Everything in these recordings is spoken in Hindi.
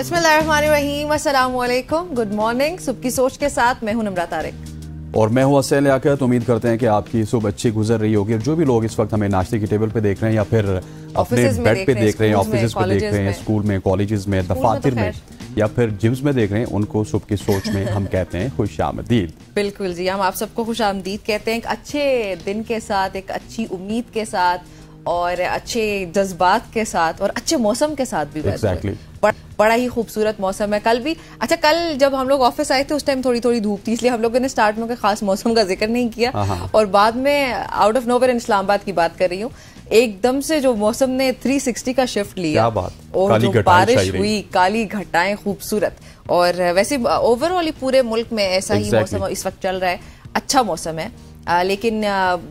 बिस्मिल्लाहिर्रहमानिर्रहीम, अस्सलाम वालेकुम, गुड मॉर्निंग। सुबह की सोच के साथ मैं हूं नम्रा तारिक और मैं हूं हसन लियाकत। उम्मीद करते हैं कि आपकी सुबह अच्छी गुजर रही होगी। और जो भी लोग इस वक्त हमें नाश्ते की टेबल पे देख रहे हैं या फिर अपने बेड पे देख रहे हैं, ऑफिस पे देख रहे हैं, स्कूल में, कॉलेजेस में, दफातर में या फिर जिम्स में देख रहे हैं, उनको सुबह की सोच में हम कहते हैं खुशामदीद। बिल्कुल जी, हम आप सबको खुशामदीद कहते हैं एक अच्छे दिन के साथ, एक अच्छी उम्मीद के साथ और अच्छे जज्बात के साथ और अच्छे मौसम के साथ भी। Exactly. बड़ा ही खूबसूरत मौसम है। कल भी कल जब हम लोग ऑफिस आए थे उस टाइम थोड़ी थोड़ी धूप थी, इसलिए हम लोगों ने स्टार्ट में खास मौसम का जिक्र नहीं किया। और बाद में आउट ऑफ नोवेयर इस्लामाबाद की बात कर रही हूँ, एकदम से जो मौसम ने 360 का शिफ्ट लिया और जो बारिश हुई, काली घटाएं, खूबसूरत। और वैसे ओवरऑल ही पूरे मुल्क में ऐसा ही मौसम इस वक्त चल रहा है, अच्छा मौसम है। लेकिन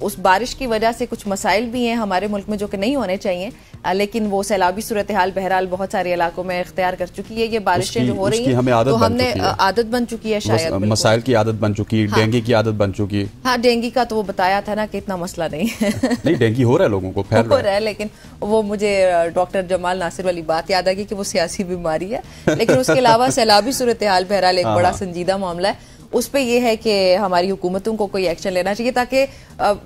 उस बारिश की वजह से कुछ मसाइल भी हैं हमारे मुल्क में जो कि नहीं होने चाहिए, लेकिन वो सैलाबी सूरत हाल बहरहाल बहुत सारे इलाकों में इख्तियार कर चुकी है। ये बारिशें जो हो रही हैं तो हमने आदत बन चुकी है, शायद मसाइल की आदत बन चुकी है, डेंगू की आदत बन चुकी है। हाँ, डेंगू का तो वो बताया था ना कि इतना मसला नहीं है। नहीं, डेंगू हो रहा है, लोगों को फैल रहा है, लेकिन वो मुझे डॉक्टर जमाल नासिर वाली बात याद आ गई कि वो सियासी बीमारी है। लेकिन उसके अलावा सैलाबी सूरत हाल बहरहाल एक बड़ा संजीदा मामला है। उस पे ये है कि हमारी हुकूमतों को कोई एक्शन लेना चाहिए, ताकि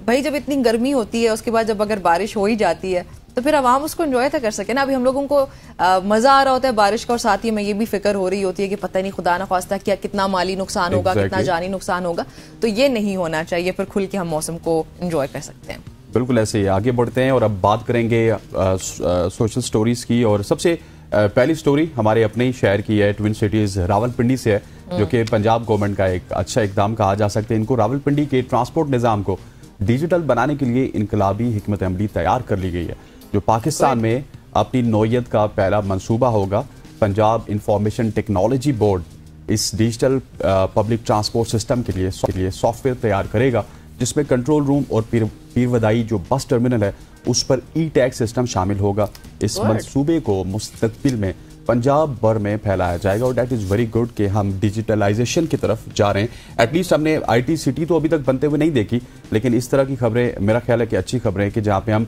भाई जब इतनी गर्मी होती है उसके बाद जब अगर बारिश हो ही जाती है तो फिर आवाम उसको एंजॉय तो कर सके ना। अभी हम लोगों को मजा आ रहा होता है बारिश का, और साथ ही में ये भी फिक्र हो रही होती है कि पता नहीं खुदा ना ख्वास्ता क्या कितना माली नुकसान होगा, कितना जानी नुकसान होगा। तो ये नहीं होना चाहिए, फिर खुल के हम मौसम को एंजॉय कर सकते हैं। बिल्कुल ऐसे ही आगे बढ़ते हैं और अब बात करेंगे सोशल स्टोरीज की। और सबसे पहली स्टोरी हमारे अपने ही शहर की है, ट्विन सिटीज रावलपिंडी से है, जो कि पंजाब गवर्नमेंट का एक अच्छा इकदाम कहा जा सकता है। इनको रावलपिंडी के ट्रांसपोर्ट निज़ाम को डिजिटल बनाने के लिए इनकलाबी हिकमत अमली तैयार कर ली गई है, जो पाकिस्तान में अपनी नौयत का पहला मंसूबा होगा। पंजाब इंफॉर्मेशन टेक्नोलॉजी बोर्ड इस डिजिटल पब्लिक ट्रांसपोर्ट सिस्टम के लिए सॉफ्टवेयर तैयार करेगा, जिसमें कंट्रोल रूम और पीरवदाई जो बस टर्मिनल है उस पर ई टैग सिस्टम शामिल होगा। इस मंसूबे को मुस्तकबिल में पंजाब भर में फैलाया जाएगा और दैट इज़ वेरी गुड कि हम डिजिटलाइजेशन की तरफ जा रहे हैं। एटलीस्ट हमने IT सिटी तो अभी तक बनते हुए नहीं देखी, लेकिन इस तरह की खबरें मेरा ख्याल है कि अच्छी खबरें हैं कि जहाँ पे हम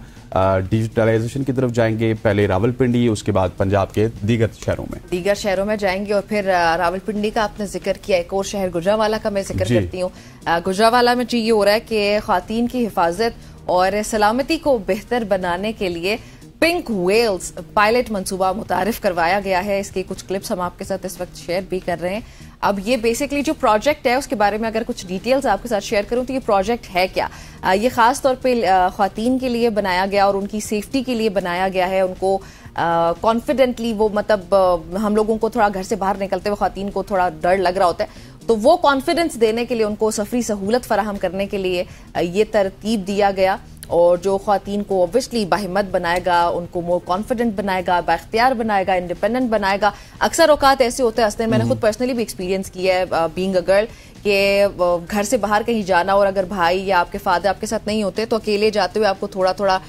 डिजिटलाइजेशन की तरफ जाएंगे। पहले रावलपिंडी, उसके बाद पंजाब के दीगर शहरों में जाएंगे। और फिर रावलपिंडी का आपने जिक्र किया, एक और शहर गुजरावाला का मैं जिक्र करती हूँ। गुजरावाला में ये हो रहा है कि ख्वातीन की हिफाजत और सलामती को बेहतर बनाने के लिए पिंक वेल्स पायलट मंसूबा मुतारिफ करवाया गया है। इसके कुछ क्लिप्स हम आपके साथ इस वक्त शेयर भी कर रहे हैं। अब ये बेसिकली जो प्रोजेक्ट है उसके बारे में अगर कुछ डिटेल्स आपके साथ शेयर करूं तो ये प्रोजेक्ट है क्या, ये खास तौर पे ख्वातीन के लिए बनाया गया और उनकी सेफ्टी के लिए बनाया गया है। उनको कॉन्फिडेंटली वो हम लोगों को थोड़ा घर से बाहर निकलते हुए ख्वातीन को थोड़ा डर लग रहा होता है, तो वो कॉन्फिडेंस देने के लिए, उनको सफरी सहूलत फराहम करने के लिए ये तरतीब दिया गया। और जो ख्वातीन को ऑब्वियसली बाहिम्मत बनाएगा, उनको मोर कॉन्फिडेंट बनाएगा, बाख्तियार बनाएगा, इंडिपेंडेंट बनाएगा। अक्सर औकात ऐसे होते हैं, असलन मैंने खुद पर्सनली भी एक्सपीरियंस किया है बीइंग अ गर्ल, कि घर से बाहर कहीं जाना और अगर भाई या आपके फादर आपके साथ नहीं होते तो अकेले जाते हुए आपको थोड़ा थोड़ा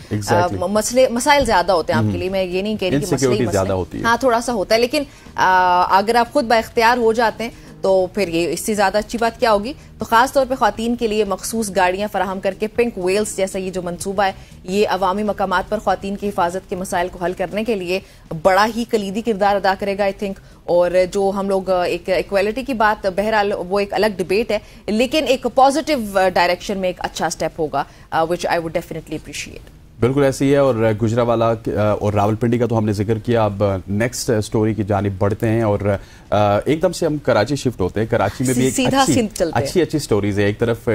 मसाइल ज्यादा होते हैं आपके लिए। मैं ये नहीं कह रही कि मसले, हाँ थोड़ा सा होता है, लेकिन अगर आप खुद बाख्तियार हो जाते हैं तो फिर ये इससे ज्यादा अच्छी बात क्या होगी। तो खास तौर पे ख्वातीन के लिए मखसूस गाड़ियां फराहम करके पिंक वेल्स जैसा ये जो मंसूबा है, ये अवामी मकामात पर ख्वातीन की हिफाजत के मसाइल को हल करने के लिए बड़ा ही कलीदी किरदार अदा करेगा आई थिंक। और जो हम लोग एक इक्वालिटी की बात, बहरहाल वो एक अलग डिबेट है, लेकिन एक पॉजिटिव डायरेक्शन में एक अच्छा स्टेप होगा, विच आई वुड डेफिनेटली अप्रिशिएट। बिल्कुल ऐसे ही है। और गुजरावाला और रावलपिंडी का तो हमने जिक्र किया, अब नेक्स्ट स्टोरी की जानिब बढ़ते हैं और एकदम से हम कराची शिफ्ट होते हैं। कराची में भी एक अच्छी स्टोरीज है। एक तरफ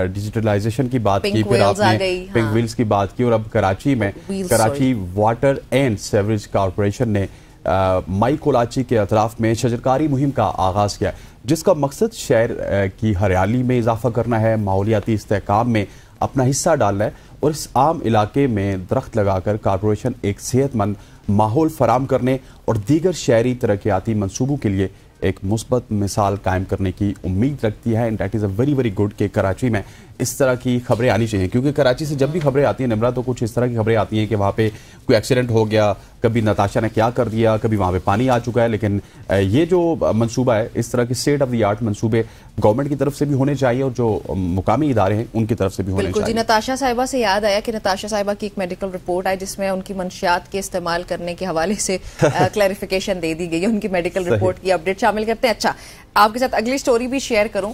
डिजिटलाइजेशन की बात की, फिर आपने पिंक व्हील्स की बात की, और अब कराची में Karachi water and sewerage corporation ने माई कोलाची के अतराफ में शजरकारी मुहिम का आगाज किया, जिसका मकसद शहर की हरियाली में इजाफा करना है, माहौलियाती इस्तेहकाम में अपना हिस्सा डालना है और इस आम इलाके में दरख्त लगाकर कॉरपोरेशन एक सेहतमंद माहौल फराम करने और दीगर शहरी तरक्याती मंसूबों के लिए एक मुस्बत मिसाल कायम करने की उम्मीद रखती है। And that is a very very good कि कराची में इस तरह की खबरें आनी चाहिए, क्योंकि कराची से जब भी खबरें आती हैं निमरा, तो कुछ इस तरह की खबरें आती हैं कि वहाँ पे कोई एक्सीडेंट हो गया, कभी नताशा ने क्या कर दिया, कभी वहां पे पानी आ चुका है। लेकिन ये जो मंसूबा है, इस तरह के स्टेट ऑफ द आर्ट मंसूबे गवर्नमेंट की तरफ से भी होने चाहिए और जो मुकामी इदारे हैं उनकी तरफ से भी होने चाहिए। जी, नताशा साहिबा से याद आया कि नताशा साहिबा की एक मेडिकल रिपोर्ट आई जिसमें उनकी मंशियात के इस्तेमाल करने के हवाले से क्लैरिफिकेशन दे दी गई है। उनकी मेडिकल रिपोर्ट की अपडेट शामिल करते हैं। अच्छा, आपके साथ अगली स्टोरी भी शेयर करूं।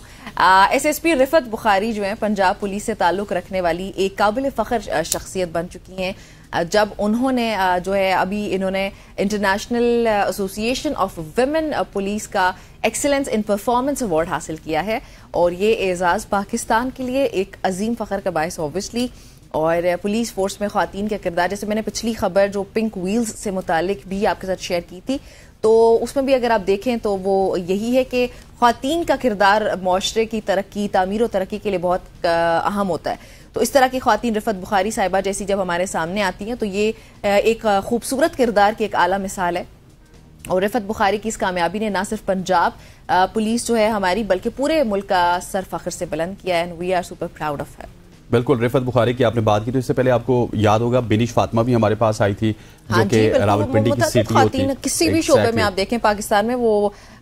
SSP रिफत बुखारी जो है पंजाब पुलिस से ताल्लुक रखने वाली एक काबिल फख्र शख्सियत बन चुकी हैं जब उन्होंने जो है अभी इन्होंने international association of women police का एक्सीलेंस इन परफॉर्मेंस अवार्ड हासिल किया है। और ये एजाज़ पाकिस्तान के लिए एक अजीम फ़ख्र का बायस ऑब्वियसली। और पुलिस फोर्स में ख़वातीन का किरदार, जैसे मैंने पिछली खबर जो पिंक व्हील्स से मुतालिक भी आपके साथ शेयर की थी, तो उसमें भी अगर आप देखें तो वो यही है कि ख़वातीन का किरदार माशरे की तरक्की, तामीर और तरक्की के लिए बहुत अहम होता है। तो इस तरह की ख़वातीन रिफत बुखारी साहिबा जैसी जब हमारे सामने आती हैं तो ये एक खूबसूरत किरदार की एक आला मिसाल है। और रिफत बुखारी की इस कामयाबी ने ना सिर्फ पंजाब पुलिस जो है हमारी, बल्कि पूरे मुल्क का सर फख्र से बुलंद किया है। And we are super proud of her. बिल्कुल, रिफत बुखारी की आपने बात की तो इससे पहले आपको याद होगा बिनिश फातिमा भी हमारे पास आई थी, जो कि रावलपिंडी की सीटीओ थी। किसी भी शोबे में आप देखें पाकिस्तान में वो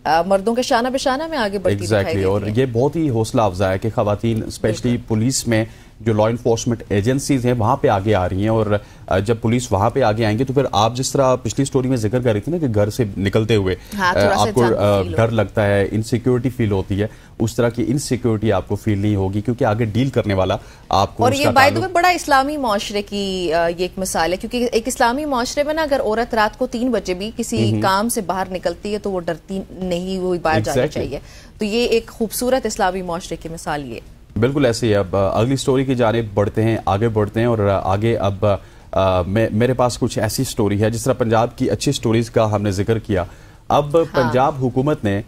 मर्दों के शाना बेशाना में आगे बढ़ती दिखाई देती है। और ये बहुत ही हौसला अफजा है कि खवातीन स्पेशली पुलिस में जो लॉ इन्फोर्समेंट एजेंसीज हैं वहां पे आगे आ रही हैं। और जब पुलिस वहां पे आगे आएंगे तो फिर आप जिस तरह पिछली स्टोरी में जिक्र कर रही थी ना कि घर से निकलते हुए आपको डर लगता है, इनसिक्योरिटी फील होती है, उस तरह की इनसिक्योरिटी आपको फील नहीं होगी क्योंकि आगे डील करने वाला आपको। और ये बाय द वे बड़ा इस्लामी माशरे की ये एक मिसाल है, क्योंकि एक इस्लामी माशरे में ना अगर औरत रात को 3 बजे भी किसी काम से बाहर निकलती है तो वो डरती नहीं, वो बाहर जानी चाहिए। तो ये एक खूबसूरत इस्लामी माशरे की मिसाल ये। बिल्कुल ऐसे ही। अब अगली स्टोरी की जानिब बढ़ते हैं, आगे बढ़ते हैं। और आगे अब मेरे पास कुछ ऐसी स्टोरी है, जिस तरह पंजाब की अच्छी स्टोरीज का हमने जिक्र किया, अब पंजाब हुकूमत ने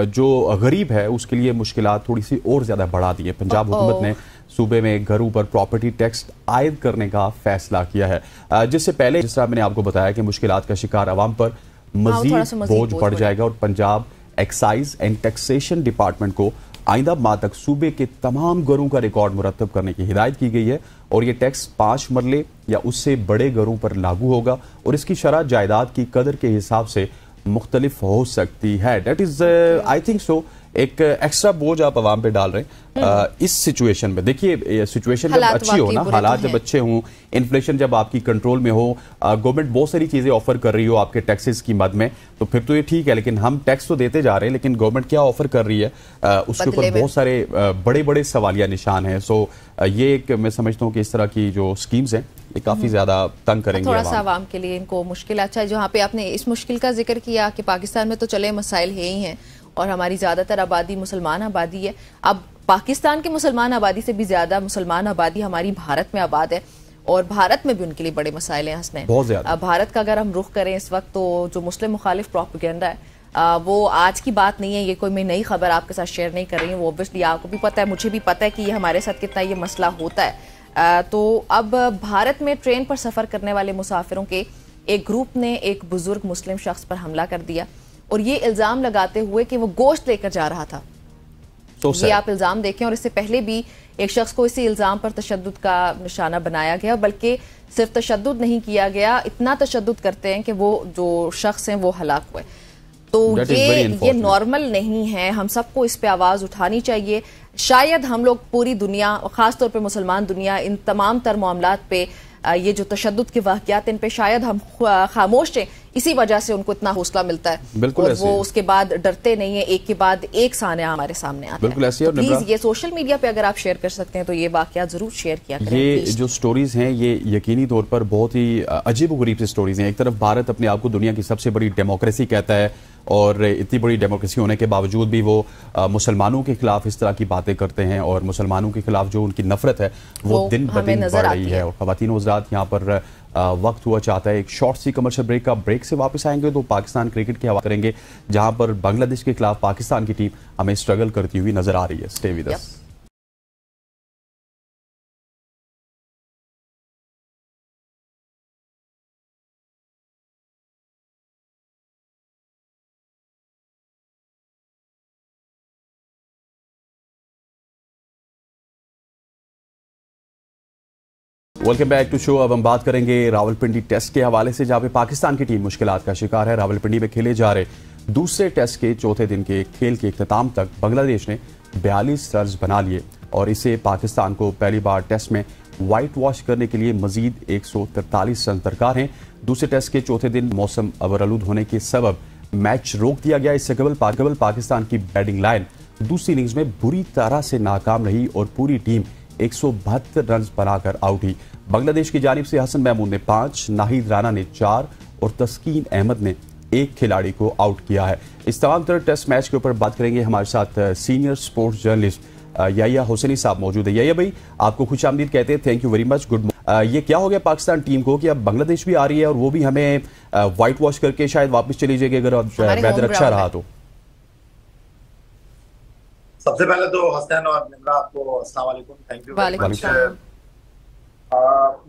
जो गरीब है उसके लिए मुश्किलात थोड़ी सी और ज्यादा बढ़ा दी है। पंजाब हुकूमत ने सूबे में घरों पर प्रॉपर्टी टैक्स आयद करने का फैसला किया है, जिससे पहले जिस तरह मैंने आपको बताया कि मुश्किलात का शिकार अवाम पर मजीद बोझ बढ़ जाएगा। और Punjab excise and taxation department को आइंदा माह तक सूबे के तमाम घरों का रिकॉर्ड मुरतब करने की हिदायत की गई है। और ये टैक्स 5 मरले या उससे बड़े घरों पर लागू होगा और इसकी शरह जायदाद की कदर के हिसाब से मुख्तलिफ हो सकती है। That is I think so एक एक्स्ट्रा बोझ आप आवाम पे डाल रहे हैं इस सिचुएशन में। देखिए, सिचुएशन जब अच्छी हो ना, हालात जब अच्छे हों, इन्फ्लेशन जब आपकी कंट्रोल में हो, गवर्नमेंट बहुत सारी चीजें ऑफर कर रही हो आपके टैक्सेस की मद में, तो फिर तो ये ठीक है। लेकिन हम टैक्स तो देते जा रहे हैं, लेकिन गवर्नमेंट क्या ऑफर कर रही है उसके ऊपर बहुत सारे बड़े बड़े सवालिया निशान हैं। सो ये एक मैं समझता हूँ कि इस तरह की जो स्कीम्स हैं ये काफी ज्यादा तंग करेंगे थोड़ा सा आवाम के लिए, इनको मुश्किल। अच्छा, जहाँ पे आपने इस मुश्किल का जिक्र किया कि पाकिस्तान में तो चले मसाइल है ही हैं और हमारी ज्यादातर आबादी मुसलमान आबादी है। अब पाकिस्तान की मुसलमान आबादी से भी ज्यादा मुसलमान आबादी हमारी भारत में आबाद है और भारत में भी उनके लिए बड़े मसाइल हैं हंसने। बहुत ज्यादा। भारत का अगर हम रुख करें इस वक्त तो जो मुस्लिम मुखालिफ प्रोपेगेंडा है वो आज की बात नहीं है, ये कोई मैं नई खबर आपके साथ शेयर नहीं कर रही हूँ। वो ऑब्वियसली आपको भी पता है, मुझे भी पता है कि ये हमारे साथ कितना ये मसला होता है। तो अब भारत में ट्रेन पर सफर करने वाले मुसाफिरों के एक ग्रुप ने एक बुजुर्ग मुस्लिम शख्स पर हमला कर दिया और ये इल्जाम लगाते हुए कि वो गोश्त लेकर जा रहा था। ये आप इल्जाम देखें। और इससे पहले भी एक शख्स को इसी इल्जाम पर तशद्दुद का निशाना बनाया गया, बल्कि सिर्फ तशद्दुद नहीं किया गया, इतना तशद्दुद करते हैं कि वो जो शख्स हैं वो हलाक हुए। तो ये नॉर्मल नहीं है, हम सबको इस पे आवाज उठानी चाहिए। शायद हम लोग पूरी दुनिया, खासतौर पे मुसलमान दुनिया, इन तमाम तर मामलात पे ये जो तशद्दुद के वाक़यात इन पे शायद हम खामोश हैं, इसी वजह से उनको इतना हौसला मिलता है। बिल्कुल और वो उसके बाद डरते नहीं है, एक के बाद एक सानिया हमारे सामने आता बिल्कुल है। ऐसे। तो प्लीज ये सोशल मीडिया पे अगर आप शेयर कर सकते हैं तो ये वाक़यात जरूर शेयर किया करें। ये जो स्टोरीज हैं ये यकीनी तौर पर बहुत ही अजीब गरीब सी स्टोरीज हैं। एक तरफ भारत अपने आप को दुनिया की सबसे बड़ी डेमोक्रेसी कहता है और इतनी बड़ी डेमोक्रेसी होने के बावजूद भी वो मुसलमानों के खिलाफ इस तरह की बातें करते हैं और मुसलमानों के खिलाफ जो उनकी नफरत है वो दिन ब दिन बढ़ रही है। और खवातीन हज़रात यहाँ पर वक्त हुआ चाहता है एक शॉर्ट सी कमर्शियल ब्रेक का। ब्रेक से वापस आएंगे तो पाकिस्तान क्रिकेट की हवा करेंगे, जहां पर बांग्लादेश के खिलाफ पाकिस्तान की टीम हमें स्ट्रगल करती हुई नजर आ रही है। Stay with us. Welcome back to show. अब हम बात करेंगे रावलपिंडी टेस्ट के हवाले से, जहां पे पाकिस्तान की टीम मुश्किलात का शिकार है। रावलपिंडी में खेले जा रहे दूसरे टेस्ट के चौथे दिन के खेल के इख्तिताम तक बांग्लादेश ने 42 रन्स बना लिए और इसे पाकिस्तान को पहली बार टेस्ट में व्हाइट वॉश करने के लिए मजीद 143 रन दरकार हैं। दूसरे टेस्ट के चौथे दिन मौसम अबरआलूद होने के सबब मैच रोक दिया गया। इससे कबल पाकिस्तान की बैटिंग लाइन दूसरी इनिंग्स में बुरी तरह से नाकाम रही और पूरी टीम 172 रन बनाकर आउट हुई। बांग्लादेश की जानिब से हसन महमूद ने 5, नाहिद राना ने 4 और तस्कीन अहमद ने 1 खिलाड़ी को आउट किया है। इस तमाम तरह टेस्ट मैच के ऊपर बात करेंगे। हमारे साथ सीनियर स्पोर्ट्स जर्नलिस्ट याया हुसैनी साहब मौजूद है। याया भाई, आपको खुशामदीद कहते हैं, thank you very much, good morning. ये क्या हो गया पाकिस्तान टीम को कि अब बांग्लादेश भी आ रही है और वो भी हमें व्हाइट वॉश करके शायद वापस चली जाएगी अगर वेदर अच्छा रहा तो? सबसे पहले तो हसन और निम्रा आपको अस्सलाम वालेकुम, थैंक यू वेरी मच।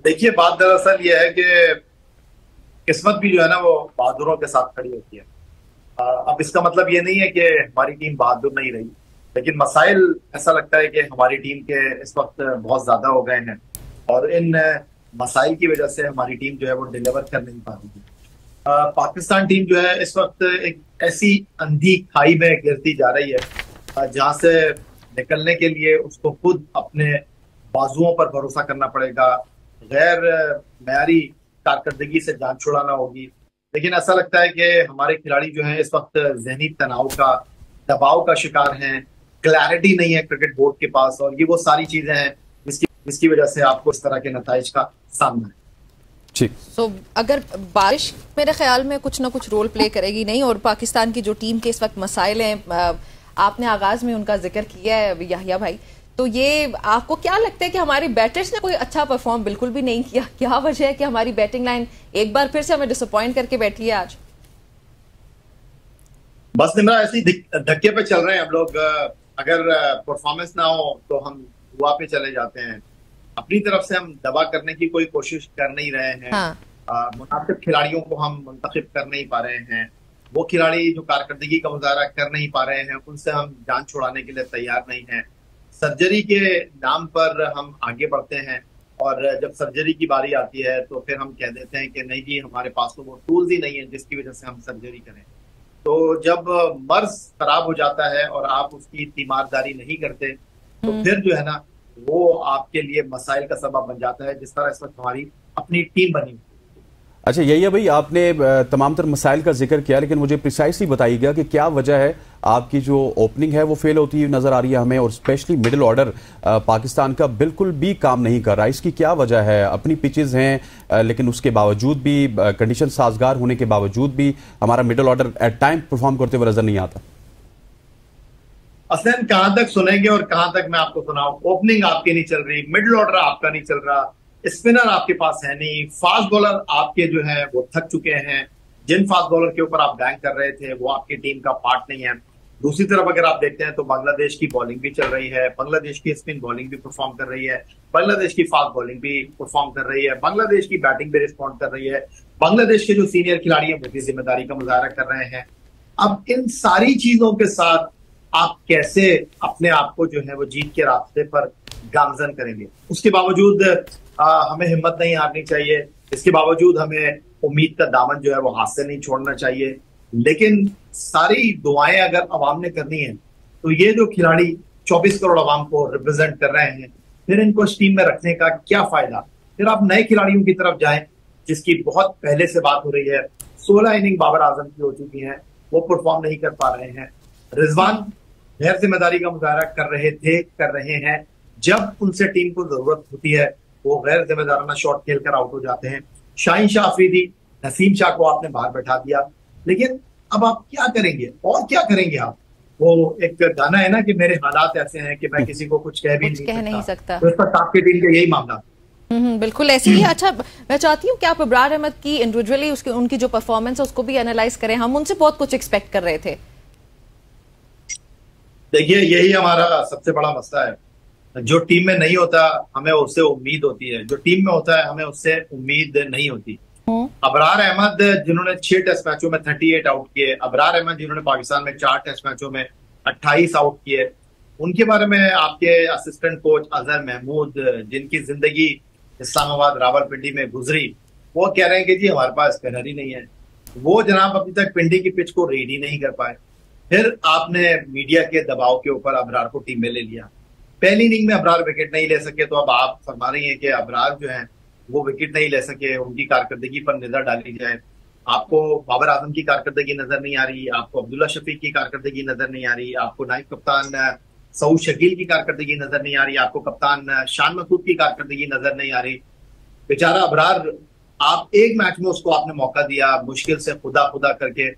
देखिए, बात दरअसल ये है कि किस्मत भी जो है ना वो बहादुरों के साथ खड़ी होती है। अब इसका मतलब ये नहीं है कि हमारी टीम बहादुर नहीं रही, लेकिन मसाइल ऐसा लगता है कि हमारी टीम के इस वक्त बहुत ज्यादा हो गए हैं और इन मसाइल की वजह से हमारी टीम जो है वो डिलीवर कर नहीं पा रही है। पाकिस्तान टीम जो है इस वक्त एक ऐसी अंधी खाई में गिरती जा रही है जहां से निकलने के लिए उसको खुद अपने बाजुओं पर भरोसा करना पड़ेगा, गैर मयारी कारकर्दगी से जान छुड़ाना होगी। लेकिन ऐसा लगता है कि हमारे खिलाड़ी जो हैं इस वक्त जहनी तनाव का, दबाव का शिकार हैं, क्लैरिटी नहीं है क्रिकेट बोर्ड के पास, और ये वो सारी चीजें हैं जिसकी वजह से आपको इस तरह के नताइज का सामना है। So, अगर बारिश मेरे ख्याल में कुछ ना कुछ रोल प्ले करेगी नहीं, और पाकिस्तान की जो टीम के इस वक्त मसाइल हैं, आपने आगाज में उनका जिक्र किया है याहिया भाई, तो ये आपको क्या लगता है कि हमारी बैटर्स ने कोई अच्छा परफॉर्म बिल्कुल भी नहीं किया? क्या वजह है कि हमारी बैटिंग लाइन एक बार फिर से हमें डिसअपॉइंट करके बैठी है आज? बस निम्रा, ऐसी धक्के पे चल रहे हैं हम लोग। अगर परफॉर्मेंस ना हो तो हम दुआ पे चले जाते हैं। अपनी तरफ से हम दवा करने की कोई कोशिश कर नहीं रहे हैं। हाँ। मुनासिब खिलाड़ियों को हम मुंतखब कर नहीं पा रहे हैं। वो खिलाड़ी जो कारकर्दगी का मुजाहरा कर नहीं पा रहे हैं उनसे हम जान छुड़ाने के लिए तैयार नहीं हैं। सर्जरी के नाम पर हम आगे बढ़ते हैं और जब सर्जरी की बारी आती है तो फिर हम कह देते हैं कि नहीं जी, हमारे पास तो वो टूल्स ही नहीं है जिसकी वजह से हम सर्जरी करें। तो जब मर्ज खराब हो जाता है और आप उसकी तीमारदारी नहीं करते तो फिर जो है ना वो आपके लिए मसाइल का सबब बन जाता है, जिस तरह इस वक्त हमारी अपनी टीम बनी। अच्छा याहिया भाई, आपने तमाम तर मसाइल का जिक्र किया, लेकिन मुझे प्रिसाइसली बताइएगा कि क्या वजह है आपकी जो ओपनिंग है वो फेल होती हुई नजर आ रही है हमें, और स्पेशली मिडिल ऑर्डर पाकिस्तान का बिल्कुल भी काम नहीं कर रहा। इसकी क्या वजह है? अपनी पिचेस हैं लेकिन उसके बावजूद भी, कंडीशन साजगार होने के बावजूद भी हमारा middle order at time perform करते हुए नजर नहीं आता। असन कहां तक सुनेंगे और कहां तक मैं आपको सुनाऊं? ओपनिंग आपकी नहीं चल रही, मिडिल ऑर्डर आपका नहीं चल रहा, स्पिनर आपके पास है नहीं, फास्ट बॉलर आपके जो है वो थक चुके हैं। जिन फास्ट बॉलर के ऊपर आप बैंक कर रहे थे वो आपकी टीम का पार्ट नहीं है। दूसरी तरफ अगर आप देखते हैं तो बांग्लादेश की बॉलिंग भी चल रही है, बांग्लादेश की स्पिन बॉलिंग भी परफॉर्म कर रही है, बांग्लादेश की फास्ट बॉलिंग भी परफॉर्म कर रही है, बांग्लादेश की बैटिंग भी रिस्पॉन्ड कर रही है, बांग्लादेश के जो सीनियर खिलाड़ी हैं वो भी जिम्मेदारी का मुजाहरा कर रहे हैं। अब इन सारी चीजों के साथ आप कैसे अपने आप को जो है वो जीत के रास्ते पर गामजन करेंगे? उसके बावजूद हमें हिम्मत नहीं हारनी चाहिए, इसके बावजूद हमें उम्मीद का दामन जो है वो हाथ से नहीं छोड़ना चाहिए। लेकिन सारी दुआएं अगर अवाम ने करनी है तो ये जो खिलाड़ी 24 करोड़ अवाम को रिप्रेजेंट कर रहे हैं, फिर इनको इस टीम में रखने का क्या फायदा? फिर आप नए खिलाड़ियों की तरफ जाएं जिसकी बहुत पहले से बात हो रही है। 16 इनिंग बाबर आजम की हो चुकी हैं, वो परफॉर्म नहीं कर पा रहे हैं। रिजवान गैर जिम्मेदारी का मुजाहरा कर रहे हैं। जब उनसे टीम को जरूरत होती है वो गैर जिम्मेदाराना शॉट खेलकर आउट हो जाते हैं। शाहीन शाह अफरीदी, नसीम शाह को आपने बाहर बैठा दिया, लेकिन अब आप क्या करेंगे और क्या करेंगे आप? वो एक गाना है ना कि मेरे हालात ऐसे हैं कि मैं किसी को कुछ कह नहीं सकता। तो इस पर आपकी टीम का यही मामला। बिल्कुल ऐसी ही। अच्छा, मैं चाहती हूँ कि आप इब्रार अहमद की इंडिविजुअली उनकी जो परफॉर्मेंस है उसको भी एनालाइज करें। हम उनसे बहुत कुछ एक्सपेक्ट कर रहे थे। देखिए, यही हमारा सबसे बड़ा मसला है। जो टीम में नहीं होता हमें उससे उम्मीद होती है, जो टीम में होता है हमें उससे उम्मीद नहीं होती। अबरार अहमद जिन्होंने 6 टेस्ट मैचों में 38 आउट किए, अबरार अहमद जिन्होंने पाकिस्तान में 4 टेस्ट मैचों में 28 आउट किए, उनके बारे में आपके असिस्टेंट कोच अजहर महमूद, जिनकी जिंदगी इस्लामाबाद रावलपिंडी में गुजरी, वो कह रहे हैं कि जी हमारे पास स्पिनर ही नहीं है। वो जनाब अभी तक पिंडी की पिच को रीड ही नहीं कर पाए। फिर आपने मीडिया के दबाव के ऊपर अबरार को टीम में ले लिया। पहली इनिंग में अबरार विकेट नहीं ले सके, तो अब आप फरमा रही हैं कि अबरार जो है वो विकेट नहीं ले सके, उनकी कारकर्दगी पर नजर डाली जाए। आपको बाबर आजम की कारकर्दगी नजर नहीं आ रही, आपको अब्दुल्ला शफीक की कारकर्दगी नजर नहीं आ रही, आपको नाइब कप्तान सऊद शकील की कारकर्दगी नजर नहीं आ रही, आपको कप्तान शान मसूद की कारकर्दगी नजर नहीं आ रही। बेचारा अबरार, आप एक मैच में उसको आपने मौका दिया, मुश्किल से खुदा खुदा करके।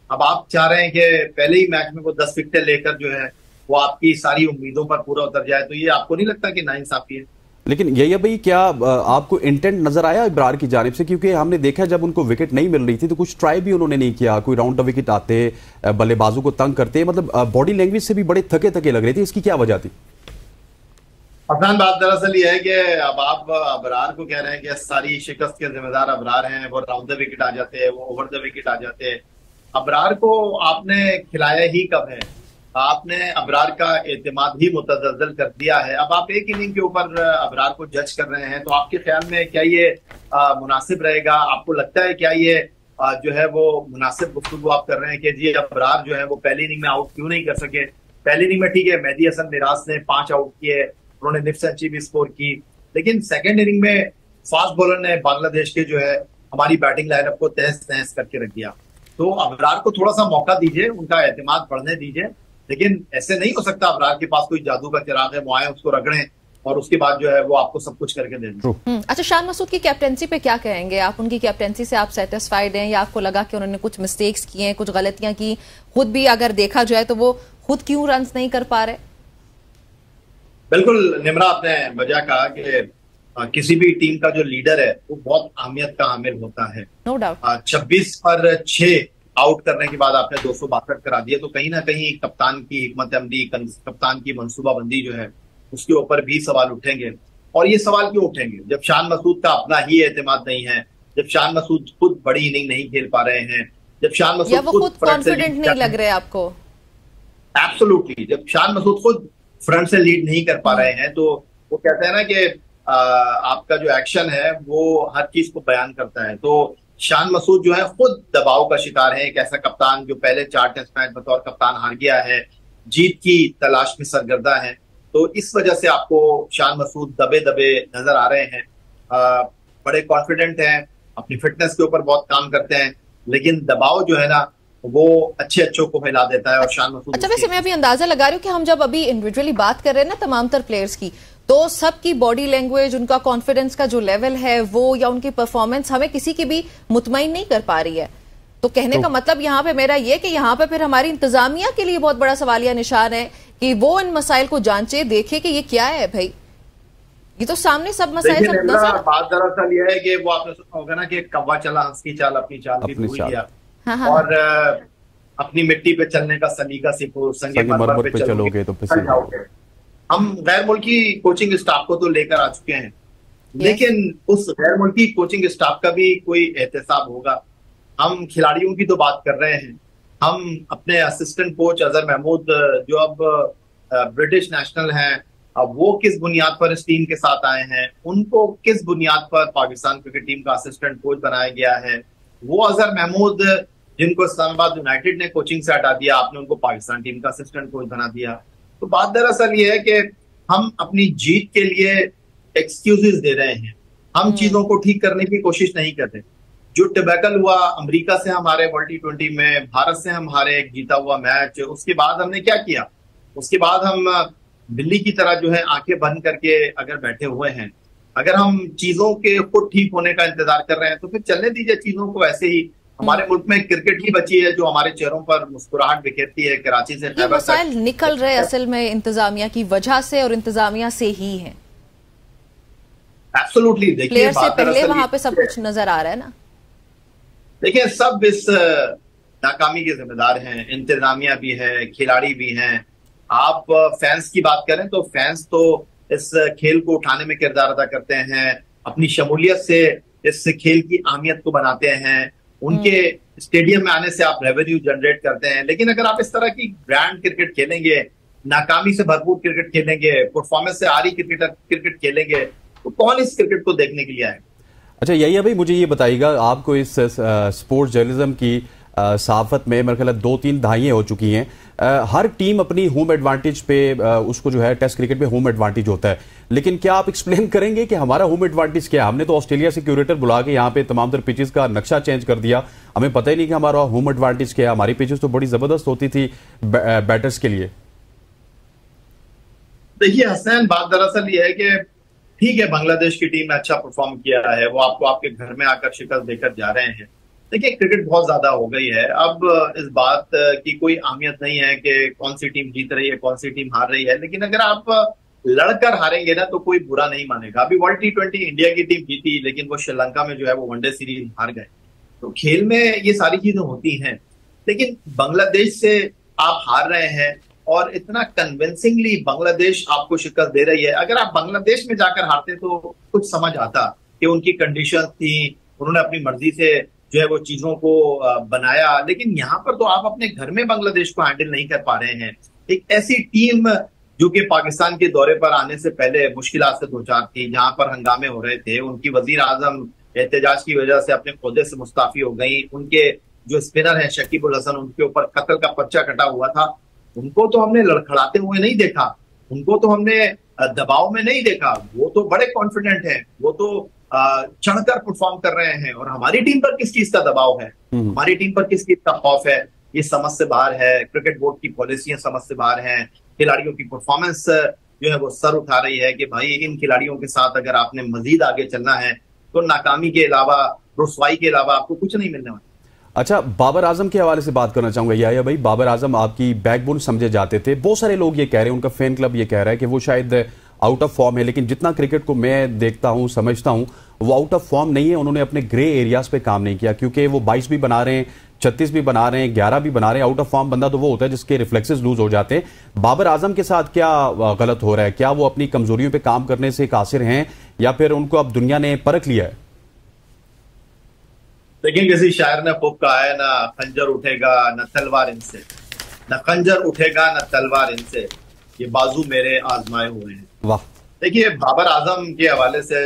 अब आप चाह रहे हैं कि पहले ही मैच में वो 10 विकेटें लेकर जो है वो आपकी सारी उम्मीदों पर पूरा उतर जाए, तो ये आपको नहीं लगता कि नाइंसाफी है? लेकिन यही है भाई, क्या आपको इंटेंट नजर आया इब्रार की जानिब से? क्योंकि हमने देखा जब उनको विकेट नहीं मिल रही थी तो कुछ ट्राई भी उन्होंने नहीं किया, कोई राउंड द विकेट आते, बल्लेबाजों को तंग करते, मतलब बॉडी लैंग्वेज से भी बड़े थके थके लग रहे थे। इसकी क्या वजह थी? अफनान, बात दरअसल ये है कि अब आप अबरार को कह रहे हैं कि सारी शिकस्त के जिम्मेदार अबरार हैं, वो राउंड द विकेट आ जाते हैं, वो ओवर द विकेट आ जाते हैं। अबरार को आपने खिलाया ही कब है? आपने अबरार का एतमाद ही मुतज़्ज़ल कर दिया है। अब आप एक इनिंग के ऊपर अबरार को जज कर रहे हैं, तो आपके ख्याल में क्या ये मुनासिब रहेगा? आपको लगता है क्या ये जो है वो मुनासिब गुफ्तगू आप कर रहे हैं कि जी अबरार जो है वो पहली इनिंग में आउट क्यों नहीं कर सके? पहली इनिंग में ठीक है, मेहदी हसन मिराज ने 5 आउट किए, उन्होंने निफ सेंचुरी भी स्कोर की, लेकिन सेकेंड इनिंग में फास्ट बॉलर ने बांग्लादेश के जो है हमारी बैटिंग लाइनअप को तहस नहस करके रख दिया। तो अबरार को थोड़ा सा मौका दीजिए, उनका एतमाद बढ़ने दीजिए, लेकिन ऐसे नहीं हो सकता अबरार के पास कोई जादू का चिराग है, वो आए उसको रगड़ें और उसके बाद जो है वो आपको सब कुछ करके दे दें। अच्छा, शान मसूद की कैप्टेंसी पे क्या कहेंगे आप? उनकी कैप्टेंसी से आप सेटिस्फाइड हैं या आपको लगा कि उन्होंने कुछ मिस्टेक्स किए हैं, कुछ गलतियां की? खुद भी अगर देखा जाए तो वो खुद क्यों रन नहीं कर पा रहे? बिल्कुल निमरा, आपने वजह कहा कि किसी भी टीम का जो लीडर है वो बहुत अहमियत का हामिल होता है। No doubt. 26 पर 6 आउट करने के बाद आपने 262 करा दिया, तो कहीं ना कहीं कप्तान की हिकमत अमली, कप्तान की मंसूबाबंदी जो है उसके ऊपर भी सवाल उठेंगे। और ये सवाल क्यों उठेंगे जब शान मसूद का अपना ही एतमाद नहीं है, जब शान मसूद खुद बड़ी इनिंग नहीं खेल पा रहे हैं, जब शान मसूद या वो खुद कॉन्फिडेंट नहीं लग रहे आपको? एब्सोल्युटली, जब शान मसूद खुद फ्रंट से लीड नहीं कर पा रहे हैं, तो वो कहते हैं ना कि आपका जो एक्शन है वो हर चीज को बयान करता है। तो शान मसूद जो है खुद दबाव का शिकार है, एक ऐसा कप्तान जो पहले 4 टेस्ट मैच बतौर कप्तान हार गया है, जीत की तलाश में सरगर्दा है। तो इस वजह से आपको शान मसूद दबे दबे नजर आ रहे हैं। बड़े कॉन्फिडेंट हैं, अपनी फिटनेस के ऊपर बहुत काम करते हैं, लेकिन दबाव जो है ना वो अच्छे अच्छों को हिला देता है। और शान मसूद, अच्छा वैसे मैं अभी अंदाजा लगा रही हूँ कि हम जब अभी इंडिविजुअली बात कर रहे हैं ना तमाम तर प्लेयर्स की, तो सबकी बॉडी लैंग्वेज, उनका कॉन्फिडेंस का जो लेवल है वो, या उनकी परफॉर्मेंस हमें किसी की भी मुतमईन नहीं कर पा रही है। तो कहने का मतलब यहाँ पे मेरा ये कि यहाँ पे फिर हमारी इंतजामिया के लिए बहुत बड़ा सवालिया निशान है कि वो इन मसाइल को जांचे, देखे कि ये क्या है भाई, ये तो सामने सब मसाइल सब नजर। बात दरअसल ये है कि वो आपने सुना होगा ना कि कौवा चला हंस की चाल, अपनी चाल भी भूल गया। हाँ। और अपनी मिट्टी पे चलने का सलीका सीखो, संगे मरमर पे चलोगे तो फिसल जाओगे। हम गैर मुल्की कोचिंग स्टाफ को तो लेकर आ चुके हैं, लेकिन उस गैर मुल्की कोचिंग स्टाफ का भी कोई एहतसाब होगा। हम खिलाड़ियों की तो बात कर रहे हैं, हम अपने असिस्टेंट कोच अजहर महमूद जो अब ब्रिटिश नेशनल हैं, अब वो किस बुनियाद पर इस टीम के साथ आए हैं, उनको किस बुनियाद पर पाकिस्तान क्रिकेट टीम का असिस्टेंट कोच बनाया गया है। वो अजहर महमूद जिनको इस्लामाबाद यूनाइटेड ने कोचिंग से हटा दिया, आपने उनको पाकिस्तान टीम का असिस्टेंट कोच बना दिया। तो बात दरअसल ये है कि हम अपनी जीत के लिए एक्सक्यूजेस दे रहे हैं, हम चीजों को ठीक करने की कोशिश नहीं करते। जो टिबेकल हुआ, अमेरिका से हम हारे वर्ल्ड T20 में, भारत से हम हारे एक जीता हुआ मैच, उसके बाद हमने क्या किया? उसके बाद हम बिल्ली की तरह जो है आंखें बंद करके अगर बैठे हुए हैं, अगर हम चीजों के खुद ठीक होने का इंतजार कर रहे हैं, तो फिर चलने दीजिए चीजों को ऐसे ही। हमारे मुल्क में क्रिकेट ही बची है जो हमारे चेहरों पर मुस्कुराहट बिखेरती है। कराची से ये मसाइल निकल रहे असल में इंतजामिया की वजह से और इंतजामिया से ही है। एब्सोल्युटली, देखिए प्लेयर से पहले वहां पे सब कुछ नजर आ रहा है ना। देखिए, सब इस नाकामी के जिम्मेदार हैं, इंतजामिया भी है, खिलाड़ी भी हैं। आप फैंस की बात करें तो फैंस तो इस खेल को उठाने में किरदार अदा करते हैं, अपनी शमूलियत से इस खेल की अहमियत को बनाते हैं। उनके स्टेडियम में आने से आप रेवेन्यू जनरेट करते हैं, लेकिन अगर आप इस तरह की ब्रांड क्रिकेट खेलेंगे, नाकामी से भरपूर क्रिकेट खेलेंगे, परफॉर्मेंस से आ रही क्रिकेट खेलेंगे, तो कौन इस क्रिकेट को देखने के लिए आएगा? अच्छा यही भाई, मुझे ये बताइएगा, आपको इस स्पोर्ट्स जर्नलिज्म की सहाफत में मेरे ख्याल 2-3 दहाइयां हो चुकी हैं। हर टीम अपनी होम एडवांटेज पे उसको जो है टेस्ट क्रिकेट में होम एडवांटेज होता है, लेकिन क्या आप एक्सप्लेन करेंगे कि हमारा होम एडवांटेज क्या है? हमने तो ऑस्ट्रेलिया से क्यूरेटर बुला के यहाँ पे तमाम तर पिचेस का नक्शा चेंज कर दिया, हमें पता ही नहीं कि हमारा होम एडवांटेज क्या है। हमारी पिचेस तो बड़ी जबरदस्त होती थी बैटर्स के लिए। देखिए हसनैन, बात दरअसल ये है कि ठीक है, बांग्लादेश की टीम ने अच्छा परफॉर्म किया है, वो आपको आपके घर में आकर शिकस्त देकर जा रहे हैं। देखिए क्रिकेट बहुत ज्यादा हो गई है, अब इस बात की कोई अहमियत नहीं है कि कौन सी टीम जीत रही है, कौन सी टीम हार रही है, लेकिन अगर आप लड़कर हारेंगे ना तो कोई बुरा नहीं मानेगा। अभी वर्ल्ड T20 इंडिया की टीम जीती, लेकिन वो श्रीलंका में जो है वो वनडे सीरीज हार गए। तो खेल में ये सारी चीजें होती हैं, लेकिन बांग्लादेश से आप हार रहे हैं और इतना कन्विंसिंगली बांग्लादेश आपको शिकस्त दे रही है। अगर आप बांग्लादेश में जाकर हारते तो कुछ समझ आता कि उनकी कंडीशन थी, उन्होंने अपनी मर्जी से जो है वो चीजों को बनाया, लेकिन यहाँ पर तो आप अपने घर में बांग्लादेश को हैंडल नहीं कर पा रहे हैं। एक ऐसी टीम जो कि पाकिस्तान के दौरे पर आने से पहले मुश्किलात से दो चार थी, जहां पर हंगामे हो रहे थे, उनकी वजीर आजम एहतजाज की वजह से अपने ओहदे से मुस्ताफी हो गई, उनके जो स्पिनर हैं शकीब उल हसन, उनके ऊपर कत्ल का पर्चा कटा हुआ था। उनको तो हमने लड़खड़ाते हुए नहीं देखा, उनको तो हमने दबाव में नहीं देखा, वो तो बड़े कॉन्फिडेंट हैं, वो तो चढ़कर परफॉर्म कर रहे हैं। और हमारी टीम पर किस चीज का दबाव है, हमारी टीम पर किस चीज का खौफ है, ये समझ से बाहर है। क्रिकेट बोर्ड की पॉलिसियां समझ से बाहर हैं, खिलाड़ियों की परफॉर्मेंस जो है वो सर उठा रही है कि भाई इन खिलाड़ियों के साथ अगर आपने मजीद आगे चलना है तो नाकामी के अलावा, रुसवाई के अलावा आपको कुछ नहीं मिलने वाला। अच्छा, बाबर आजम के हवाले से बात करना चाहूंगा। या भाई, बाबर आजम आपकी बैकबोन समझे जाते थे, बहुत सारे लोग ये कह रहे हैं, उनका फैन क्लब ये कह रहा है कि वो शायद आउट ऑफ फॉर्म है, लेकिन जितना क्रिकेट को मैं देखता हूं, समझता हूं, वो आउट ऑफ फॉर्म नहीं है। उन्होंने अपने ग्रे एरियाज पे काम नहीं किया, क्योंकि वो 22 भी बना रहे हैं, 36 भी बना रहे हैं, 11 भी बना रहे हैं। आउट ऑफ फॉर्म बंदा तो वो होता है जिसके रिफ्लेक्सेस लूज हो जाते हैं। बाबर आजम के साथ क्या गलत हो रहा है? क्या वो अपनी कमजोरियों पे काम करने से कासिर हैं, या फिर उनको अब दुनिया ने परख लिया है? लेकिन किसी शायर ने खूब कहा है, ना खंजर उठेगा न तलवार इनसे, न खंजर उठेगा न तलवार इनसे, ये बाजू मेरे आजमाए हुए हैं। वाह। देखिए बाबर आजम के हवाले से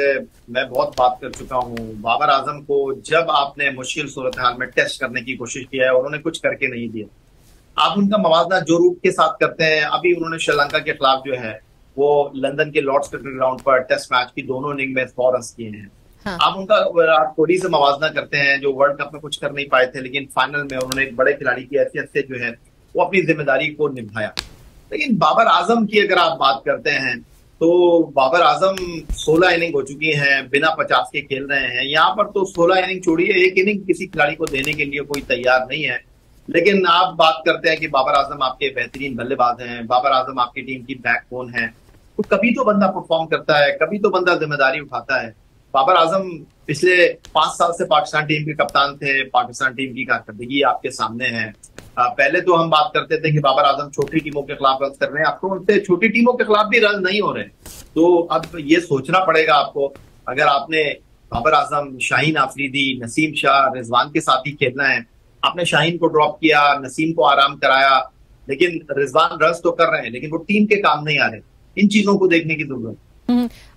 मैं बहुत बात कर चुका हूँ। बाबर आजम को जब आपने मुश्किल सूरत हाल में टेस्ट करने की कोशिश किया है, उन्होंने कुछ करके नहीं दिया। आप उनका मवाजना जो रूप के साथ करते हैं, अभी उन्होंने श्रीलंका के खिलाफ जो है वो लंदन के लॉर्ड्स क्रिकेट ग्राउंड पर टेस्ट मैच की दोनों इनिंग में 100 रन किए हैं। हाँ। आप उनका विराट कोहली से मवाजना करते हैं, जो वर्ल्ड कप में कुछ कर नहीं पाए थे, लेकिन फाइनल में उन्होंने एक बड़े खिलाड़ी की हैसियत से जो है वो अपनी जिम्मेदारी को निभाया। लेकिन बाबर आजम की अगर आप बात करते हैं तो बाबर आजम 16 इनिंग हो चुकी हैं, बिना 50 के खेल रहे हैं। यहाँ पर तो 16 इनिंग छोड़िए, एक इनिंग किसी खिलाड़ी को देने के लिए कोई तैयार नहीं है। लेकिन आप बात करते हैं कि बाबर आजम आपके बेहतरीन बल्लेबाज हैं, बाबर आजम आपकी टीम की बैकबोन है, तो कभी तो बंदा परफॉर्म करता है, कभी तो बंदा जिम्मेदारी उठाता है। बाबर आजम पिछले 5 साल से पाकिस्तान टीम के कप्तान थे, पाकिस्तान टीम की कारकर्दगी आपके सामने है। पहले तो हम बात करते थे कि बाबर आजम छोटी टीमों के खिलाफ रन कर रहे हैं, अब तो उनसे छोटी टीमों के खिलाफ भी रन नहीं हो रहे। तो अब ये सोचना पड़ेगा आपको, अगर आपने बाबर आजम, शाहीन आफरीदी, नसीम शाह, रिजवान के साथ ही खेलना है, आपने शाहीन को ड्रॉप किया, नसीम को आराम कराया, लेकिन रिजवान रन तो कर रहे हैं, लेकिन वो टीम के काम नहीं आ रहे। इन चीजों को देखने की जरूरत।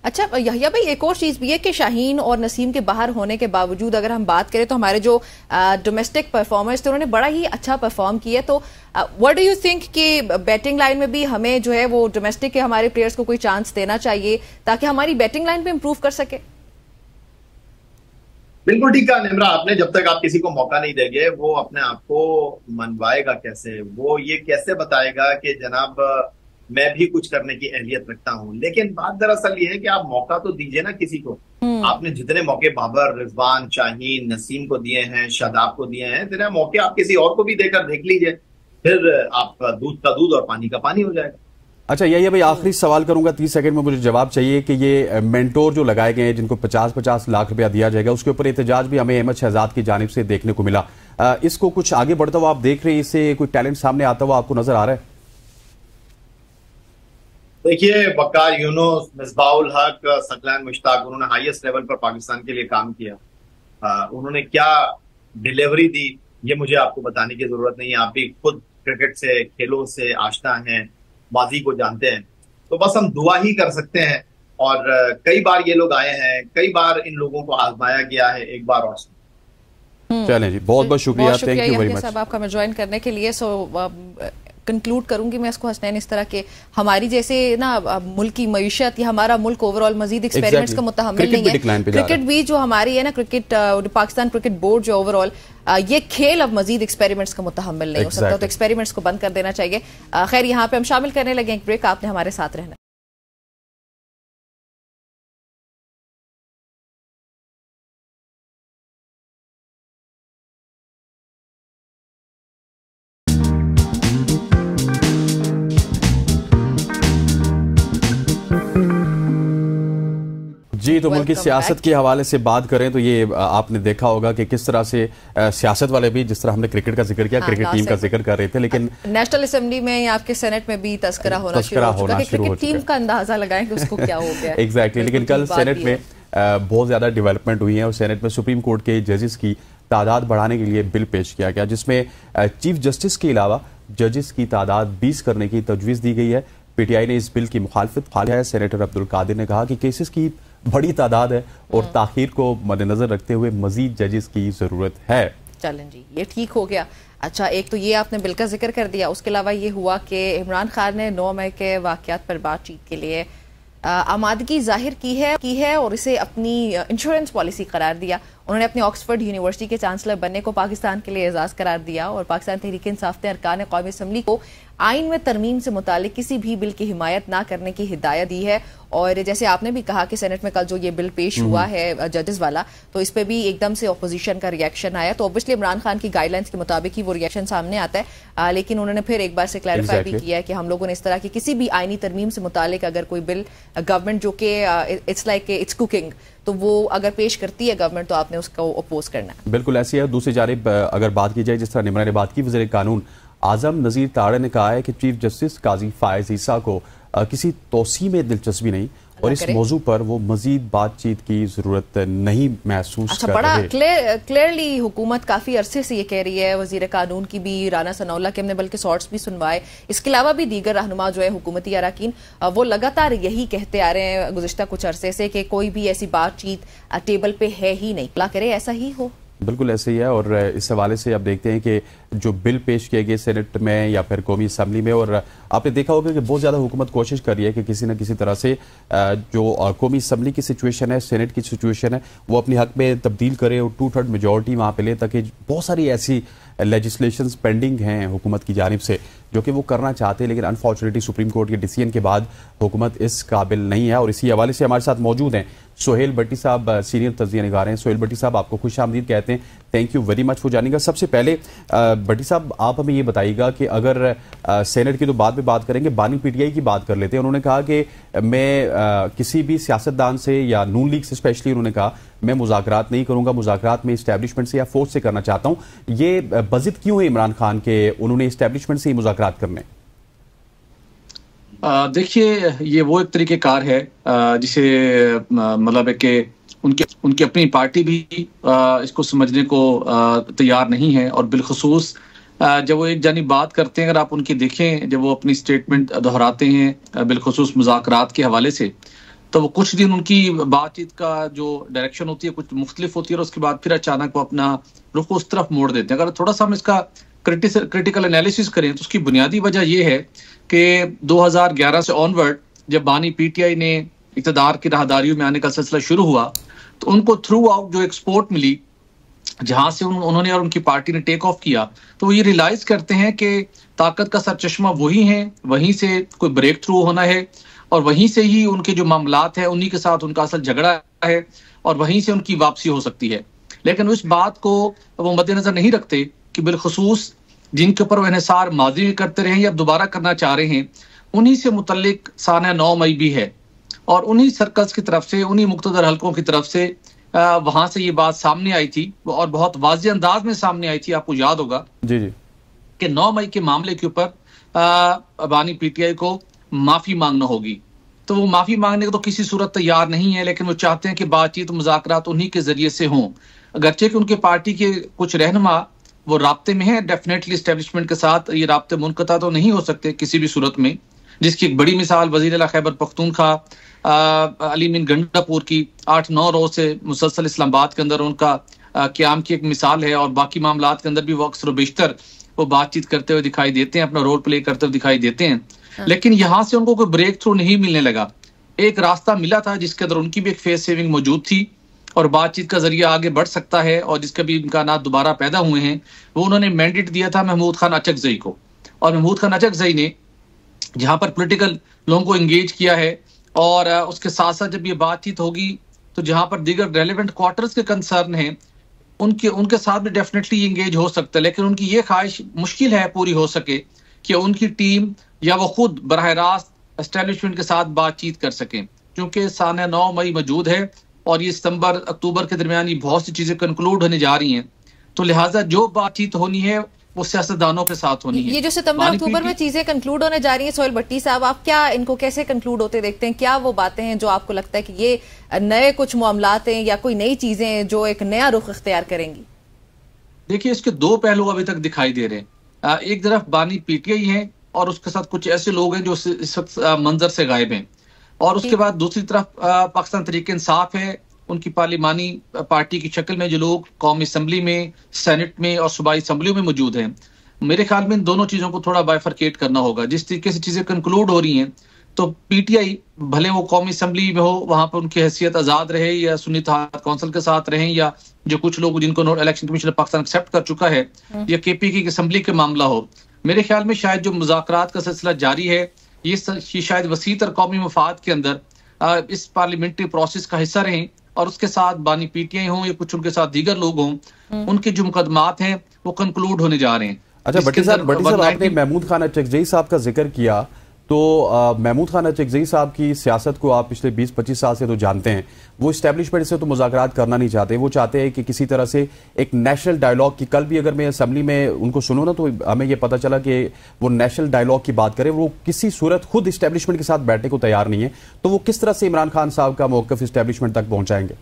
अच्छा यहिया भाई, एक और चीज भी है कि शाहीन और नसीम के बाहर होने के बावजूद अगर हम बात करें तो हमारे जो डोमेस्टिक परफॉर्मर्स थे उन्होंने बड़ा ही अच्छा परफॉर्म किया। तो व्हाट डू यू थिंक कि बैटिंग लाइन में भी हमें जो है वो डोमेस्टिक के हमारे प्लेयर्स को कोई चांस देना चाहिए ताकि हमारी बैटिंग लाइन पे इंप्रूव कर सके? बिल्कुल ठीक कहा निम्रा आपने, जब तक आप किसी को मौका नहीं देंगे वो अपने आप को मनवाएगा कैसे, वो ये कैसे बताएगा कि जनाब मैं भी कुछ करने की अहलियत रखता हूँ। लेकिन बात दरअसल ये है कि आप मौका तो दीजिए ना किसी को। आपने जितने मौके बाबर, रिजवान, शाहीन, नसीम को दिए हैं, शादाब को दिए हैं, इतने मौके आप किसी और को भी देकर देख लीजिए, फिर आपका दूध का दूध और पानी का पानी हो जाएगा। अच्छा यही भाई, आखिरी सवाल करूंगा, 30 सेकंड में मुझे जवाब चाहिए कि ये मेंटोर जो लगाए गए हैं जिनको 50-50 लाख रुपया दिया जाएगा, उसके ऊपर एहतजाज भी हमें अहमद शहजाद की जानिब से देखने को मिला। इसको कुछ आगे बढ़ता हुआ आप देख रहे हैं, इससे कोई टैलेंट सामने आता हुआ आपको नजर आ रहा है? देखिए वकार यूनुस, मिसबाउल हक, सकलैन मुश्ताक, उन्होंने हाईएस्ट लेवल पर पाकिस्तान के लिए काम किया। उन्होंने क्या डिलीवरी दी ये मुझे आपको बताने की जरूरत नहीं है, आप भी खुद क्रिकेट से, खेलों से आश्ना हैं, बाजी को जानते हैं। तो बस हम दुआ ही कर सकते हैं और कई बार ये लोग आए हैं, कई बार इन लोगों को आजमाया गया है, एक बार और चलें जी, बहुत बहुत शुक्रिया, थैंक यू वेरी मच साहब आपका मैं ज्वाइन करने के लिए। सो कंक्लूड करूंगी मैं इसको हसनैन इस तरह के हमारी जैसे ना मुल्क की मईशत या हमारा मुल्क ओवरऑल मजीद एक्सपेरिमेंट्स का मुतहम्मिल नहीं है। क्रिकेट भी जो हमारी है ना, क्रिकेट पाकिस्तान क्रिकेट बोर्ड जो ओवरऑल ये खेल अब मजीद एक्सपेरिमेंट्स का मुतहम्मिल नहीं हो सकता, तो एक्सपेरिमेंट्स को बंद कर देना चाहिए। खैर यहाँ पे हम शामिल करने लगे एक ब्रेक, आपने हमारे साथ रहना। जी, तो मुल्क की सियासत के हवाले से बात करें तो ये आपने देखा होगा कि किस तरह से सियासत वाले भी, जिस तरह हमने क्रिकेट का जिक्र किया, क्रिकेट टीम का जिक्र कर रहे थे, लेकिन नेशनल असेंबली में या आपके सेनेट में भी तस्करा होना शुरू हो चुका है। क्रिकेट टीम का अंदाजा लगाएं कि उसको क्या हो गया। एग्जैक्टली, लेकिन कल सेनेट में बहुत ज्यादा डेवलपमेंट हुई है और सेनेट में सुप्रीम कोर्ट के जजेस की तादाद बढ़ाने के लिए बिल पेश किया गया, जिसमें चीफ जस्टिस के अलावा जजेस की तादाद 20 करने की तजवीज़ दी गई है। पीटीआई ने इस बिल की मुखालफत की है। सेनेटर अब्दुल कादिर ने कहा कि केसेस की बड़ी तादाद है और ताखीर को मद्देनजर रखते हुए मजीद जजेस की जरूरत है। चलें जी, ये ठीक हो गया। अच्छा, एक तो ये आपने बिल का जिक्र कर दिया, उसके अलावा ये हुआ कि इमरान खान ने 9 मई के वाकयात पर बातचीत के लिए आमादगी जाहिर की है और इसे अपनी इंश्योरेंस पॉलिसी करार दिया। उन्होंने अपनी ऑक्सफोर्ड यूनिवर्सिटी के चांसलर बनने को पाकिस्तान के लिए एजाज करार दिया और पाकिस्तान तहरीक इंसाफ ने अरकान कौमी असम्बली को आइन में तरमीम से मुतालिक किसी भी बिल की हिमायत ना करने की हिदायत दी है। और जैसे आपने भी कहा कि सेनेट में कल जो ये बिल पेश हुआ है जजेस वाला, तो इस पे भी एकदम से अपोजिशन का रिएक्शन आया। तो ऑब्वियसली इमरान खान की गाइडलाइंस के मुताबिक ही वो रिएक्शन सामने आता है, लेकिन उन्होंने फिर एक बार से क्लैरिफाई भी किया है कि हम लोगों ने इस तरह की किसी भी आइनी तरमीम से मुतालिक अगर कोई बिल गवर्नमेंट जो कि इट्स लाइक इट्स कुकिंग, तो वो अगर पेश करती है गवर्नमेंट, तो आपने उसको अपोज करना है। बिल्कुल ऐसी है। दूसरी जानिब अगर बात की जाए, जिस तरह निमरा ने बात की, वज़ीर कानून आजम नज़ीर ताड़े ने कहा है कि चीफ जस्टिस काजी फायज ईसा को किसी तोसी में दिलचस्पी नहीं और इस मौजू पर वो मजीद बातचीत की जरूरत नहीं महसूस कर बड़ा क्लियरली हुकूमत काफी अरसे से ये कह रही है। वजीर कानून की भी, राना सनाउल्लाह के हमने बल्कि शॉर्ट्स भी सुनवाए, इसके अलावा भी दीगर रहनुमा जो है हुकूमती अराकीन, वो लगातार यही कहते आ रहे हैं गुज़िश्ता कुछ अरसे से कि कोई भी ऐसी बातचीत टेबल पे है ही नहीं। अल्लाह करे ऐसा ही हो। बिल्कुल ऐसे ही है। और इस हवाले से अब देखते हैं कि जो बिल पेश किए गए सेनेट में या फिर कौमी असम्बली में, और आपने देखा होगा कि बहुत ज़्यादा हुकूमत कोशिश कर रही है कि किसी न किसी तरह से जो कौमी असम्बली की सिचुएशन है, सेनेट की सिचुएशन है, वो अपने हक में तब्दील करे और 2/3 मेजॉरिटी वहाँ पे ले, ताकि बहुत सारी ऐसी लेजिस्लेशंस पेंडिंग हैं हुकूमत की जानिब से जो कि वो करना चाहते हैं, लेकिन अनफॉर्चुनेटली सुप्रीम कोर्ट के डिसीजन के बाद हुकूमत इस काबिल नहीं है। और इसी हवाले से हमारे साथ मौजूद हैं सोहेल भट्टी साहब, सीनियर तज्ज़िया निगार हैं। सोहेल भट्टी साहब, आपको खुश आमदीद कहते हैं, thank you very much for joining us. सबसे पहले भट्टी साहब, आप हमें ये बताइएगा कि अगर सेनेट की तो बाद में बात करेंगे, बानी पीटीआई की बात कर लेते हैं। उन्होंने कहा कि मैं किसी भी सियासतदान से या नून लीग से स्पेशली उन्होंने कहा मैं मुज़ाकरात नहीं करूंगा, मुज़ाकरात में इस्टेब्लिशमेंट से या फोर्स से करना चाहता हूं। ये बजिद क्यों है इमरान खान के उन्होंने इस्टेब्लिशमेंट से ही मुज़ाकरात करने? देखिए, ये वो एक तरीक़ेकार है जिसे मतलब है कि उनकी अपनी पार्टी भी इसको समझने को तैयार नहीं है। और बिलखुसूस जब वो एक जानी बात करते हैं, अगर आप उनकी देखें, जब वो अपनी स्टेटमेंट दोहराते हैं बिलखुसूस मुज़ाकरात के हवाले से, तो वो कुछ दिन उनकी बातचीत का जो डायरेक्शन होती है कुछ मुख्तलिफ होती है और उसके बाद फिर अचानक वो अपना रुख उस तरफ मोड़ देते हैं। अगर थोड़ा सा हम इसका क्रिटिकल एनालिसिस करें तो उसकी बुनियादी वजह यह है कि 2011 से ऑनवर्ड जब बानी पीटीआई ने इक़्तिदार की राहदारियों में आने का सिलसिला शुरू हुआ, तो उनको थ्रू आउट जो एक्सपोर्ट मिली, जहां से उन्होंने और उनकी पार्टी ने टेक ऑफ किया, तो वो ये रियलाइज करते हैं कि ताकत का सरचश्मा वही है, वहीं से कोई ब्रेक थ्रू होना है और वहीं से ही उनके जो मामलात हैं उन्हीं के साथ उनका असल झगड़ा है और वहीं से उनकी वापसी हो सकती है। लेकिन उस बात को वो मद्देनजर नहीं रखते कि बिलखुसूस जिनके ऊपर वो इन्हिसार माजी में करते रहे या दोबारा करना चाह रहे हैं, उन्हीं से मुतल्लिक साना 9 मई भी है और उन्हीं सर्कल्स की तरफ से, उन्हीं मुख्तदर हलकों की तरफ से वहां से ये बात सामने आई थी और बहुत वाज़ेह अंदाज में सामने आई थी। आपको याद होगा जी जी कि 9 मई के मामले के ऊपर बानी पीटीआई को माफी मांगना होगी। तो वो माफी मांगने को तो किसी सूरत तैयार नहीं है, लेकिन वो चाहते हैं कि बातचीत मुज़ाकरात उन्हीं के जरिए से हों। अगरचे कि उनके पार्टी के कुछ रहनुमा वो राब्ते में है डेफिनेटली इस्टेब्लिशमेंट के साथ, ये राब्ते मुनक़ता तो नहीं हो सकते किसी भी सूरत में, जिसकी एक बड़ी मिसाल वज़ीर आला खैबर पख्तूनख्वा अली मीन गंडापुर की 8-9 रोज से मुसलसल इस्लामाबाद के अंदर उनका क़याम की एक मिसाल है। और बाकी मामलात के अंदर भी वो अक्सर बेशतर वो बातचीत करते हुए दिखाई देते हैं, अपना रोल प्ले करते हुए दिखाई देते हैं। लेकिन यहाँ से उनको कोई ब्रेक थ्रू नहीं मिलने लगा। एक रास्ता मिला था जिसके अंदर उनकी भी एक फेस सेविंग मौजूद थी और बातचीत का जरिया आगे बढ़ सकता है और जिसके भी इम्कानात दोबारा पैदा हुए हैं। वो उन्होंने मैंडेट दिया था महमूद खान अचकजई को, और महमूद खान अचकजई ने जहां पर पॉलिटिकल लोगों को एंगेज किया है और उसके साथ साथ जब ये बातचीत होगी तो जहां पर दीगर रेलिवेंट क्वार्टर्स के कंसर्न हैं उनके साथ भी डेफिनेटली एंगेज हो सकता है। लेकिन उनकी ये ख्वाहिश मुश्किल है पूरी हो सके कि उनकी टीम या वो खुद बराह रास्त एस्टेब्लिशमेंट के साथ बातचीत कर सकें, क्योंकि साल 9 मई मौजूद है और ये सितंबर अक्टूबर के दरमियान ये बहुत सी चीजें कंक्लूड होने जा रही हैं। तो लिहाजा जो बातचीत होनी है वो सियासतदानों के साथ होनी है। ये जो सितंबर अक्टूबर में चीजें कंक्लूड होने जा रही हैं, सोहेल भट्टी साहब, आप क्या इनको कैसे कंक्लूड होते देखते हैं? क्या वो बातें हैं जो आपको लगता है कि ये नए कुछ मामलात हैं या कोई नई चीजें हैं जो एक नया रुख इख्तियार करेंगी? देखिए, इसके दो पहलू अभी तक दिखाई दे रहे हैं। एक तरफ बानी पीटीआई है और उसके साथ कुछ ऐसे लोग हैं जो इस वक्त मंजर से गायब हैं, और उसके बाद दूसरी तरफ पाकिस्तान तहरीक इंसाफ है, उनकी पार्लिमानी पार्टी की शक्ल में जो लोग कौमी असम्बली में, सेनेट में और सूबाई असम्बलियों में मौजूद हैं। मेरे ख्याल में इन दोनों चीजों को थोड़ा बाइफरकेट करना होगा। जिस तरीके से चीजें कंक्लूड हो रही हैं तो पीटीआई भले वो कौमी असम्बली में हो, वहां पर उनकी हैसियत आजाद रहे या सुन्नी इत्तेहाद कौंसिल के साथ रहें, या जो कुछ लोग जिनको इलेक्शन कमीशन पाकिस्तान एक्सेप्ट कर चुका है, या केपीके की असम्बली के मामला हो। मेरे ख्याल में शायद जो मुज़ाकरात का सिलसिला जारी है ये शायद वसीतर कौमी मफाद के अंदर इस पार्लियामेंट्री प्रोसेस का हिस्सा रहें और उसके साथ बानी पीटीआई हों या कुछ उनके साथ दीगर लोग हों, उनके जो मुकदमात हैं वो कंक्लूड होने जा रहे हैं। अच्छा भट्टी साहब, आपने महमूद खान अचकजई साहब का जिक्र किया, तो महमूद खान अचकजई साहब की सियासत को आप पिछले 20-25 साल से तो जानते हैं। वो इस्टेब्लिशमेंट से तो मुज़ाकरात करना नहीं चाहते, वो चाहते हैं कि किसी तरह से एक नेशनल डायलॉग की, कल भी अगर मैं असेंबली में उनको सुनूं ना तो हमें ये पता चला कि वो नेशनल डायलॉग की बात करें, वो किसी सूरत खुद इस्टेब्लिशमेंट के साथ बैठने को तैयार नहीं है। तो वो किस तरह से इमरान खान साहब का मौक़िफ़ इस्टेब्लिशमेंट तक पहुंचाएंगे?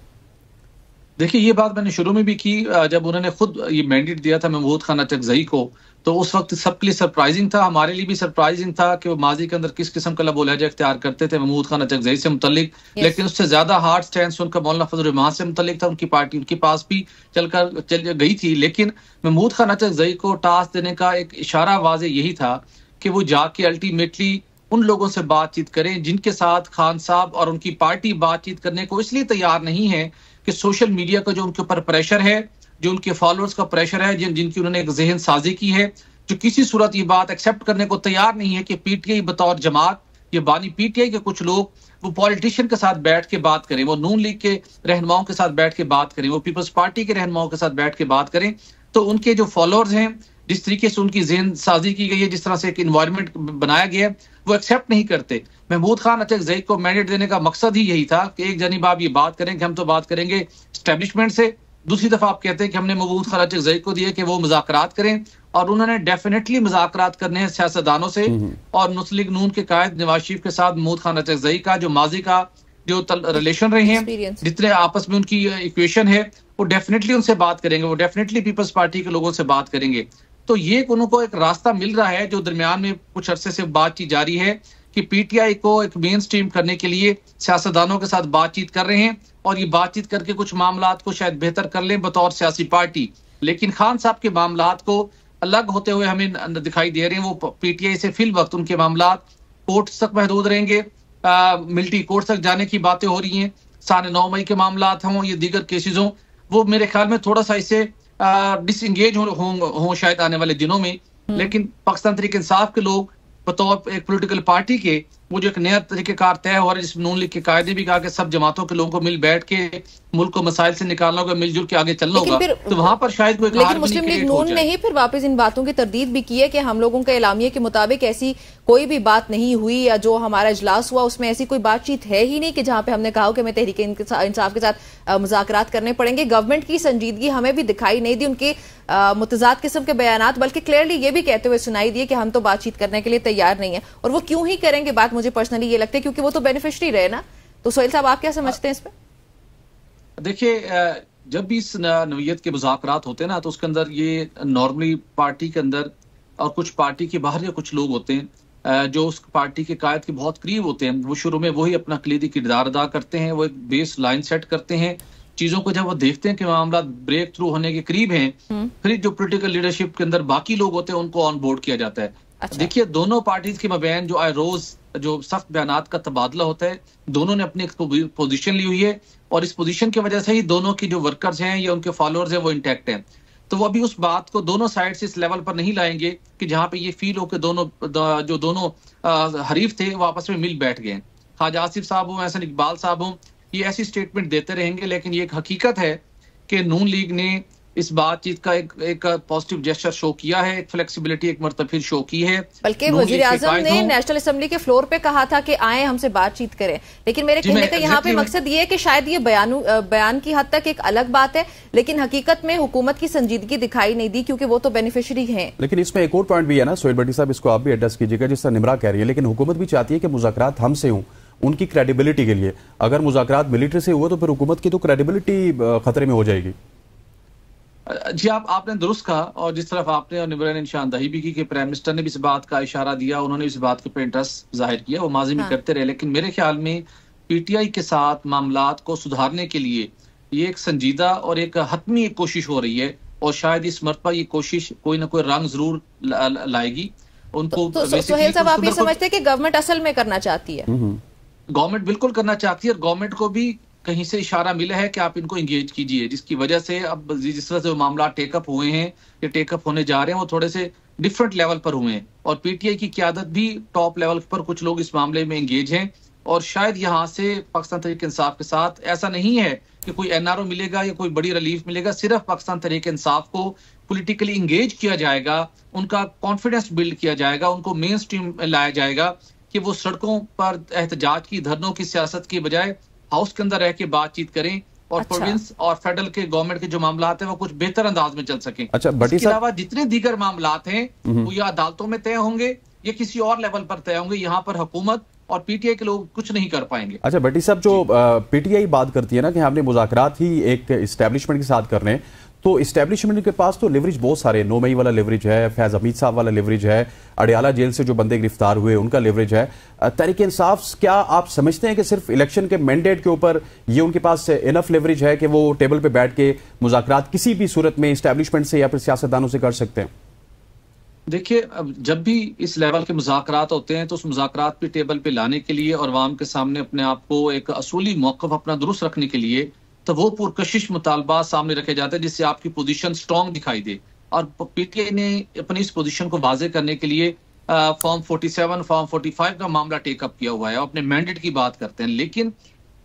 देखिए, ये बात मैंने शुरू में भी की, जब उन्होंने खुद ये मैंडेट दिया था महमूद खान अचकजई को, तो उस वक्त सबके लिए सरप्राइजिंग था, हमारे लिए भी सरप्राइजिंग था कि वो माजी के अंदर किस किस्म का लबो लहजा इख्तियार करते थे महमूद खान अचकजई से मुतल्लिक। लेकिन उससे ज्यादा हार्ड स्टैंड उनका मौलाना फजल रहमान से मुतल्लिक था। उनकी पार्टी उनके पास भी चल गई थी, लेकिन महमूद खान अचकजई को टास्क देने का एक इशारा वाज़े यही था कि वो जाके अल्टीमेटली उन लोगों से बातचीत करें जिनके साथ खान साहब और उनकी पार्टी बातचीत करने को इसलिए तैयार नहीं है कि सोशल मीडिया का जो उनके ऊपर प्रेशर है, जो उनके फॉलोअर्स का प्रेशर है, जिनकी उन्होंने एक जहन साजी की है, जो किसी सूरत ये बात एक्सेप्ट करने को तैयार नहीं है कि पीटीआई बतौर जमात, ये बानी पीटीआई के कुछ लोग वो पॉलिटिशियन के साथ बैठ के बात करें, वो नून लीग के रहनुमाओं के साथ बैठ के बात करें, वो पीपल्स पार्टी के रहनुमाओं के साथ बैठ के बात करें, तो उनके जो फॉलोअर्स हैं, जिस तरीके से उनकी जहन साजी की गई है, जिस तरह से एक इन्वायरमेंट बनाया गया है, वो एक्सेप्ट नहीं करते। महमूद खान अचकजई को मैंडेट देने का मकसद ही यही था कि एक जानिब आप ये बात करें कि हम तो बात करेंगे एस्टेब्लिशमेंट से, दूसरी दफा आप कहते हैं कि हमने महमूद खान अचकजई को दिए कि वो मुज़ाकरात करें, और उन्होंने डेफिनेटली मुज़ाकरात करने हैं सियासतदानों से। और मुस्लिम लीग नून के कायद नवाज शरीफ के साथ महमूद खान अचकजई का जो माजी का जो रिलेशन रहे हैं, जितने आपस में उनकी इक्वेशन है, वो डेफिनेटली उनसे बात करेंगे, वो डेफिनेटली पीपल्स पार्टी के लोगों से बात करेंगे। तो ये उनको एक रास्ता मिल रहा है जो दरमियान में कुछ अरसे से बातचीत जारी है कि पीटीआई को एक मेन स्ट्रीम करने के लिए सियासतदानों के साथ बातचीत कर रहे हैं और ये बातचीत करके कुछ मामलात को शायद बेहतर कर लें बतौर सियासी पार्टी। लेकिन खान साहब के मामलात को अलग होते हुए हमें दिखाई दे रहे हैं। वो पीटीआई से फिल वक्त उनके मामलात कोर्ट तक महदूद रहेंगे, मिलिट्री कोर्ट तक जाने की बातें हो रही हैं। साल 9 मई के मामलात हों या दीगर केसेस हों, वो मेरे ख्याल में थोड़ा सा इससे डिसएंगेज हो शायद आने वाले दिनों में। लेकिन पाकिस्तान तहरीक इंसाफ के लोग बतौर एक पॉलिटिकल पार्टी के वो जो एक नया तरीकेकार तय हो रहा है, जिसमें नून लीग के कायदे भी कहा कि सब जमातों के लोगों को मिल बैठ के मुल्क को मसाइल से निकालना होगा, मिलजुल के आगे चलना होगा, तो वहां पर शायद कोई लेकिन मुस्लिम लीग नून ने ही फिर वापस इन बातों की तरदीद भी की है कि हम लोगों के एलामिये के मुताबिक ऐसी कोई भी बात नहीं हुई, या जो हमारा इजलास हुआ उसमें ऐसी कोई बातचीत है ही नहीं कि जहां पे हमने कहा कि हमें तहरीक इंसाफ के साथ मुज़ाकरात करने पड़ेंगे। गवर्नमेंट की संजीदगी हमें भी दिखाई नहीं दी, उनके मुतजाद किस्म के बयानात, बल्कि क्लियरली ये भी कहते हुए सुनाई दिए कि हम तो बातचीत करने के लिए तैयार नहीं है। और वो क्यों ही करेंगे बात, मुझे पर्सनली ये लगता है क्योंकि वो तो बेनिफिशरी रहे ना। तो सोहेल साहब, आप क्या समझते हैं इस पर? देखिए, जब भी इस नौयत के मुज़ाकरात होते हैं ना, तो उसके अंदर ये नॉर्मली पार्टी के अंदर और कुछ पार्टी के बाहर या कुछ लोग होते हैं जो उस पार्टी के कायद के बहुत करीब होते हैं, वो शुरू में वही अपना कलीदी किरदार अदा करते हैं, वो एक बेस लाइन सेट करते हैं चीजों को। जब वो देखते हैं कि मामला ब्रेक थ्रू होने के करीब हैं, फिर जो पॉलिटिकल लीडरशिप के अंदर बाकी लोग होते हैं उनको ऑन बोर्ड किया जाता है। अच्छा। देखिए, दोनों पार्टीज के मबैन जो रोज जो सख्त बयानात का तबादला होता है, दोनों ने अपनी एक पोजीशन ली हुई है और इस पोजीशन की वजह से ही दोनों की जो वर्कर्स हैं या उनके फॉलोअर्स हैं वो इंटैक्ट हैं। तो वो अभी उस बात को दोनों साइड से इस लेवल पर नहीं लाएंगे कि जहां पे ये फील हो कि दोनों हरीफ थे वो आपस में मिल बैठ गए। ख्वाजा आसिफ साहब हो, एहसन इकबाल साहब हो, ये ऐसी स्टेटमेंट देते रहेंगे, लेकिन ये एक हकीकत है कि नून लीग ने इस बातचीत का एक पॉजिटिव जेस्चर शो किया है, एक फ्लेक्सिबिलिटी एक मरतबा फिर शो की है। बल्कि वजीर आजम ने नेशनल असेंबली के फ्लोर पे कहा था कि आए हमसे बातचीत करें, लेकिन मेरे कहने का यहाँ पे मकसद ये है कि शायद ये बयान की हद तक एक अलग बात है, लेकिन हकीकत में हुकूमत की संजीदगी दिखाई नहीं दी क्योंकि वो तो बेनिफिशियरी हैं। लेकिन इसमें एक और पॉइंट भी है ना सोहेल भट्टी साहब, इसको आप भी एड्रेस कीजिएगा। जिस तरह निमरा कह रही है, लेकिन हुकूमत भी चाहती है कि मुज़ाकरात हमसे हों उनकी क्रेडिबिलिटी के लिए। अगर मुज़ाकरात मिलिट्री से हुआ तो फिर हुकूमत की तो क्रेडिबिलिटी खतरे में हो जाएगी। जी, आपने दुरुस्त कहा, और जिस तरफ आपने और निमरा ने निशानदही भी की कि प्राइम मिनिस्टर ने भी इस बात का इशारा दिया, उन्होंने इस बात के पे इंटरेस्ट जाहिर किया, वो माजी में करते रहे। लेकिन मेरे ख्याल में पीटीआई के साथ मामलात को सुधारने के लिए ये एक संजीदा और एक हतमी एक कोशिश हो रही है, और शायद इस मरतबा ये कोशिश कोई ना कोई रंग जरूर लाएगी उनको। तो सोहेल साहब, आप ये समझते हैं कि गवर्नमेंट असल में करना चाहती है? गवर्नमेंट बिल्कुल करना चाहती है, और गवर्नमेंट को भी कहीं से इशारा मिला है कि आप इनको एंगेज कीजिए, जिसकी वजह से अब जिस तरह से मामला टेकअप हुए हैं या टेकअप होने जा रहे हैं वो थोड़े से डिफरेंट लेवल पर हुए हैं, और पीटीआई की क़यादत भी टॉप लेवल पर कुछ लोग इस मामले में एंगेज हैं। और शायद यहाँ से पाकिस्तान तहरीक इंसाफ के साथ ऐसा नहीं है कि कोई एनआरओ मिलेगा या कोई बड़ी रिलीफ मिलेगा, सिर्फ पाकिस्तान तहरीक इंसाफ को पॉलिटिकली इंगेज किया जाएगा, उनका कॉन्फिडेंस बिल्ड किया जाएगा, उनको मेन स्ट्रीम लाया जाएगा कि वो सड़कों पर एहतजाज की, धरनों की सियासत की बजाय हाउस के अंदर रह के बातचीत करें, और प्रोविंस और फेडरल के गवर्नमेंट के जो मामलात हैं वो कुछ बेहतर अंदाज में चल सकें। अच्छा, इसके अलावा जितने दीगर मामलात हैं वो या अदालतों में तय होंगे या किसी और लेवल पर तय होंगे, यहाँ पर हुकूमत और पीटीआई के लोग कुछ नहीं कर पाएंगे। अच्छा भट्टी साहब, जो पीटीआई बात करती है ना कि हमने मुज़ाकरात ही एक एस्टेब्लिशमेंट के साथ करने, तो इस्टेब्लिशमेंट के पास तो लिवरेज बहुत सारे, 9 मई वाला लिवरेज है, फैज हमीद साहब वाला लिवरेज है, अडियाला जेल से जो बंदे गिरफ्तार हुए उनका लिवरेज है। तहरीक इंसाफ, क्या आप समझते हैं कि सिर्फ इलेक्शन के मैंडेट के ऊपर ये उनके पास इनफ लिवरेज है कि वो टेबल पे बैठ के मुज़ाकरात किसी भी सूरत में इस्टेब्लिशमेंट से या फिर सियासतदानों से कर सकते हैं? देखिए, जब भी इस लेवल के मुज़ाकरात होते हैं तो उस मुज़ाकरात पे टेबल पे लाने के लिए और अवाम के सामने अपने आप को एक असूली मौक़िफ़ अपना दुरुस्त रखने के लिए तो वो पुरकशिश मुतालबा सामने रखे जाते हैं जिससे आपकी पोजीशन स्ट्रांग दिखाई दे। और पीटीआई ने अपनी इस पोजीशन को वाज़े करने के लिए फॉर्म 47, फॉर्म 45 का मामला टेकअप किया हुआ है, अपने मैंडेट की बात करते हैं। लेकिन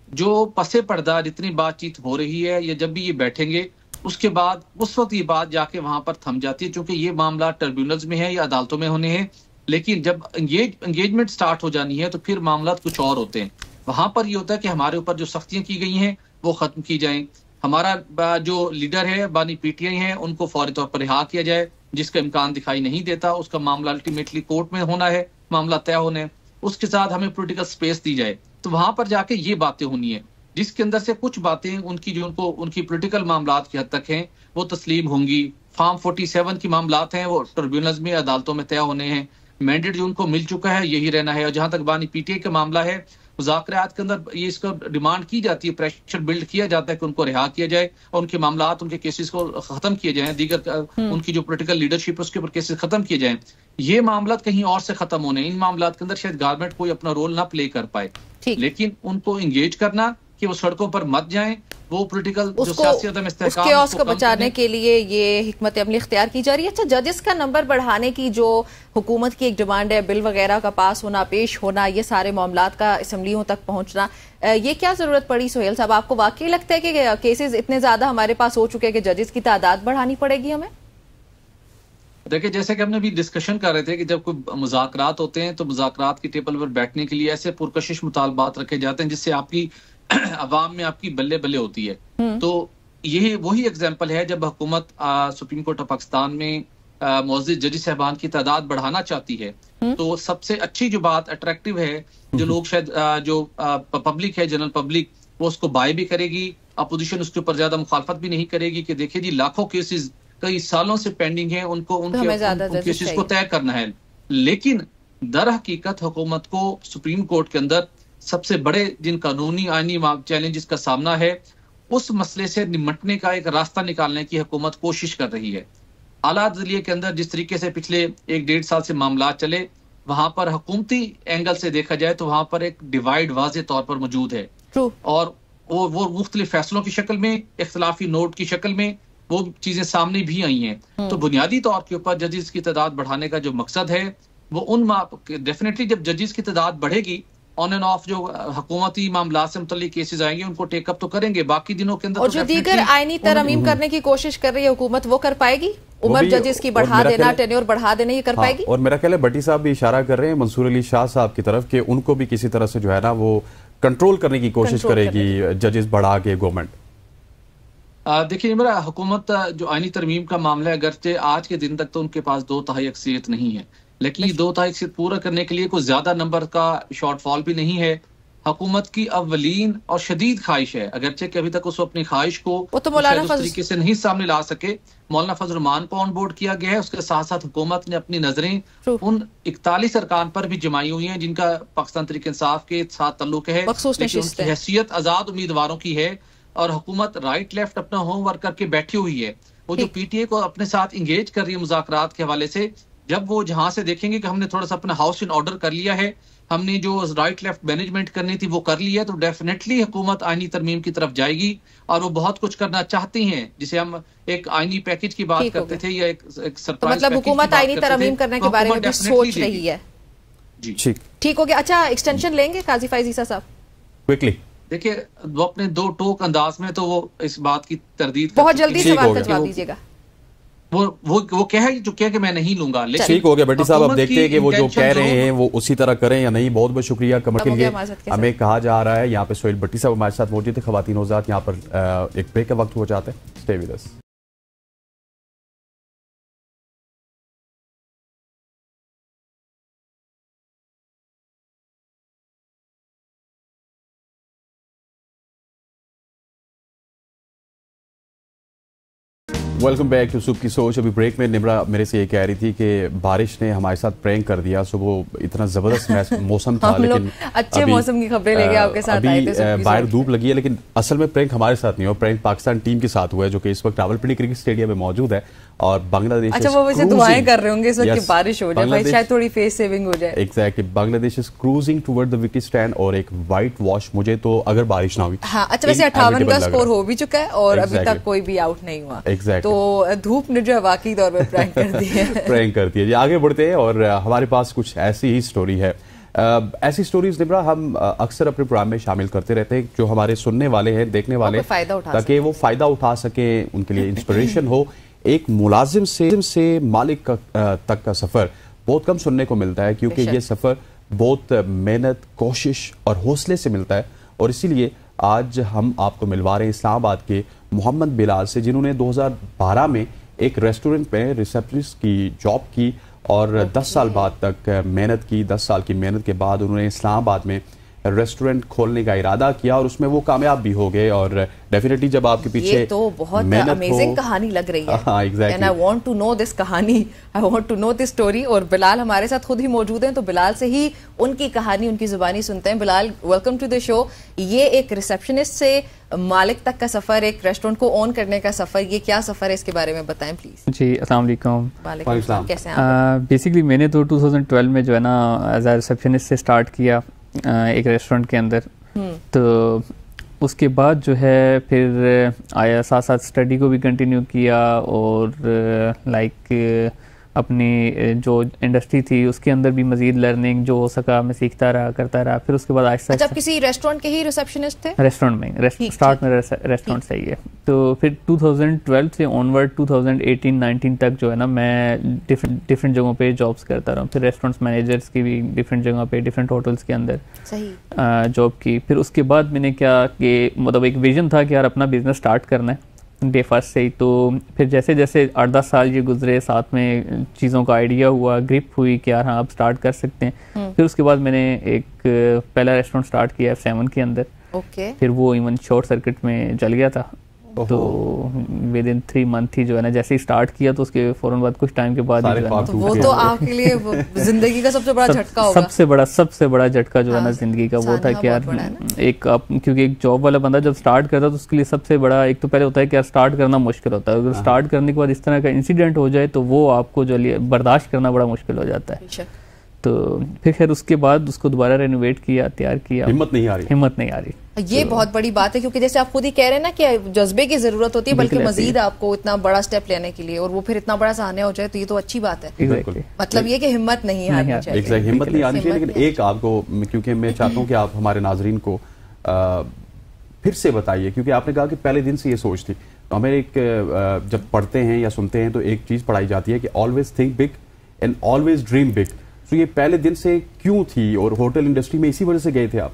जो पसे पर्दा जितनी बातचीत हो रही है या जब भी ये बैठेंगे उसके बाद उस वक्त ये बात जाके वहां पर थम जाती है, क्योंकि ये मामला ट्रिब्यूनल्स में है या अदालतों में होने हैं। लेकिन जब एंगेजमेंट स्टार्ट हो जानी है तो फिर मामला कुछ और होते हैं। वहां पर ये होता है कि हमारे ऊपर जो सख्तियां की गई हैं वो खत्म की जाएं, हमारा जो लीडर है बानी पीटीआई है उनको फौरी तौर पर रिहा किया जाए, जिसका इम्कान दिखाई नहीं देता उसका मामला अल्टीमेटली कोर्ट में होना है, मामला तय होने, उसके साथ हमें पॉलिटिकल स्पेस दी जाए। तो वहां पर जाके ये बातें होनी है जिसके अंदर से कुछ बातें उनकी जो उनकी पॉलिटिकल मामलात की हद तक हैं वो तस्लीम होंगी। फॉर्म 47 की मामलात हैं वो ट्रिब्यूनल्स में अदालतों में तय होने हैं, मैंडेट जो उनको मिल चुका है यही रहना है। और जहां तक बानी पीटीआई का मामला है, मुज़ाकरात के अंदर ये इसका डिमांड की जाती है, प्रेशर बिल्ड किया जाता है कि उनको रिहा किया जाए और उनके मामलात, उनके केसेस को खत्म किए जाएं, दीगर उनकी जो पॉलिटिकल लीडरशिप है उसके ऊपर केसेस खत्म किए जाएं। ये मामलात कहीं और से खत्म होने, इन मामलात के अंदर शायद गवर्नमेंट कोई अपना रोल ना प्ले कर पाए, लेकिन उनको इंगेज करना कि वो सड़कों पर मत जाएं, वो पॉलिटिकल जो सियासी अदम इस्तेहकाम उसके उसको बचाने के लिए ये हिकमत अमली इख्तियार की जा रही है। अच्छा, जजेस का नंबर बढ़ाने की जो हुकूमत की एक डिमांड है, बिल वगैरह का पास होना, पेश होना, ये सारे मामलात का असम्बलियों तक पहुंचना, ये क्या जरूरत पड़ी सोहेल साहब? आपको वाकई लगता है कि केसेस इतने ज्यादा हमारे पास हो चुके हैं कि जजेस की तादाद बढ़ानी पड़ेगी हमें? देखिए, जैसे कि हमने अभी डिस्कशन कर रहे थे कि जब कोई मुज़ाकरात होते हैं तो मुज़ाकरात की टेबल पर बैठने के लिए ऐसे पुरकशिश मुतालबात रखे जाते हैं जिससे आपकी अवाम में आपकी बल्ले बल्ले होती है। तो यही वही एग्जाम्पल है जब हुकूमत सुप्रीम कोर्ट ऑफ पाकिस्तान में मुअज़्ज़िज़ जज साहबान की तादाद बढ़ाना चाहती है, तो सबसे अच्छी जो बात अट्रैक्टिव है, जो लोग शायद जो पब्लिक है, जनरल पब्लिक, वो उसको बाय भी करेगी, अपोजिशन उसके ऊपर ज्यादा मुखालफत भी नहीं करेगी कि देखिए जी लाखों केसेस कई सालों से पेंडिंग है, उनको उनके केसेस को तय करना है। लेकिन दर हकीकत हुकूमत को सुप्रीम कोर्ट के अंदर सबसे बड़े जिन कानूनी आईनी चैलेंजेस का सामना है उस मसले से निपटने का एक रास्ता निकालने की हुकूमत कोशिश कर रही है। आला अदलिया के अंदर जिस तरीके से पिछले 1-1.5 साल से मामला चले, वहां पर हुकूमती एंगल से देखा जाए तो वहां पर एक डिवाइड वाज़े तौर पर मौजूद है और वो मुख्तलिफ फैसलों की शक्ल में, इख्तलाफी नोट की शक्ल में वो चीजें सामने भी आई हैं। तो बुनियादी तौर के ऊपर जजेस की तादाद बढ़ाने का जो मकसद है वो डेफिनेटली जब जजेस की तादाद बढ़ेगी, ऑन एंड ऑफ जो हुकूमती मामला से मुतल्लिक केसेस आएंगे उनको टेकअप तो करेंगे, बाकी दिनों के अंदर और जो दीगर आईनी तरमीम करने की कोशिश कर रही है हुकूमत वो कर पाएगी? उम्र जजेस की बढ़ा देना, टेन्योर बढ़ा देना, ये कर पाएगी? और मेरा ख्याल है भट्टी साहब भी इशारा कर रहे हैं मंसूर अली शाह साहब की तरफ कि उनको भी किसी तरह से जो है ना वो कंट्रोल करने की कोशिश करेगी जजेस बढ़ा के गवर्नमेंट। देखिए मेरा हुकूमत जो आईनी तरमीम का मामला है, अगरचे आज के दिन तक तो उनके पास 2/3 अक्सरियत नहीं है, लेकिन ये 2/3 अक्सरियत पूरा करने के लिए कोई ज्यादा नंबर का शॉर्टफॉल भी नहीं है। हुकूमत की अव्वलीन और शदीद ख्वाहिश है, अगरचे कि अभी तक उसको अपनी ख्वाहिश को उस तरीके से नहीं सामने ला सके। मौलाना फजल रहमान को ऑन बोर्ड किया गया है, उसके साथ साथ हुकूमत ने अपनी नजरें उन 41 अरकान पर भी जमाई हुई हैं जिनका पाकिस्तान तहरीक इंसाफ के साथ ताल्लुक है, लेकिन उनकी हैसियत आजाद उम्मीदवारों की है और हुकूमत राइट लेफ्ट अपना होमवर्क करके बैठी हुई है। वो जो पीटीए को अपने साथ इंगेज कर रही है मुज़ाकरात के हवाले से, जब वो जहां से देखेंगे कि हमने थोड़ा सा अपना हाउस इन ऑर्डर कर लिया है, हमने जो राइट लेफ्ट मैनेजमेंट करनी थी वो कर ली है, तो डेफिनेटली हुकूमत आईनी तरमीम की तरफ जाएगी और वो बहुत कुछ करना चाहती हैं, जिसे हम एक आईनी पैकेज की बात करते थे या एक सरप्राइज। मतलब हुकूमत आईनी तरमीम करने के बारे में भी सोच रही है। जी ठीक हो गया। अच्छा, एक्सटेंशन लेंगे काजी फैज ईसा साहब? क्विकली देखिए, वो अपने दो टोक अंदाज में तो वो इस बात की तरदीद बहुत जल्दी सवाल का जवाब दीजिएगा। वो कह चुके हैं कि मैं नहीं लूंगा। ठीक हो गया बेटी साहब, अब देखते हैं कि वो जो कह रहे हैं वो उसी तरह करें या नहीं। बहुत बहुत शुक्रिया कमर के लिए। हमें कहा जा रहा है यहाँ पे सोहेल भट्टी साहब हमारे साथ मौजूद है। खवातीन औजात यहाँ पर एक ब्रेक का वक्त हो जाता है। Stay with us. Welcome back to सुबह की सोच। अभी ब्रेक में निम्रा मेरे से ये कह रही थी कि बारिश ने हमारे साथ प्रैंक कर दिया। सुबह इतना जबरदस्त मौसम था, लेकिन अच्छे मौसम की खबरें लेके आपके साथ आए थे। बाहर धूप लगी है, लेकिन असल में प्रैंक हमारे साथ नहीं हुआ, प्रैंक पाकिस्तान टीम के साथ हुआ है, जो कि इस वक्त रावलपिंडी क्रिकेट स्टेडियम में मौजूद है। और बांग्लादेश, अच्छा वो वैसे दुआएं कर रहे होंगे इस वक्त कि बारिश हो जाए भाई, शायद थोड़ी फेस सेविंग हो जाए। Exactly, Bangladesh is cruising toward the wicket stand और एक व्हाइट वॉश मुझे तो अगर बारिश ना हुई। हाँ, अच्छा वैसे 58 का स्कोर हो भी चुका है और अभी तक कोई भी आउट नहीं हुआ। एग्जैक्टली, तो धूप ने जो है वाकई तौर पर प्रैंक कर दी है। प्रैंक करती है जी। आगे बढ़ते हैं और हमारे पास कुछ ऐसी ही स्टोरी है। ऐसी स्टोरीज निब्रा हम अक्सर अपने प्रोग्राम में शामिल करते रहते हैं, जो हमारे सुनने वाले हैं, देखने वाले, ताकि वो फायदा उठा सके, उनके लिए इंस्पिरेशन हो। एक मुलाजिम से मालिक तक का सफर बहुत कम सुनने को मिलता है, क्योंकि ये सफर बहुत मेहनत, कोशिश और हौसले से मिलता है। और इसीलिए आज हम आपको मिलवा रहे हैं इस्लामाबाद के मोहम्मद बिलाल से, जिन्होंने 2012 में एक रेस्टोरेंट में रिसेप्शनिस्ट की जॉब की और 10 साल बाद तक मेहनत की। 10 साल की मेहनत के बाद उन्होंने इस्लामाबाद में रेस्टोरेंट खोलने का इरादा किया और उसमें वो कामयाब भी हो गए। और डेफिनेटली जब आपके पीछे ये तो बहुत अमेजिंग कहानी लग रही है। हाँ, exactly, and I want to know this कहानी, I want to know this story. और बिलाल हमारे साथ खुद ही मौजूद हैं, तो बिलाल से ही उनकी कहानी, उनकी जुबानी सुनते हैं। Bilal, welcome to the show. ये एक रिसेप्शनिस्ट से मालिक तक का सफर, एक रेस्टोरेंट को ऑन करने का सफर, ये क्या सफर है, इसके बारे में बताएं प्लीज। जी, अस्सलाम वालेकुम। वालेकुम सलाम, कैसे हैं आप? बेसिकली मैंने तो 2012 में जो है ना एज अ रिसेप्शनिस्ट से स्टार्ट किया एक रेस्टोरेंट के अंदर। तो उसके बाद जो है फिर आया, साथ साथ स्टडी को भी कंटिन्यू किया और लाइक अपनी जो इंडस्ट्री थी उसके अंदर भी मजीद लर्निंग जो हो सका मैं सीखता रहा, करता रहा। फिर उसके बाद आहिस्ता। अच्छा, आप किसी रेस्टोरेंट के ही रिसेप्शनिस्ट थे? रेस्टोरेंट में, स्टार्ट में रेस्टोरेंट से ही है। तो फिर 2012 से ऑनवर्ड 2018-19 तक जो है ना मैं डिफरेंट जगहों पे जॉब्स करता रहा। फिर रेस्टोरेंट्स मैनेजर्स की भी डिफरेंट जगहों पे, डिफरेंट होटल्स के अंदर जॉब की। फिर उसके बाद मैंने क्या कि मतलब एक विजन था कि यार अपना बिजनेस स्टार्ट करना है डे फर्स्ट से ही। तो फिर जैसे जैसे 8-10 साल ये गुजरे, साथ में चीज़ों का आइडिया हुआ, ग्रिप हुई कि यार हाँ अब स्टार्ट कर सकते हैं। फिर उसके बाद मैंने एक पहला रेस्टोरेंट स्टार्ट किया F7 के अंदर। ओके। फिर वो इवन शॉर्ट सर्किट में जल गया था तो विद इन 3 मंथ ही जो है ना, जैसे ही स्टार्ट किया तो उसके फौरन बाद कुछ टाइम के बाद ही जो है ना, तो वो तो आपके लिए जिंदगी का सबसे बड़ा झटका होगा। सबसे बड़ा झटका जो है ना जिंदगी का वो था कि यार क्योंकि एक जॉब वाला बंदा जब स्टार्ट करता है तो उसके लिए सबसे बड़ा एक तो पहले होता है कि यार स्टार्ट करना मुश्किल होता है। अगर स्टार्ट करने के बाद इस तरह का इंसिडेंट हो जाए तो वो आपको जो बर्दाश्त करना बड़ा मुश्किल हो जाता है। तो फिर खैर उसके बाद उसको दोबारा रेनोवेट किया, तैयार किया, हिम्मत नहीं आ रही। ये बहुत बड़ी बात है, क्योंकि जैसे आप खुद ही कह रहे हैं ना कि जज्बे की जरूरत होती है, बल्कि मजीद आपको इतना बड़ा स्टेप लेने के लिए, और वो फिर इतना बड़ा सामने हो जाए तो ये तो अच्छी बात है। मतलब ये कि हिम्मत नहीं आनी चाहिए, हिम्मत नहीं आनी चाहिए। लेकिन एक आपको, क्योंकि मैं चाहता हूँ कि आप हमारे नाजरीन को फिर से बताइए, क्योंकि आपने कहा कि पहले दिन से ये सोच थी। तो हमें जब पढ़ते हैं या सुनते हैं तो एक चीज पढ़ाई जाती है कि always think big and always dream big. तो ये पहले दिन से क्यों थी, और होटल इंडस्ट्री में इसी वजह से गए थे आप?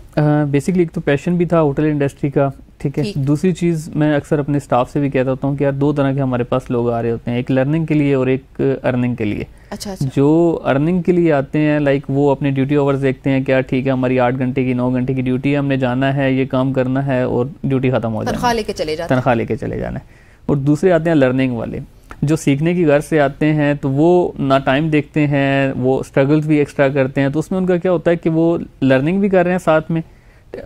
बेसिकली एक तो पैशन भी था होटल इंडस्ट्री का, ठीक है। दूसरी चीज मैं अक्सर अपने स्टाफ से भी कहता होता हूँ कि यार 2 तरह के हमारे पास लोग आ रहे होते हैं, एक लर्निंग के लिए और एक अर्निंग के लिए। अच्छा। जो अर्निंग के लिए आते हैं लाइक वो अपने ड्यूटी ओवर्स देखते हैं, क्या ठीक है हमारी 8 घंटे की 9 घंटे की ड्यूटी है, हमने जाना है, ये काम करना है और ड्यूटी खत्म हो जाए, तनख्वाह लेके चले जाना है। और दूसरे आते हैं लर्निंग वाले, जो सीखने की गर्ज से आते हैं, तो वो ना टाइम देखते हैं, वो स्ट्रगल्स भी एक्स्ट्रा करते हैं। तो उसमें उनका क्या होता है कि वो लर्निंग भी कर रहे हैं साथ में